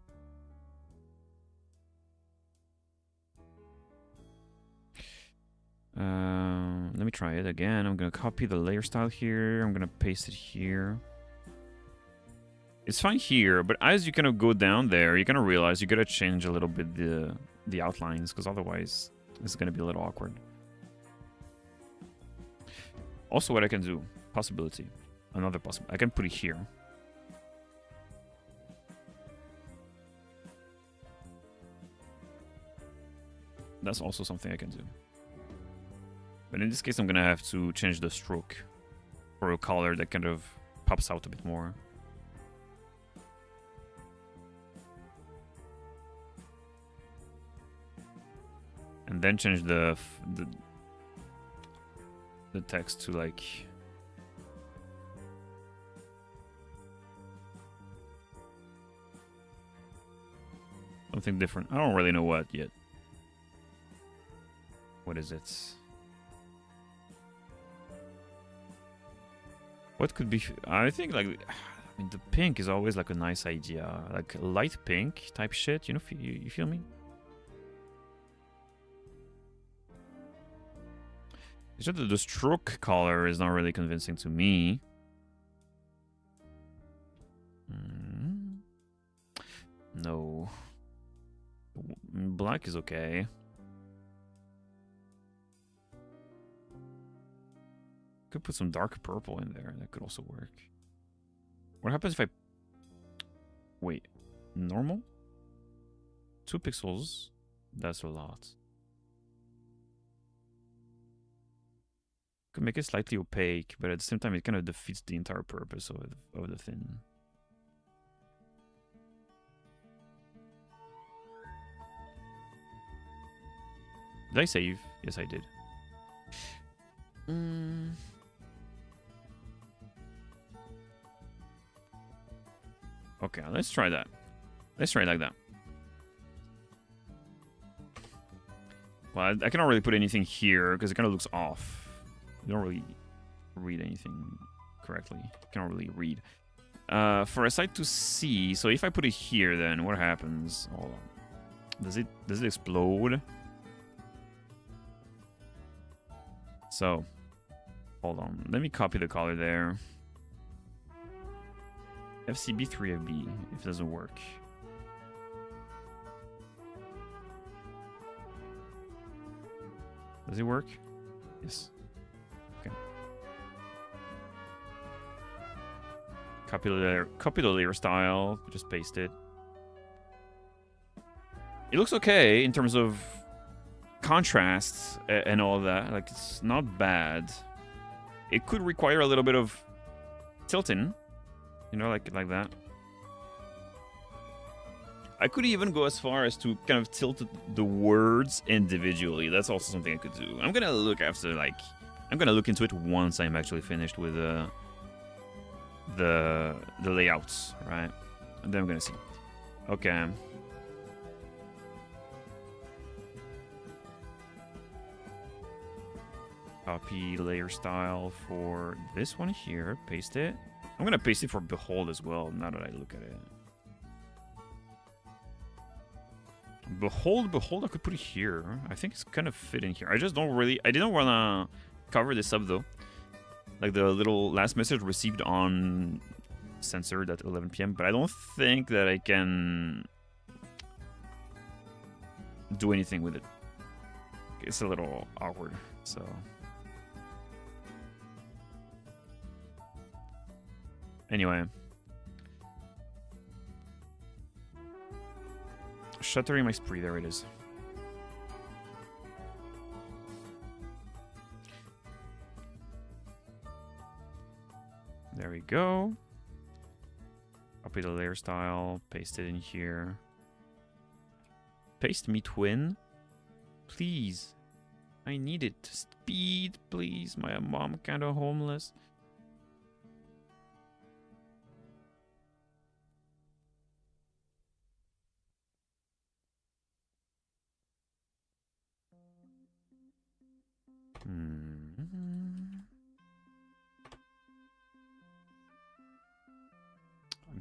Let me try it again. I'm gonna copy the layer style here. I'm gonna paste it here. It's fine here, but as you kind of go down there, you're gonna realize you gotta change a little bit the outlines, because otherwise it's gonna be a little awkward. Also, what I can do, possibility, another possibility. I can put it here. That's also something I can do. But in this case, I'm gonna have to change the stroke for a color that kind of pops out a bit more. And then change the text to like something different. I don't really know what yet. What is it? What could be? I think like, I mean, the pink is always like a nice idea, like light pink type shit. You know, you feel me? It's just that the stroke color is not really convincing to me. No. Black is okay. Could put some dark purple in there. That could also work. What happens if I... Wait. Normal? 2 pixels? That's a lot. Could make it slightly opaque, but at the same time it kind of defeats the entire purpose of the thing. Did I save? Yes, I did. Okay, let's try that. Let's try it like that. Well, I cannot really put anything here because it kind of looks off. You don't really read anything correctly. You cannot really read. For a site to see, so if I put it here, then what happens? Hold on. Does it explode? So, hold on. Let me copy the color there. FCB3FB, if it doesn't work. Does it work? Yes. Okay. Copy the layer style, just paste it. It looks okay in terms of contrast and all that. Like, it's not bad. It could require a little bit of tilting. You know, like that. I could even go as far as to kind of tilt the words individually. That's also something I could do. I'm gonna look after, like... I'm gonna look into it once I'm actually finished with the layouts, right? And then I'm gonna see. Okay. Copy layer style for this one here. Paste it. I'm gonna paste it for Behold as well, now that I look at it. Behold, I could put it here. I think it's kind of fitting here. I didn't wanna cover this up though. Like the little last message received on censored at 11 PM, but I don't think that I can do anything with it. It's a little awkward, so... Anyway. Shuttering my spree, there it is. There we go. Copy the layer style, paste it in here. Paste me twin. Please. I need it. Speed, please. My mom kinda homeless.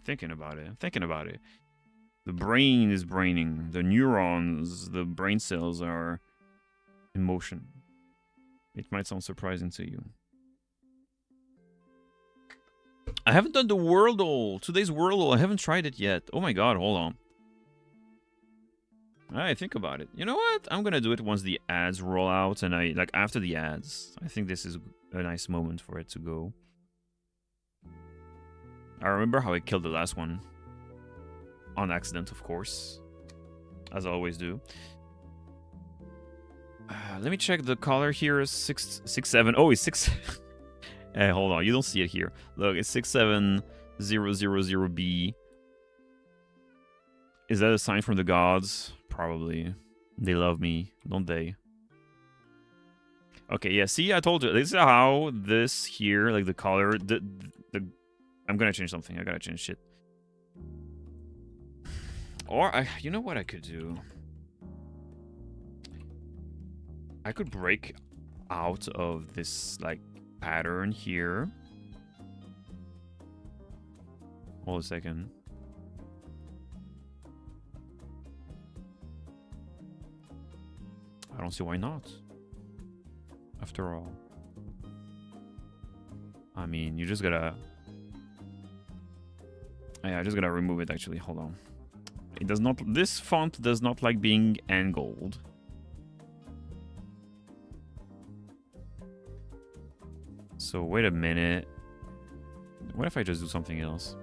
thinking about it. I'm thinking about it. The brain is braining. The neurons, the brain cells are in motion. It might sound surprising to you. I haven't done the Wordle. Today's Wordle. I haven't tried it yet. Oh my god, hold on. I think about it. You know what? I'm gonna do it once the ads roll out, and like after the ads. I think this is a nice moment for it to go. I remember how I killed the last one. On accident, of course. As I always do. Let me check the color here. 667. Oh, it's 6. Hey, hold on. You don't see it here. Look, it's 67000B. Is that a sign from the gods? Probably. They love me, don't they? Okay, yeah. See, I told you. This is how this here, like the color. I'm gonna change something. I gotta change shit. Or you know what I could do? I could break out of this like pattern here. Hold a second. I don't see why not. After all. I mean, you just gotta... Yeah, I just gotta remove it actually. Hold on. It does not... This font does not like being angled. So wait a minute. What if I just do something else?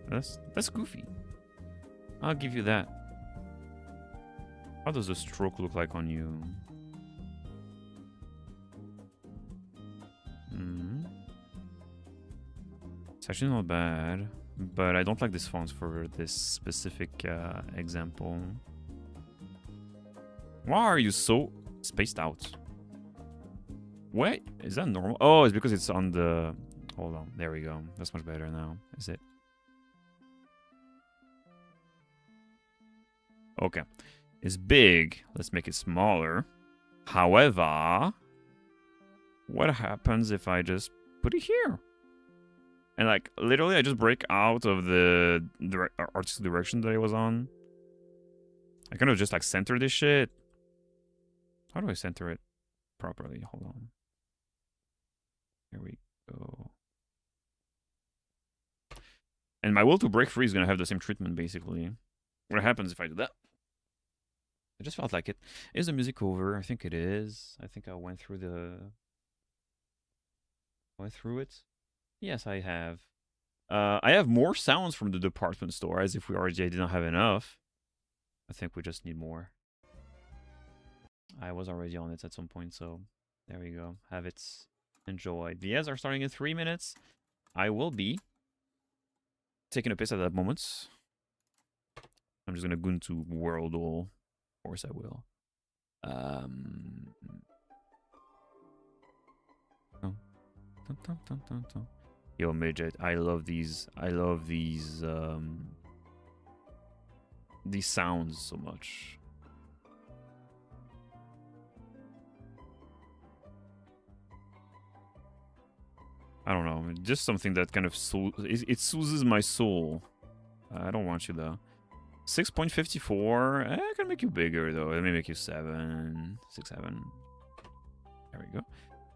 That's goofy. I'll give you that. How does the stroke look like on you? It's actually not bad, but I don't like this font for this specific example. Why are you so spaced out? Wait, is that normal? Oh, it's because it's on the... Hold on, there we go. That's much better now, is it? Okay. It's big. Let's make it smaller. However, what happens if I just put it here? And like, literally, I just break out of the artistic direction that I was on. I kind of just like center this shit. How do I center it properly? Hold on. Here we go. And my will to break free is going to have the same treatment, basically. What happens if I do that? I just felt like it. Is the music over? I think it is. I think I went through it. Yes, I have. I have more sounds from the department store, as if we already didn't have enough. I think we just need more. I was already on it at some point, so there we go. Have it. Enjoy. The ads are starting in 3 minutes. I will be taking a piss at that moment. I'm just gonna go into World All. Of course I will. Yo, midget, I love these sounds so much. I don't know, just something that kind of it soothes my soul. I don't want you though. 6.54. I can make you bigger though. Let me make you 7, 6, 7. There we go.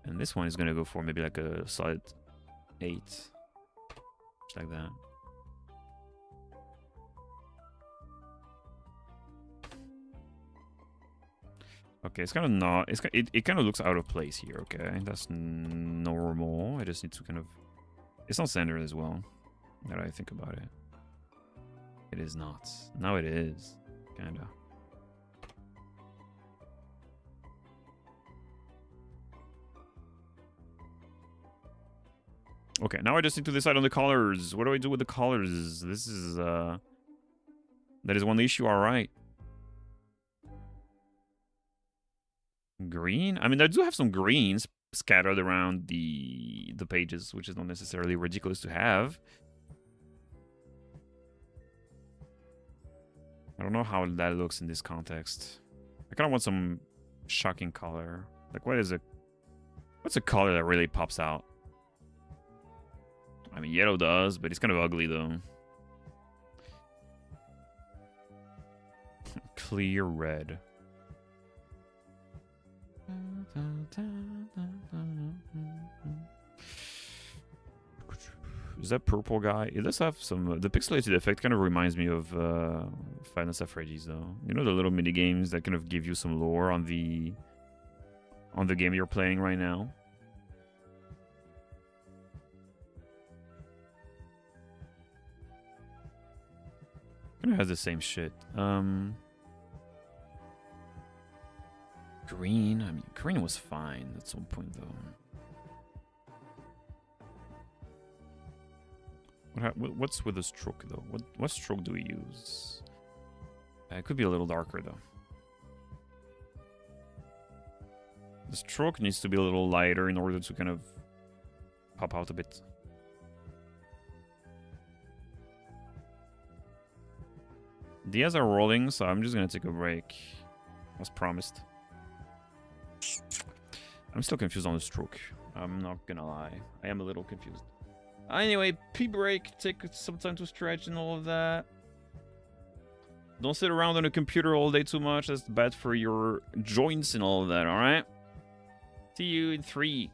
And this one is gonna go for maybe like a solid 8, just like that. Okay, it's kind of not. It kind of looks out of place here. Okay, that's normal. I just need to kind of. It's not centered as well. Now that I think about it, it is not. Now it is, kinda. Okay, now I just need to decide on the colors. What do I do with the colors? This is that is one issue. All right. Green? I mean, I do have some greens scattered around the pages, which is not necessarily ridiculous to have. I don't know how that looks in this context. I kind of want some shocking color. Like, what is it? What's a color that really pops out? I mean, yellow does, but it's kind of ugly though. Clear red. Is that purple guy? It does have some... the pixelated effect kind of reminds me of Five Nights at Freddy's though. You know the little mini games that kind of give you some lore on the game you're playing right now? Kind of has the same shit. Green. I mean, green was fine at some point, though. What's with the stroke, though? What stroke do we use? It could be a little darker, though. The stroke needs to be a little lighter in order to kind of pop out a bit. Dias are rolling, so I'm just gonna take a break. As promised. I'm still confused on the stroke. I'm not gonna lie. I am a little confused. Anyway, pee break. Take some time to stretch and all of that. Don't sit around on a computer all day too much. That's bad for your joints and all of that, alright? See you in 3.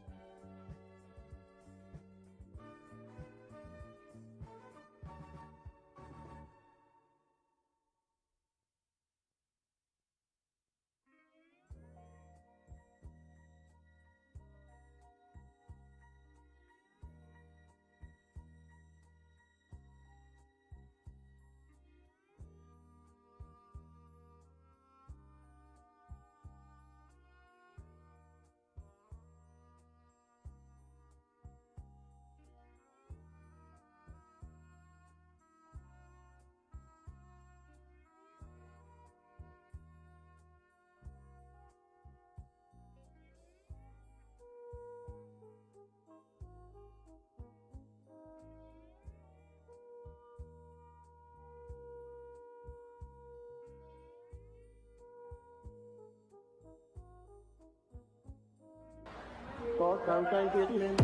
Có khăn tay viết lên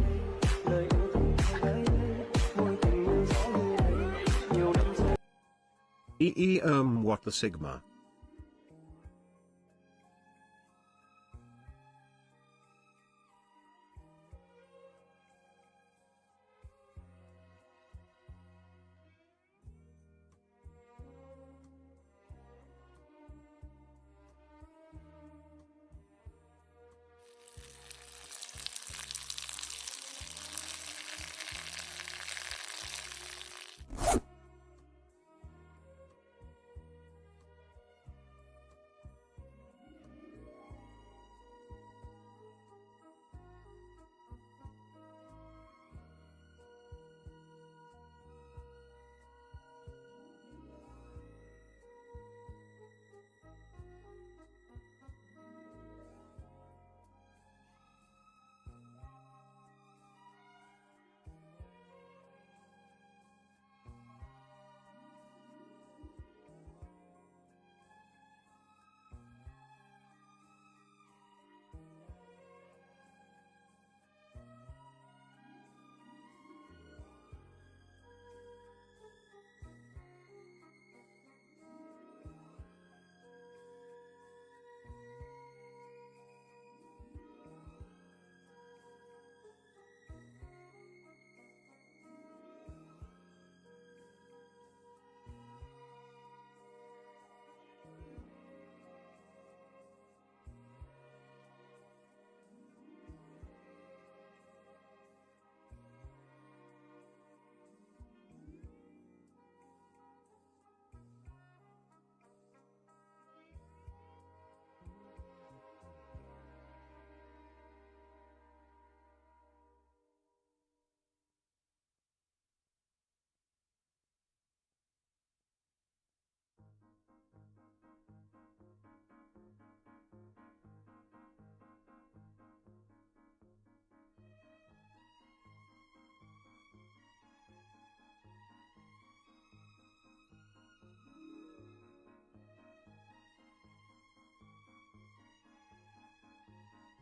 lời yêu thương hai gái môi tình yêu gió như này nhiều năm sau. What the Sigma?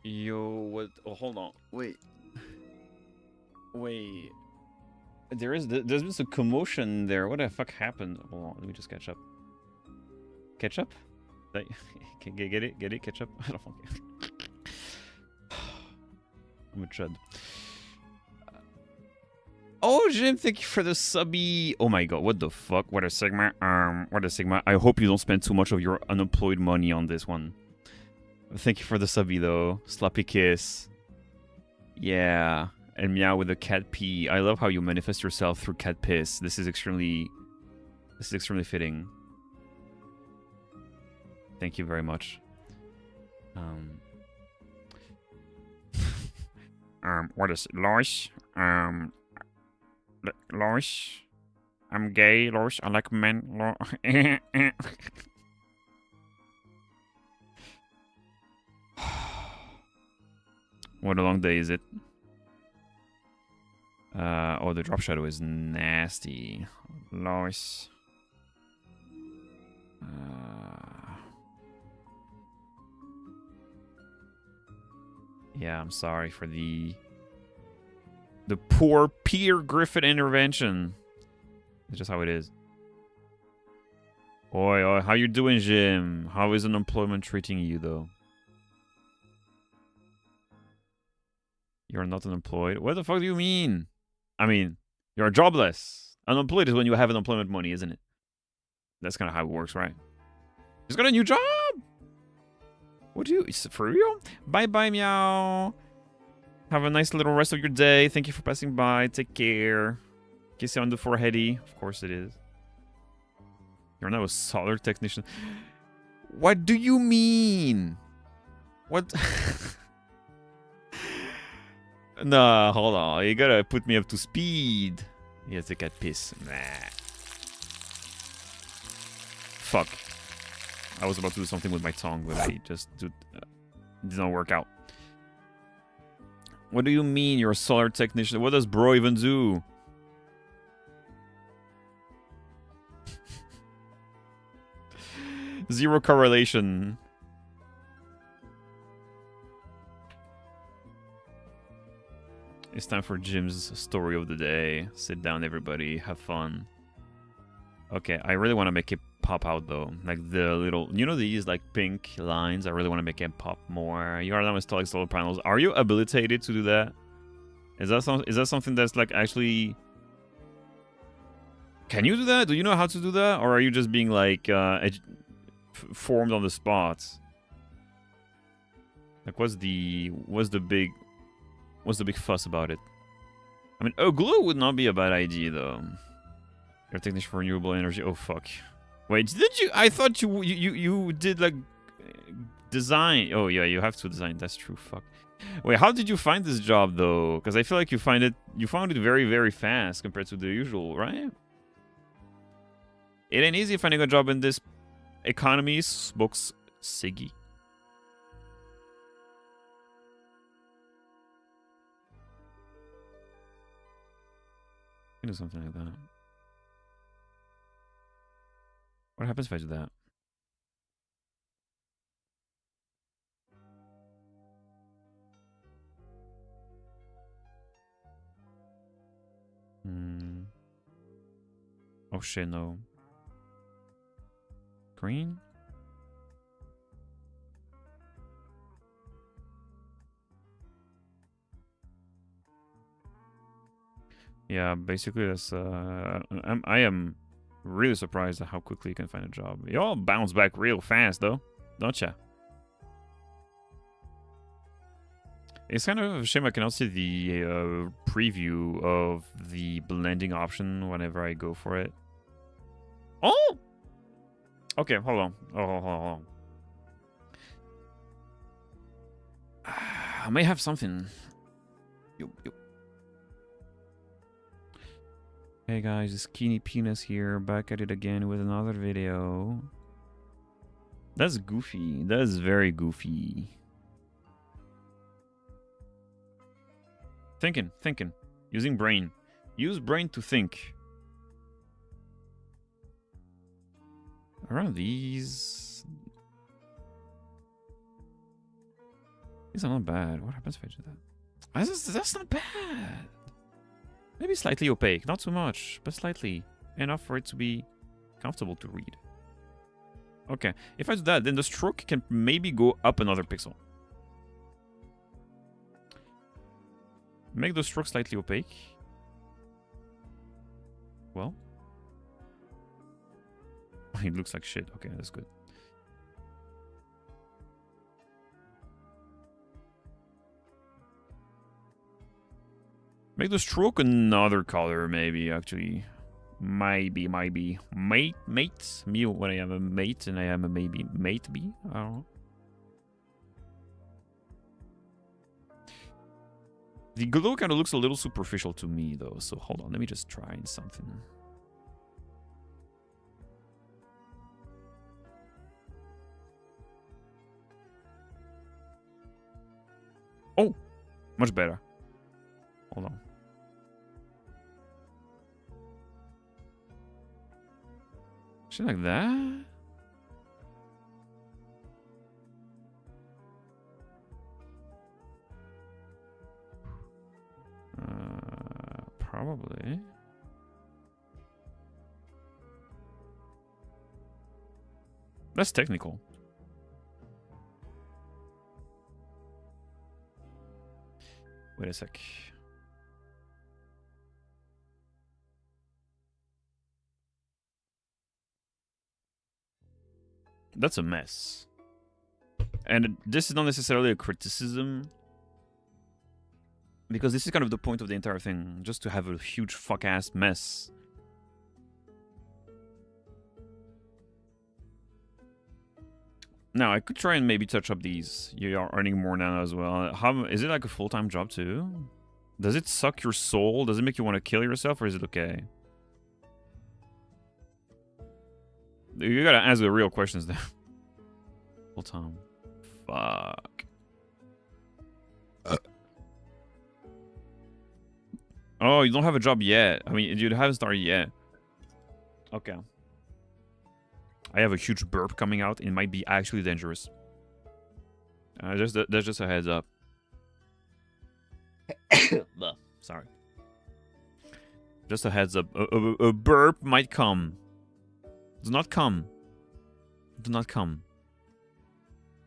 Yo, what? Oh, hold on. Wait. Wait. There's been some commotion there. What the fuck happened? Hold on, let me just catch up. Catch up? Like, get it? Get it? Catch up? I don't fucking. I'm a chud. Oh, Jim, thank you for the subby. Oh my god, what the fuck? What a Sigma. What a Sigma. I hope you don't spend too much of your unemployed money on this one. Thank you for the subby though. Sloppy kiss. Yeah. And meow with a cat pee. I love how you manifest yourself through cat piss. This is extremely fitting. Thank you very much. What is Lois? Lois? I'm gay, Lois. I like men. What a long day is it? Oh, the drop shadow is nasty. Lois. Yeah, I'm sorry for the poor Peter Griffin intervention. It's just how it is. Oi, oi, how you doing, Jim? How is unemployment treating you, though? You're not unemployed? What the fuck do you mean? I mean, you're jobless. Unemployed is when you have unemployment money, isn't it? That's kind of how it works, right? He's got a new job! What do you... Is it for real? Bye-bye, meow. Have a nice little rest of your day. Thank you for passing by. Take care. Kiss you on the foreheady. Of course it is. You're now a solar technician. What do you mean? What? Nah, hold on. You gotta put me up to speed. Yeah, take a piss. Nah. Fuck. I was about to do something with my tongue, but I just did not work out. What do you mean you're a solar technician? What does bro even do? Zero correlation. It's time for Jim's story of the day. Sit down, everybody. Have fun. Okay, I really want to make it pop out, though. Like the little... You know these, like, pink lines? I really want to make it pop more. You are now installing solar panels. Are you habilitated to do that? Is that something that's, like, actually... Can you do that? Do you know how to do that? Or are you just being, like, formed on the spot? Like, what's the big fuss about it? I mean, glue would not be a bad idea, though. You're a technician for renewable energy. Oh, fuck. Wait, did you... I thought you did, like, design. Oh, yeah, you have to design. That's true. Fuck. Wait, how did you find this job, though? Because I feel like you found it very, very fast compared to the usual, right? It ain't easy finding a job in this economy, smokes Siggy. Do something like that. What happens if I do that? Oh shit, no. Green? Yeah, basically that's I am really surprised at how quickly you can find a job. You all bounce back real fast though, don't ya? It's kind of a shame I cannot see the preview of the blending option whenever I go for it. Oh! Okay, hold on. Oh, hold on. I may have something. Yo. Hey guys, it's Skinny Penis here, back at it again with another video. That's goofy. That is very goofy. Thinking. Using brain. Use brain to think. Around these... These are not bad. What happens if I do that? That's not bad. Maybe slightly opaque. Not too much, but slightly. Enough for it to be comfortable to read. Okay. If I do that, then the stroke can maybe go up another pixel. Make the stroke slightly opaque. Well. It looks like shit. Okay, that's good. Make the stroke another color, maybe, actually. Maybe. Mate? Me when I am a mate and I am a maybe mate be? I don't know. The glow kind of looks a little superficial to me, though. So hold on, let me just try something. Oh, much better. Hold on. Shit like that? Probably. That's technical. Wait a sec. That's a mess. And this is not necessarily a criticism. Because this is kind of the point of the entire thing. Just to have a huge fuck-ass mess. Now, I could try and maybe touch up these. You are earning more now as well. How is it like a full-time job too? Does it suck your soul? Does it make you want to kill yourself, or is it okay? You gotta answer the real questions there. Full-time. Fuck. Oh, you don't have a job yet. I mean, you haven't started yet. Okay. I have a huge burp coming out. It might be actually dangerous. That's just a heads up. Sorry. Just a heads up. A burp might come. Do not come. Do not come.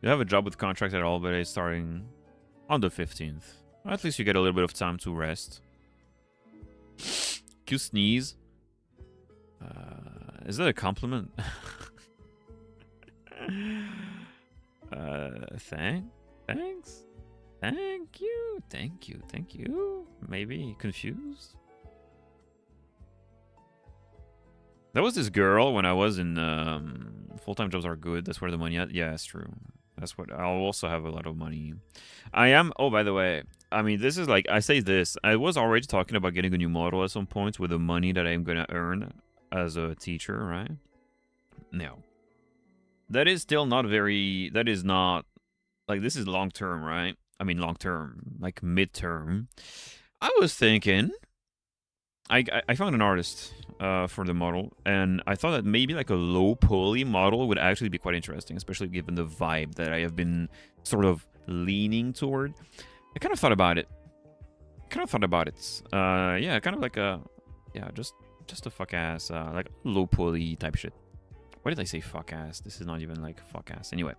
You have a job with contract at all, but it's starting on the 15th. At least you get a little bit of time to rest. You sneeze. Is that a compliment? Thanks. Thank you. Maybe confused. There was this girl when I was in full-time jobs are good. That's where the money at. Yeah, that's true. That's what I'll also have a lot of money. I am. Oh, by the way, I mean, this is like I say this. I was already talking about getting a new model at some point with the money that I'm gonna earn as a teacher, right? No. That is still not very. That is not like this is long term, right? I mean, long term, like midterm. I was thinking. I found an artist for the model, and I thought that maybe like a low poly model would actually be quite interesting, especially given the vibe that I have been sort of leaning toward. I kind of thought about it. Yeah, kind of like a, yeah, just a fuck ass, like low poly type shit. Why did I say fuck ass? This is not even like fuck ass. Anyway,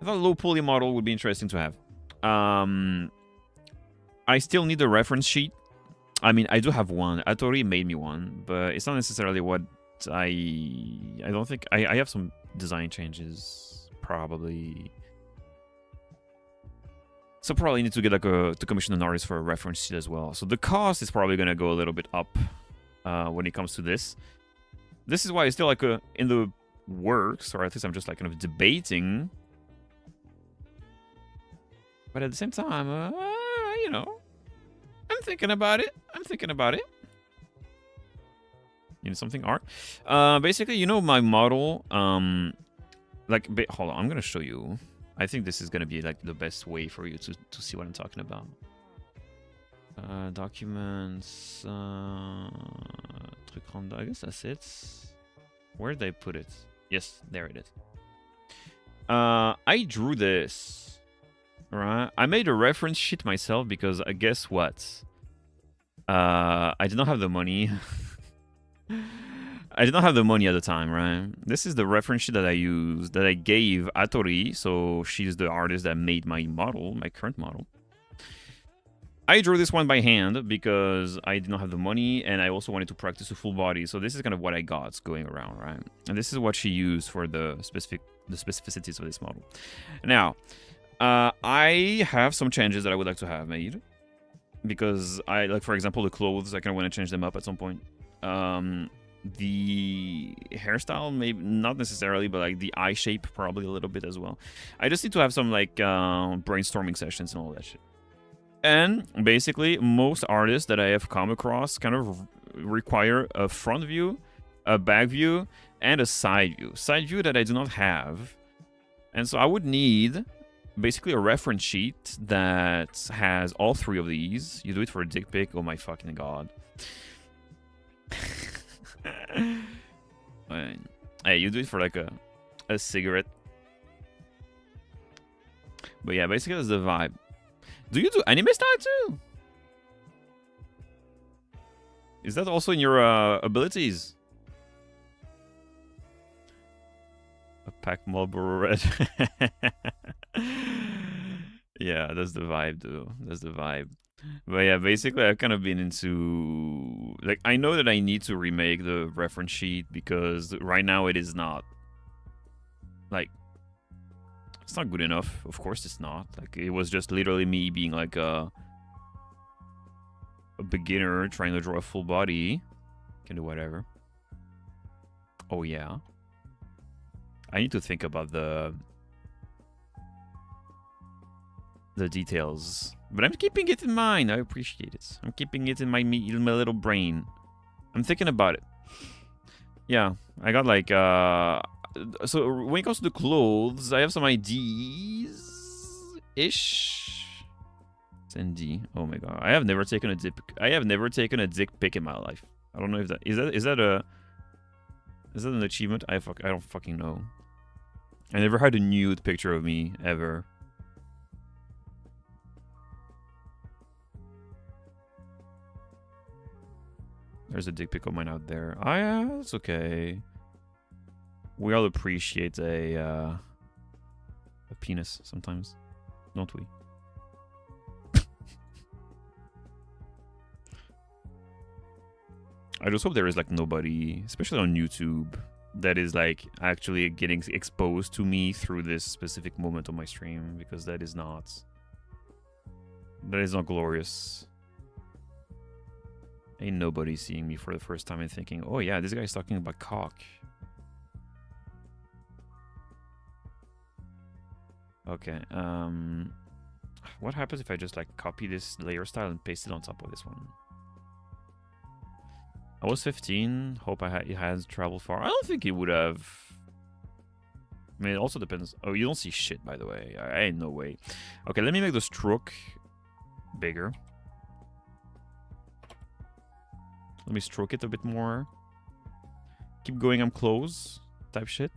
I thought a low poly model would be interesting to have. I still need a reference sheet. I mean, I do have one. Atori made me one, but it's not necessarily what I don't think... I have some design changes, probably. So probably need to get like to commission an artist for a reference sheet as well. So the cost is probably going to go a little bit up when it comes to this. This is why it's still like in the works, or at least I'm just like kind of debating. But at the same time, you know... I'm thinking about it. You know something, art? Basically, you know my model. Like, hold on, I'm gonna show you. I think this is gonna be like the best way for you to see what I'm talking about. Documents. Truc random. I guess that's it. Where did I put it? Yes, there it is. I drew this right? I made a reference sheet myself because guess what? I did not have the money. I did not have the money at the time, right? This is the reference sheet that I used, that I gave Atori, so she's the artist that made my model, my current model. I drew this one by hand because I did not have the money, and I also wanted to practice a full body, so this is kind of what I got going around, right? And this is what she used for the specificities of this model. Now, I have some changes that I would like to have made, because I, like, for example, the clothes, I kind of want to change them up at some point. The hairstyle, maybe not necessarily, but like the eye shape probably a little bit as well. I just need to have some like brainstorming sessions and all that shit. And basically, most artists that I have come across kind of require a front view, a back view, and a side view. Side view that I do not have. And so I would need basically a reference sheet that has all three of these. You do it for a dick pic, oh my fucking god. Hey, you do it for like a cigarette. But yeah, basically that's the vibe. Do you do anime style too? Is that also in your abilities? A pack Marlboro Red. Yeah, that's the vibe, though. That's the vibe. But yeah, basically, I've kind of been into... Like, I know that I need to remake the reference sheet because right now it is not... Like, it's not good enough. Of course it's not. Like, it was just literally me being like a beginner trying to draw a full body. Can do whatever. Oh, yeah. I need to think about the details. But I'm keeping it in mind. I appreciate it. I'm keeping it in my little brain. I'm thinking about it. Yeah, I got like... So when it comes to the clothes, I have some ideas-ish. It's ND. Oh my god. I have never taken a dick pic in my life. I don't know if that... Is that an achievement? I don't fucking know. I never had a nude picture of me, ever. There's a dick pic of mine out there. Ah, yeah, that's okay. We all appreciate a penis sometimes, don't we? I just hope there is like nobody, especially on YouTube, that is like actually getting exposed to me through this specific moment of my stream, because that is not glorious. Ain't nobody seeing me for the first time and thinking, oh yeah, this guy's talking about cock. Okay, what happens if I just like copy this layer style and paste it on top of this one? I was 15, hope it has traveled far. I don't think it would have. I mean, it also depends. Oh, you don't see shit, by the way. I ain't no way. Okay, let me make the stroke bigger. Let me stroke it a bit more. Keep going, I'm close. Type shit.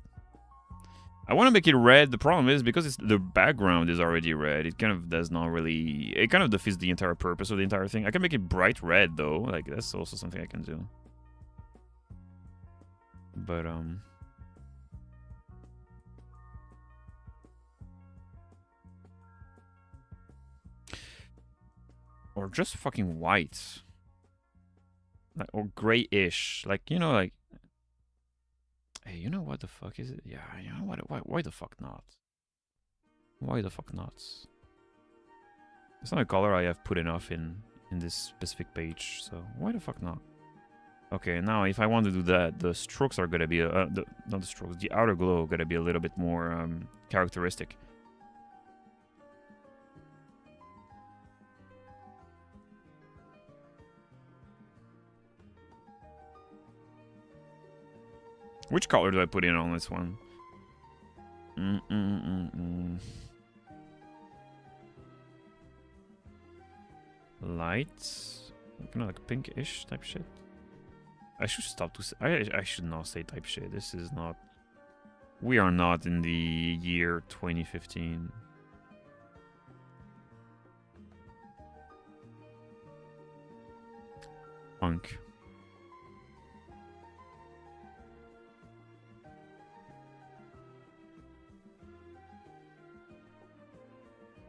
I want to make it red. The problem is because the background is already red. It kind of does not really... It kind of defeats the entire purpose of the entire thing. I can make it bright red, though. Like, that's also something I can do. But, or just fucking white. Like, or grayish. Like, you know, like... Hey, you know what the fuck is it? Yeah, you know what? Why the fuck not? Why the fuck not? It's not a color I have put enough in this specific page, so why the fuck not? Okay, now if I want to do that, the strokes are gonna be not the strokes, the outer glow gonna be a little bit more characteristic. Which color do I put in on this one? Light, kind of like pinkish type shit. I should stop to say. I should not say type shit. This is not. We are not in the year 2015. Punk.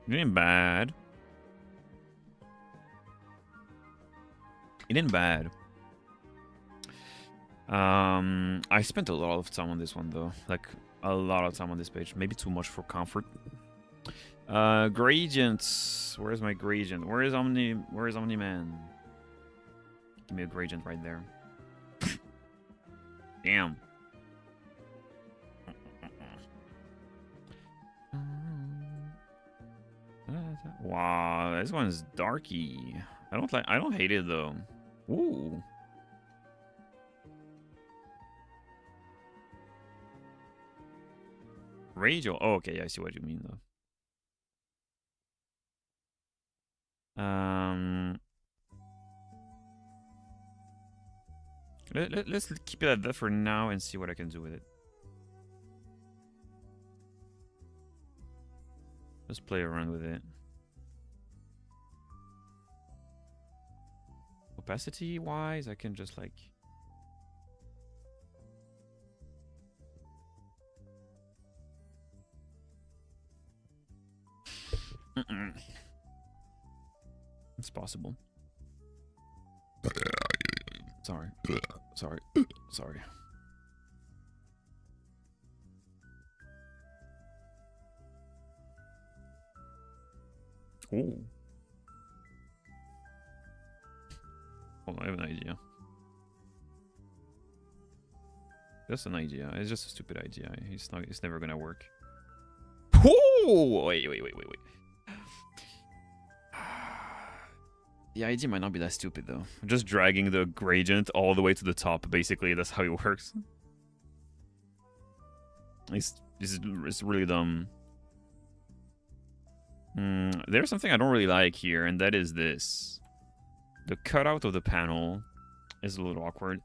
It ain't bad. It ain't bad. I spent a lot of time on this one though. Like a lot of time on this page. Maybe too much for comfort. Gradients. Where's my gradient? Where is Omni Man? Give me a gradient right there. Damn. Wow, this one's darky. I don't hate it though. Ooh. Rachel. Oh, okay, yeah, I see what you mean though. Let's keep it at that for now and see what I can do with it. Let's play around with it. Opacity wise, I can just like it's possible. Sorry. Sorry. Ooh. Hold on, I have an idea. That's an idea. It's just a stupid idea. It's never gonna work. Ooh! Wait. The idea might not be that stupid though. Just dragging the gradient all the way to the top, basically, that's how it works. It's really dumb. There's something I don't really like here, and that is this. The cutout of the panel is a little awkward.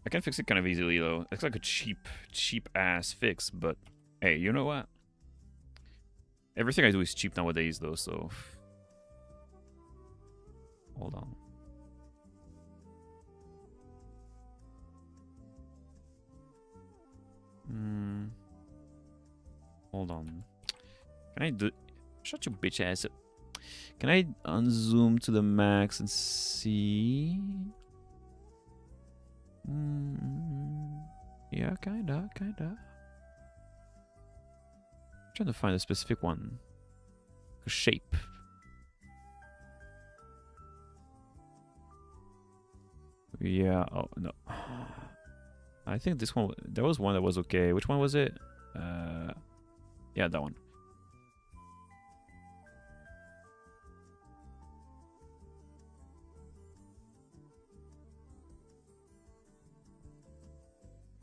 I can fix it kind of easily though. It's like a cheap ass fix, but hey, you know what? Everything I do is cheap nowadays though, so hold on. Hold on. Can I do... Shut your bitch ass up. Can I unzoom to the max and see? Yeah, kinda. I'm trying to find a specific one. A shape. Yeah, oh no. I think this one, there was one that was okay. Which one was it? Yeah, that one.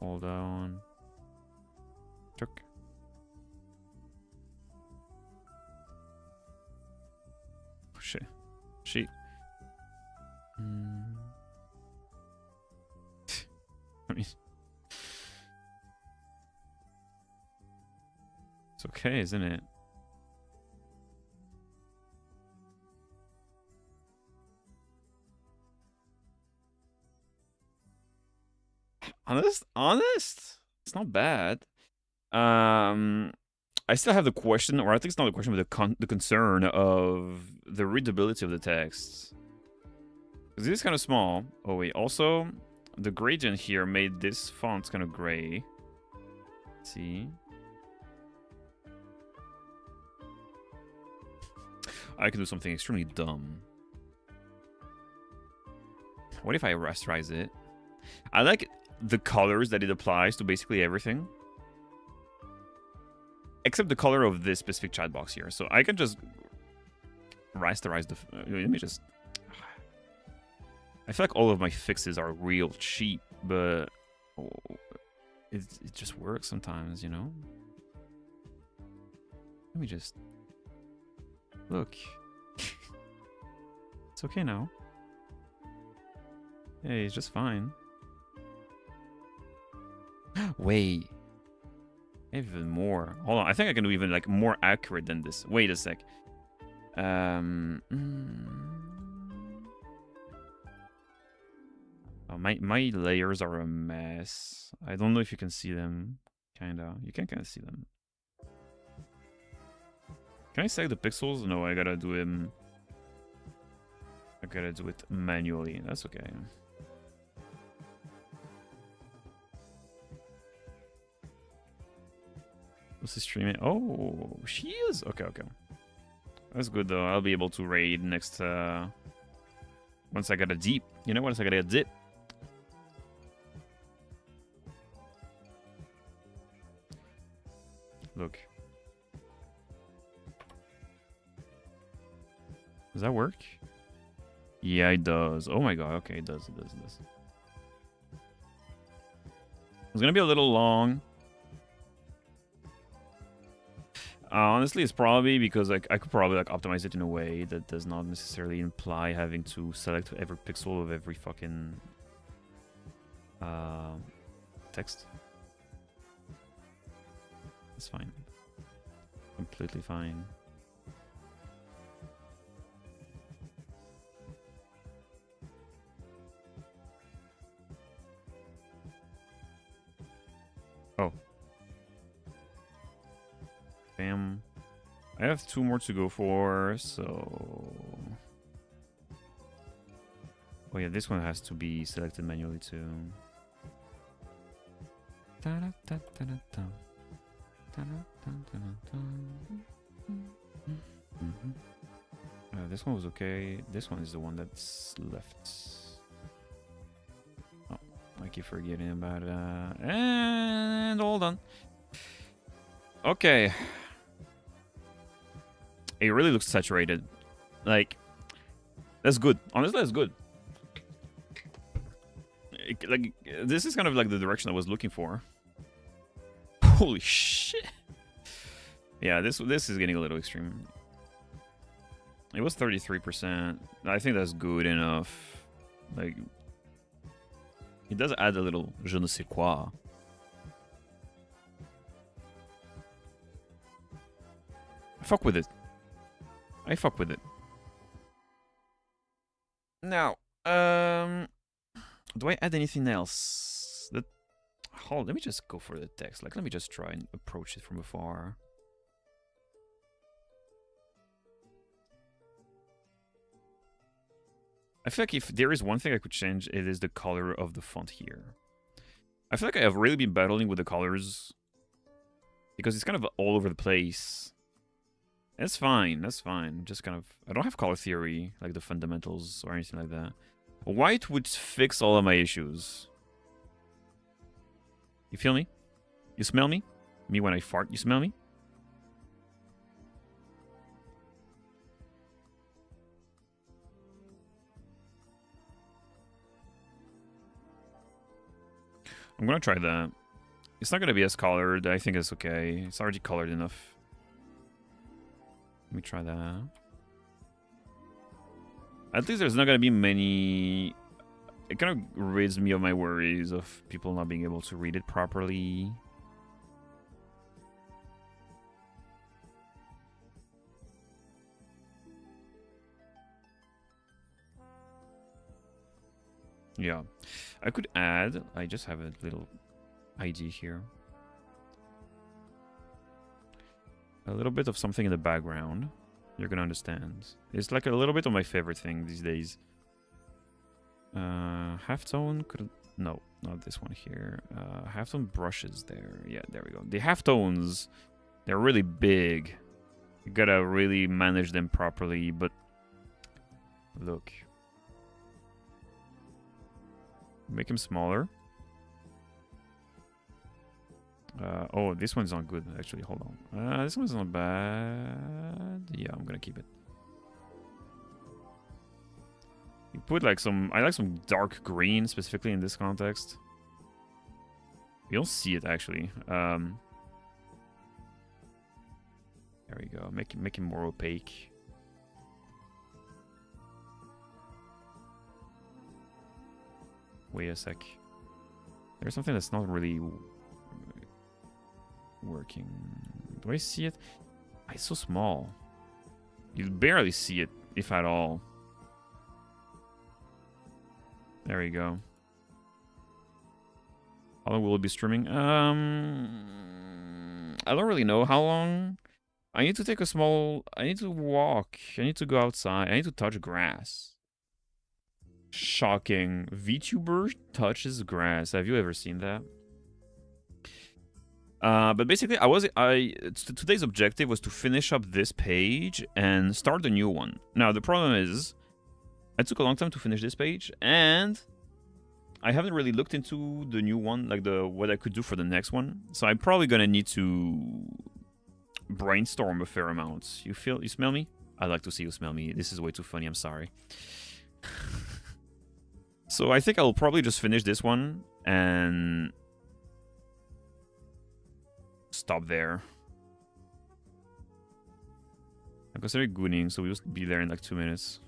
Hold on. Check. Oh, shit. Shit. I mean, it's okay, isn't it? Honest? It's not bad. I still have the question, or I think it's not the question, but the concern of the readability of the text. Because it is kind of small. Oh wait, also the gradient here made this font kind of gray. Let's see. I can do something extremely dumb. What if I rasterize it? I like the colors that it applies to basically everything. Except the color of this specific chat box here. So I can just rasterize the... let me just... I feel like all of my fixes are real cheap, but... it just works sometimes, you know? Let me just... Look. It's okay now. Hey, it's just fine. Wait. Even more. Hold on. I think I can do even like more accurate than this. Wait a sec. My layers are a mess. I don't know if you can see them. Kinda. You can kinda see them. Can I select the pixels? No, I gotta do them. I gotta do it manually. That's okay. What's he streaming? Oh, she is. Okay, okay. That's good though. I'll be able to raid next. Once I got a deep. You know, once I got a dip. Look. Does that work? Yeah, it does. Oh my god. Okay, it does. It does. It does. It's gonna be a little long. Honestly, it's probably because like I could probably like optimize it in a way that does not necessarily imply having to select every pixel of every fucking text. It's fine. Completely fine. Oh. Bam. I have 2 more to go for, so... Oh yeah, this one has to be selected manually too. This one was okay. This one is the one that's left. Oh, I keep forgetting about it. And all done. Okay. It really looks saturated. Like, that's good. Honestly, that's good. Like, this is kind of like the direction I was looking for. Holy shit. Yeah, this is getting a little extreme. It was 33%. I think that's good enough. Like, it does add a little je ne sais quoi. I fuck with it. I fuck with it. Now, do I add anything else? That, hold, let me just go for the text. Like, let me just try and approach it from afar. I feel like if there is one thing I could change, it is the color of the font here. I feel like I have really been battling with the colors because it's kind of all over the place. That's fine, that's fine. Just kind of... I don't have color theory, like the fundamentals or anything like that. White would fix all of my issues. You feel me? You smell me? Me when I fart, you smell me? I'm gonna try that. It's not gonna be as colored. I think it's okay. It's already colored enough. Let me try that. At least there's not gonna be many... It kind of rids me of my worries of people not being able to read it properly. Yeah. I could add... I just have a little ID here. A little bit of something in the background. You're gonna understand. It's like a little bit of my favorite thing these days. Halftone could... No, not this one here. Halftone brushes there. Yeah, there we go. The halftones, they're really big. You gotta really manage them properly, but... Look. Make them smaller. Oh, this one's not good, actually. Hold on. This one's not bad. Yeah, I'm gonna keep it. You put like some... I like some dark green, specifically in this context. You don't see it, actually. There we go. Make it more opaque. Wait a sec. There's something that's not really... working. Do I see it? It's so small. You barely see it, if at all. There we go. How long will it be streaming? I don't really know how long. I need to take a small... I need to walk. I need to go outside. I need to touch grass. Shocking. VTuber touches grass. Have you ever seen that? But basically, today's objective was to finish up this page and start a new one. Now, the problem is, it took a long time to finish this page, and I haven't really looked into the new one, like what I could do for the next one. So I'm probably gonna need to brainstorm a fair amount. You smell me? I'd like to see you smell me. This is way too funny, I'm sorry. So I think I'll probably just finish this one and stop there. I considered gooning, so we'll just be there in like 2 minutes.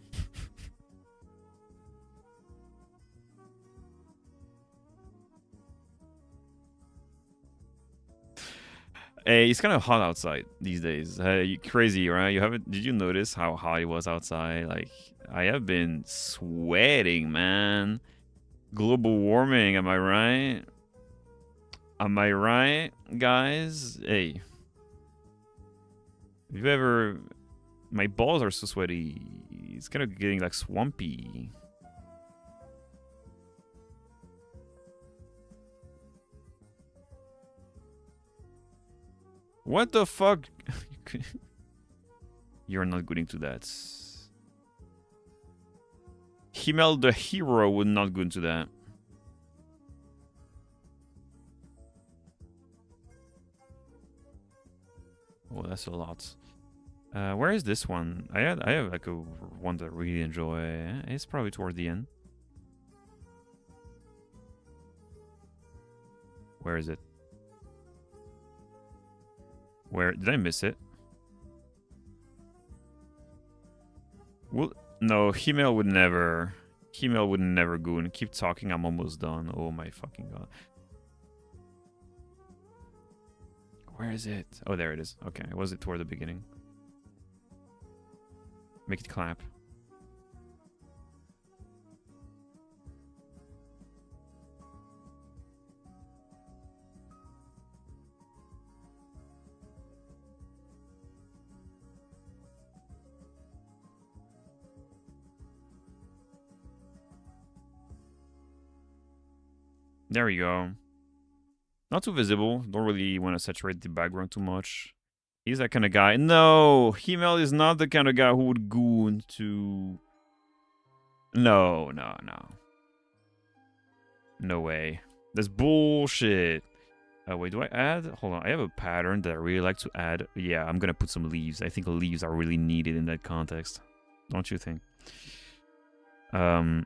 Hey, it's kind of hot outside these days. Crazy, right? Did you notice how hot it was outside? Like, I have been sweating, man. Global warming, am I right? Am I right, guys? Hey. Have you ever... My balls are so sweaty. It's kind of getting like swampy. What the fuck? You're not going to that. Himmel the hero would not go into that. Oh, that's a lot. Where is this one? I have like a one that I really enjoy. It's probably toward the end. Where is it? Where did I miss it? Well, no, Himmel would never. Himmel would never go and keep talking. I'm almost done. Oh my fucking god. Where is it? Oh, there it is. Okay, was it toward the beginning? Make it clap. There we go. Not too visible. Don't really want to saturate the background too much. He's that kind of guy. No! Himmel is not the kind of guy who would goon to... No. No way. That's bullshit. Wait, do I add? Hold on. I have a pattern that I really like to add. Yeah, I'm gonna put some leaves. I think leaves are really needed in that context. Don't you think? Hold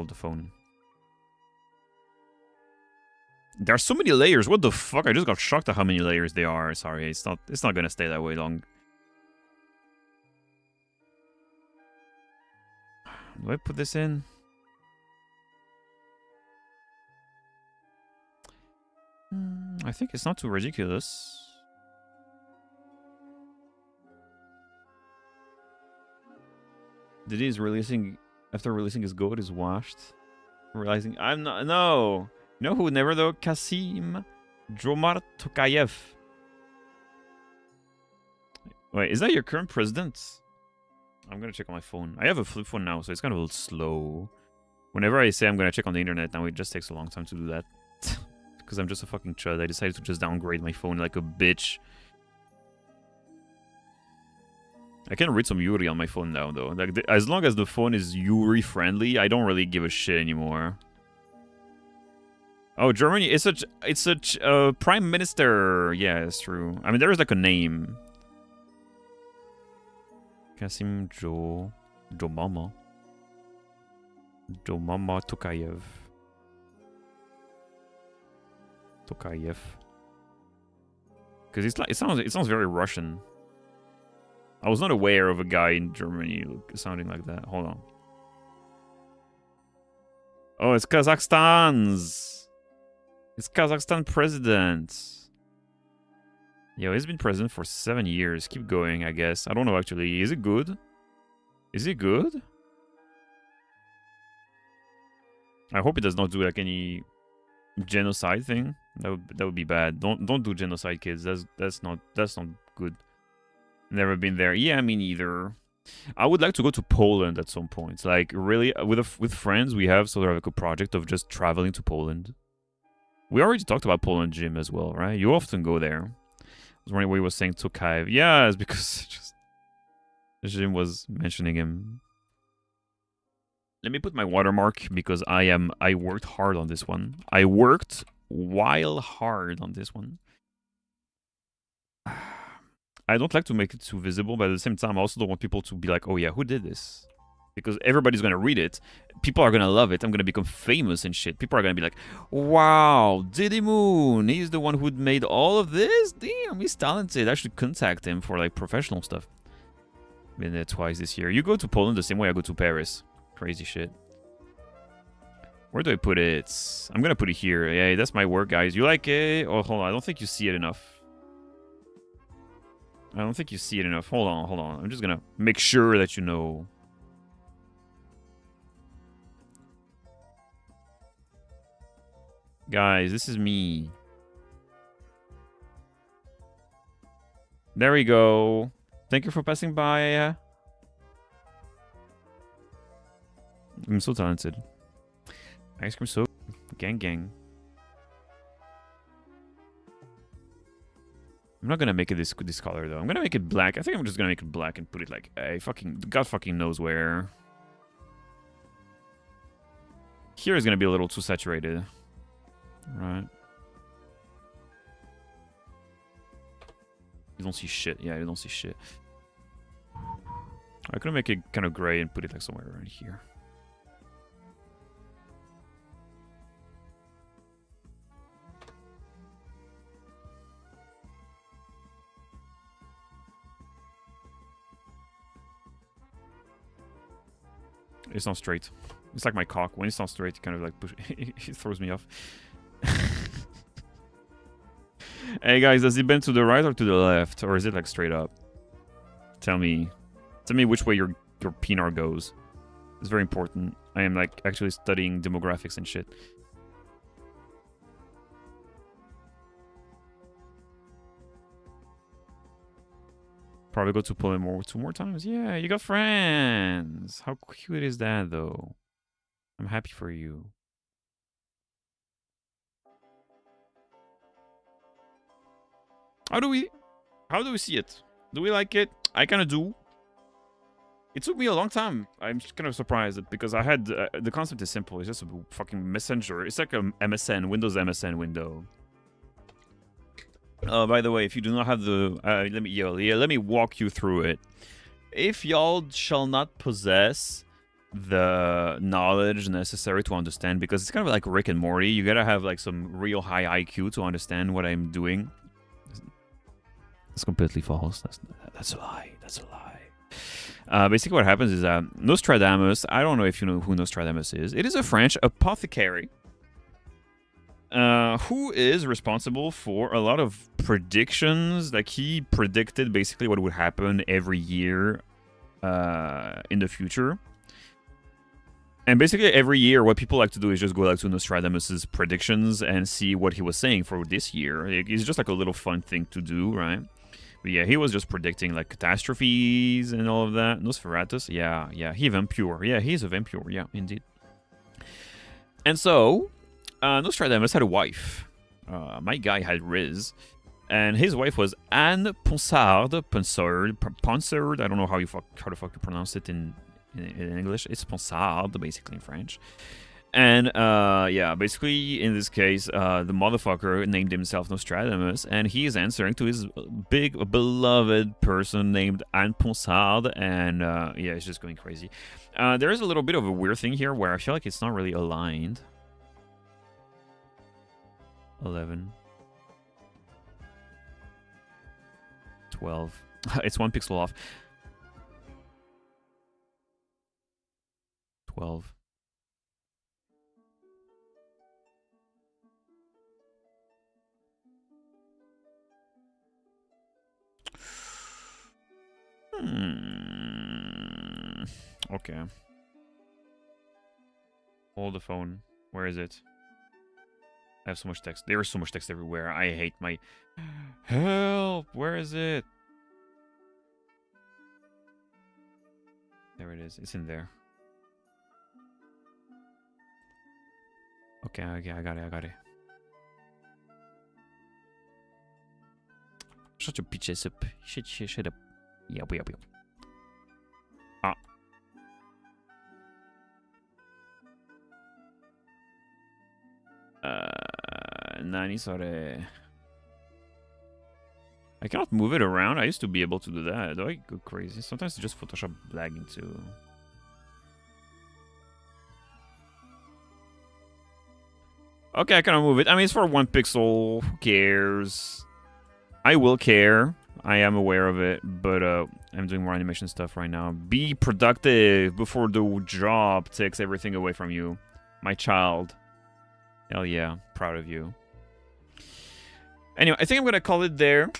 the phone. There are so many layers. What the fuck? I just got shocked at how many layers there are. Sorry, it's not gonna stay that way long. Do I put this in? I think it's not too ridiculous. Diddy is releasing after releasing his goat is washed. Realizing I'm not no. You know who never though? Kasim Jomart Tokayev. Wait, is that your current president? I'm gonna check on my phone. I have a flip phone now, so it's kind of a little slow. Whenever I say I'm gonna check on the internet now, it just takes a long time to do that. Because I'm just a fucking chud. I decided to just downgrade my phone like a bitch. I can read some Yuri on my phone now, though. Like, as long as the phone is Yuri friendly, I don't really give a shit anymore. Oh, Germany, it's such prime minister. Yeah, it's true. I mean, there is like a name. Kasim Jomama Tokayev. Because it sounds very Russian. I was not aware of a guy in Germany sounding like that. Hold on. Oh, it's Kazakhstan's. It's Kazakhstan president. Yo, he's been president for 7 years. Keep going, I guess. I don't know, actually. Is it good? Is it good? I hope it does not do, like, any genocide thing. That would be bad. Don't do genocide, kids. That's not good. Never been there. Yeah, me neither. I would like to go to Poland at some point. Like really, with friends, we have sort of like a project of just traveling to Poland. We already talked about Poland, Jim, as well, right? You often go there. I was wondering why he was saying Tokayev. Yeah, it's because just Jim was mentioning him. Let me put my watermark because I worked hard on this one. I worked while hard on this one. I don't like to make it too visible, but at the same time, I also don't want people to be like, oh yeah, who did this? Because everybody's going to read it. People are going to love it. I'm going to become famous and shit. People are going to be like, wow, Diddy Moon, he's the one who made all of this? Damn, he's talented. I should contact him for like professional stuff. Been there twice this year. You go to Poland the same way I go to Paris. Crazy shit. Where do I put it? I'm going to put it here. Yeah, that's my work, guys. You like it? Oh, hold on. I don't think you see it enough. I don't think you see it enough. Hold on. I'm just gonna make sure that you know. Guys, this is me. There we go. Thank you for passing by. I'm so talented. Ice cream soap. Gang. I'm not gonna make it this color though. I'm gonna make it black. I think I'm just gonna make it black and put it like God fucking knows where. Here is gonna be a little too saturated. Right. You don't see shit. Yeah, you don't see shit. I could make it kind of gray and put it like somewhere around here. It's not straight. It's like my cock. When it's not straight, it kind of like push. It throws me off. Hey guys, does it bend to the right or to the left, or is it like straight up? Tell me which way your penar goes. It's very important. I am like actually studying demographics and shit. Probably go to Poland two more times. Yeah, you got friends. How cute is that, though? I'm happy for you. How do we see it? Do we like it? I kind of do. It took me a long time. I'm just kind of surprised because I had the concept is simple. It's just a fucking messenger. It's like a MSN, Windows MSN window. By the way, if you do not have the... let me walk you through it. If y'all shall not possess the knowledge necessary to understand, because it's kind of like Rick and Morty, you gotta have like some real high IQ to understand what I'm doing. It's completely false. That's a lie. That's a lie. Basically what happens is that Nostradamus, I don't know if you know who Nostradamus is. It is a French apothecary. Who is responsible for a lot of predictions. Like he predicted basically what would happen every year in the future. And basically every year what people like to do is just go like to Nostradamus's predictions and see what he was saying for this year. It's just like a little fun thing to do, right? But yeah, he was just predicting like catastrophes and all of that. Nosferatus, yeah, he vampire. Yeah, he's a vampire, yeah, indeed. And so Nostradamus had a wife. My guy had Riz. And his wife was Anne Ponsard. I don't know how the fuck you pronounce it in English. It's Ponsard, basically in French. And yeah, basically in this case, the motherfucker named himself Nostradamus, and he is answering to his big beloved person named Anne Ponsard. And yeah, it's just going crazy. There is a little bit of a weird thing here where I feel like it's not really aligned. 11, 12. It's 1 pixel off. 12. Okay. Hold the phone. Where is it? I have so much text. There is so much text everywhere. I hate my... Help! Where is it? There it is. It's in there. Okay, I got it. Shut your bitches up. Shut up. Yeah. Ah. Nani sore. I cannot move it around. I used to be able to do that. Do I go crazy? Sometimes it's just Photoshop lagging too. Okay, I cannot move it. I mean, it's for 1 pixel. Who cares? I will care. I am aware of it, but I'm doing more animation stuff right now. Be productive before the job takes everything away from you. My child. Hell yeah. Proud of you. Anyway, I think I'm going to call it there.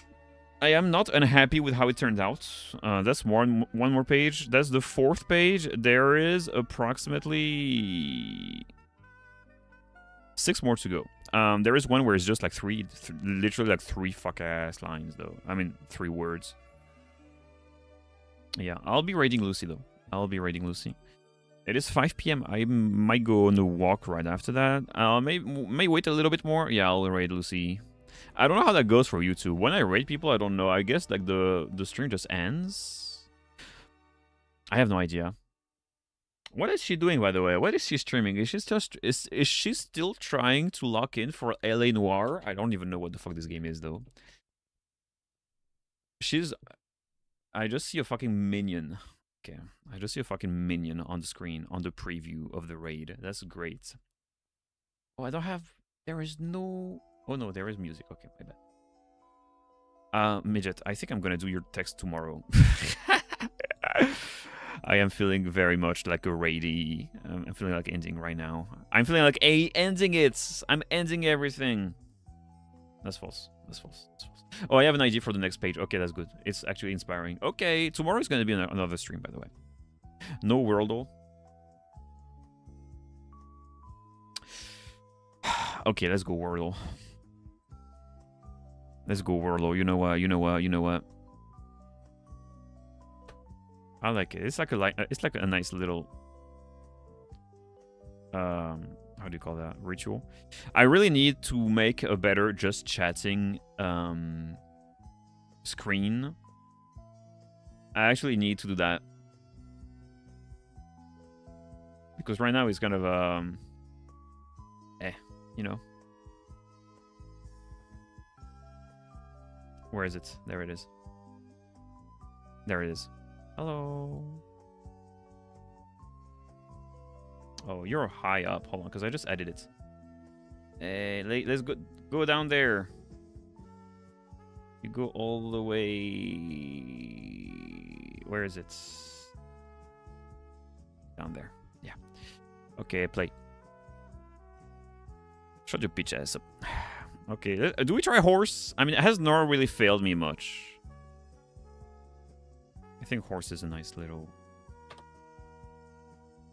I am not unhappy with how it turned out. That's one more page. That's the 4th page. There is approximately 6 more to go. There is one where it's just like literally like 3 fuck-ass lines, though. I mean, 3 words. Yeah, I'll be raiding Lucy, though. I'll be raiding Lucy. It is 5 p.m. I might go on a walk right after that. May wait a little bit more. Yeah, I'll raid Lucy. I don't know how that goes for YouTube. When I raid people, I don't know. I guess like the stream just ends. I have no idea. What is she doing, by the way? What is she streaming? Is she still trying to lock in for LA Noire? I don't even know what the fuck this game is, though. I just see a fucking minion. Okay, I just see a fucking minion on the screen on the preview of the raid. That's great. Oh, I don't have... There is no... Oh, no, there is music. Okay, my bad. Midget, I think I'm gonna do your text tomorrow. I am feeling very much like a raidy. I'm feeling like ending right now. I'm feeling like ending it. I'm ending everything. That's false. That's false. That's false. Oh, I have an idea for the next page. Okay, that's good. It's actually inspiring. Okay, tomorrow is going to be another stream, by the way. No Worldle. Okay, let's go Wordle. Let's go Wordle. You know what? I like it. It's like a nice little how do you call that? Ritual. I really need to make a better just chatting screen. I actually need to do that. Because right now it's kind of you know. Where is it? There it is. There it is. Hello. Oh, you're high up. Hold on, because I just edited it. Hey, let's go down there. You go all the way. Where is it? Down there. Yeah. Okay, play. Shut your bitch ass up. Okay, do we try horse? I mean, it has not really failed me much. I think horse is a nice little...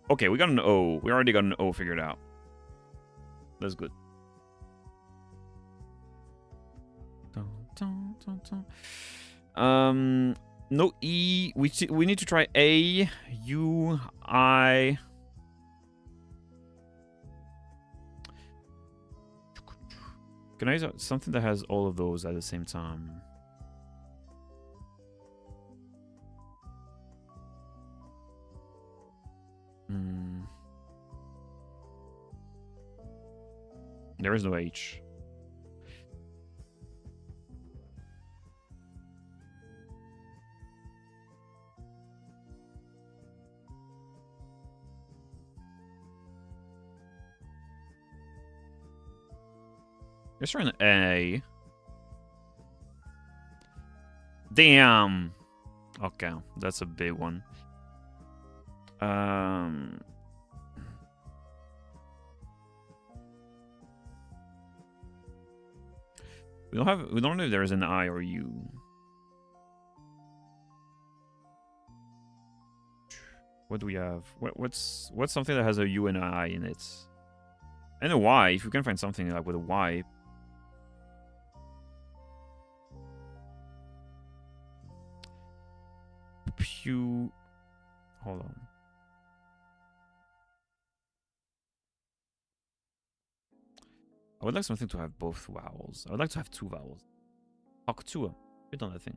Okay, we got an O. We already got an O figured out. That's good. No E. We need to try A, U, I. Can I use something that has all of those at the same time? There is no H. Let's try an A. Damn. Okay, that's a big one. We don't know if there is an I or U. What do we have? What's something that has a U and an I in it? And a Y, if you can find something like with a Y. Hold on. I would like something to have both vowels. I would like to have 2 vowels. Haktua. Bit on that thing.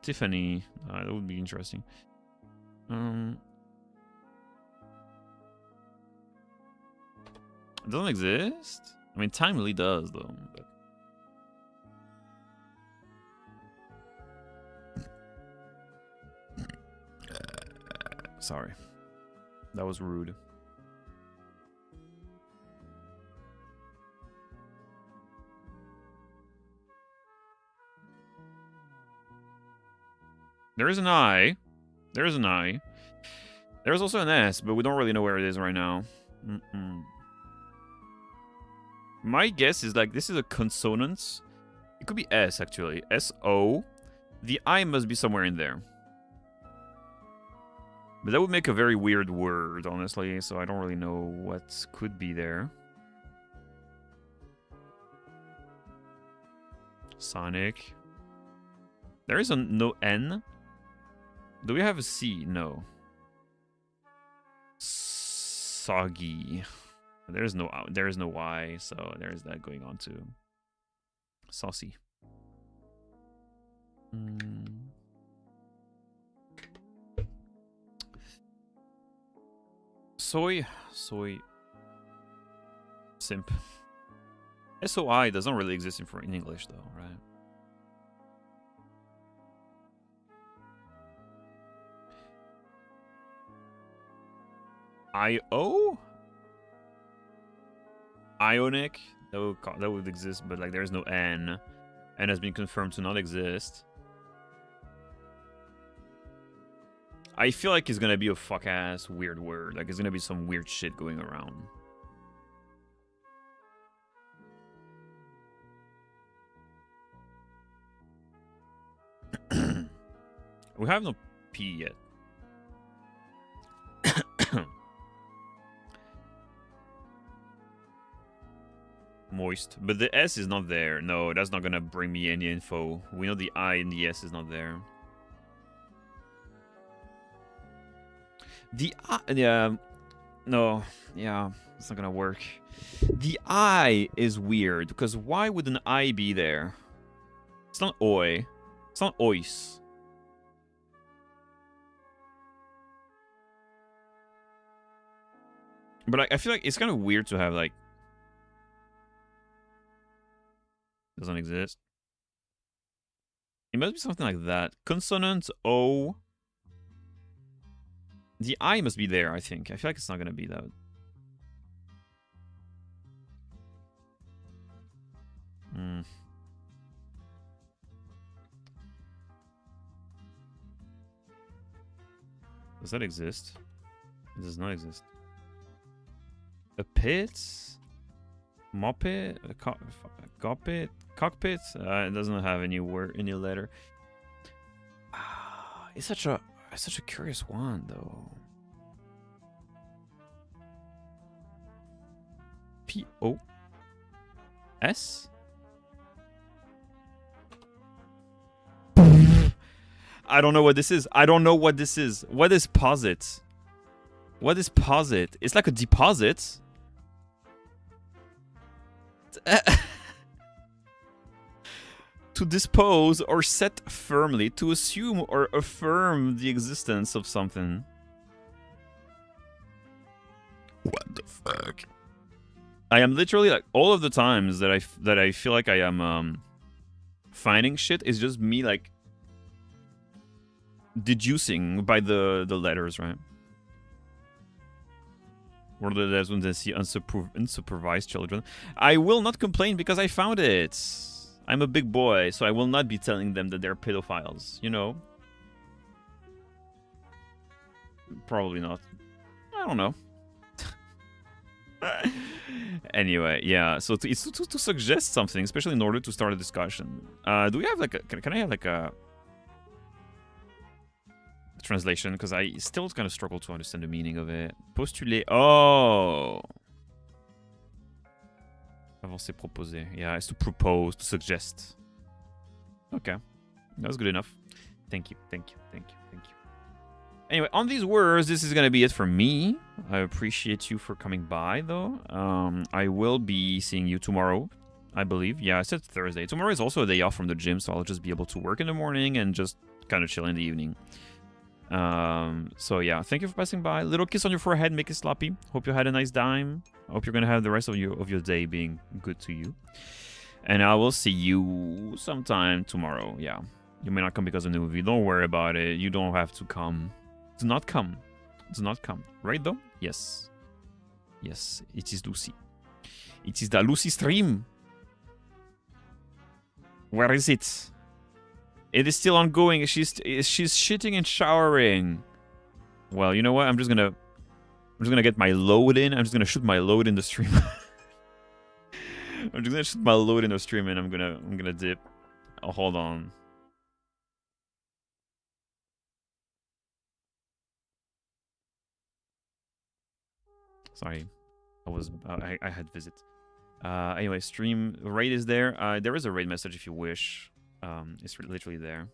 Tiffany. That would be interesting. It doesn't exist? I mean, time really does, though. But... Sorry. That was rude. There is an I. There is an I. There's also an S, but we don't really know where it is right now. My guess is like this is a consonant. It could be S, actually. S-O. The I must be somewhere in there. But that would make a very weird word, honestly, so I don't really know what could be there. Sonic. There is no N. Do we have a C? No. Soggy. There is no Y, so there's that going on too. Saucy. Soy. Simp. SOI doesn't really exist in English though, right? IO? Ionic? That would exist, but like there's no N. N has been confirmed to not exist. I feel like it's gonna be a fuck-ass weird word. Like it's gonna be some weird shit going around. We have no P yet. Moist. But the S is not there. No, that's not gonna bring me any info. We know the I and the S is not there. The I... Yeah. No. Yeah. It's not gonna work. The I is weird. Because why would an I be there? It's not oi. It's not ois. But I feel like it's kind of weird to have like... Doesn't exist. It must be something like that. Consonant O. The I must be there, I think. I feel like it's not going to be that. Does that exist? It does not exist. A pit? Moppet? Cockpit? Cockpit? It doesn't have any word, any letter. It's such a curious one, though. P-O-S? I don't know what this is. I don't know what this is. What is posit? What is posit? It's like a deposit. To dispose or set firmly, to assume or affirm the existence of something. What the fuck? I am literally like all of the times that I feel like I am finding shit is just me like deducing by the letters, right? Or the letters when they see unsupervised children. I will not complain because I found it. I'm a big boy, so I will not be telling them that they're pedophiles, you know? Probably not. I don't know. Anyway, yeah, so it's to suggest something, especially in order to start a discussion. Do we have like a... Can I have like a... translation because I still kind of struggle to understand the meaning of it. Postuler. Oh. Avancer, proposer. Yeah, it's to propose, to suggest. Okay. That was good enough. Thank you, thank you, thank you, thank you. Anyway, on these words, this is going to be it for me. I appreciate you for coming by, though. I will be seeing you tomorrow, I believe. Yeah, I said Thursday. Tomorrow is also a day off from the gym, so I'll just be able to work in the morning and just kind of chill in the evening. So yeah, thank you for passing by. Little kiss on your forehead, make it sloppy. Hope you had a nice time. Hope you're gonna have the rest of your day being good to you. And I will see you sometime tomorrow. Yeah, you may not come because of the movie. Don't worry about it. You don't have to come. Do not come. Do not come. Right though? Yes. Yes, it is Lucy. It is the Lucy stream. Where is it? It is still ongoing. She's shitting and showering. Well, you know what? I'm just gonna get my load in. I'm just gonna shoot my load in the stream. I'm just gonna shoot my load in the stream, and I'm gonna dip. Oh, hold on. Sorry, I had visit. Anyway, stream raid is there. There is a raid message if you wish. It's literally there.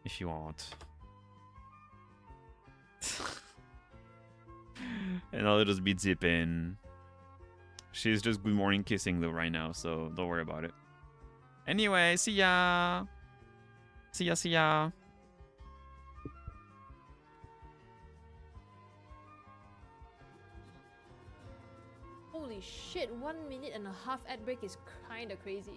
If you want. And I'll just be dipping. She's just good morning kissing though right now, so don't worry about it. Anyway, see ya. See ya, see ya. Holy shit, 1 minute and a half ad break is kinda crazy.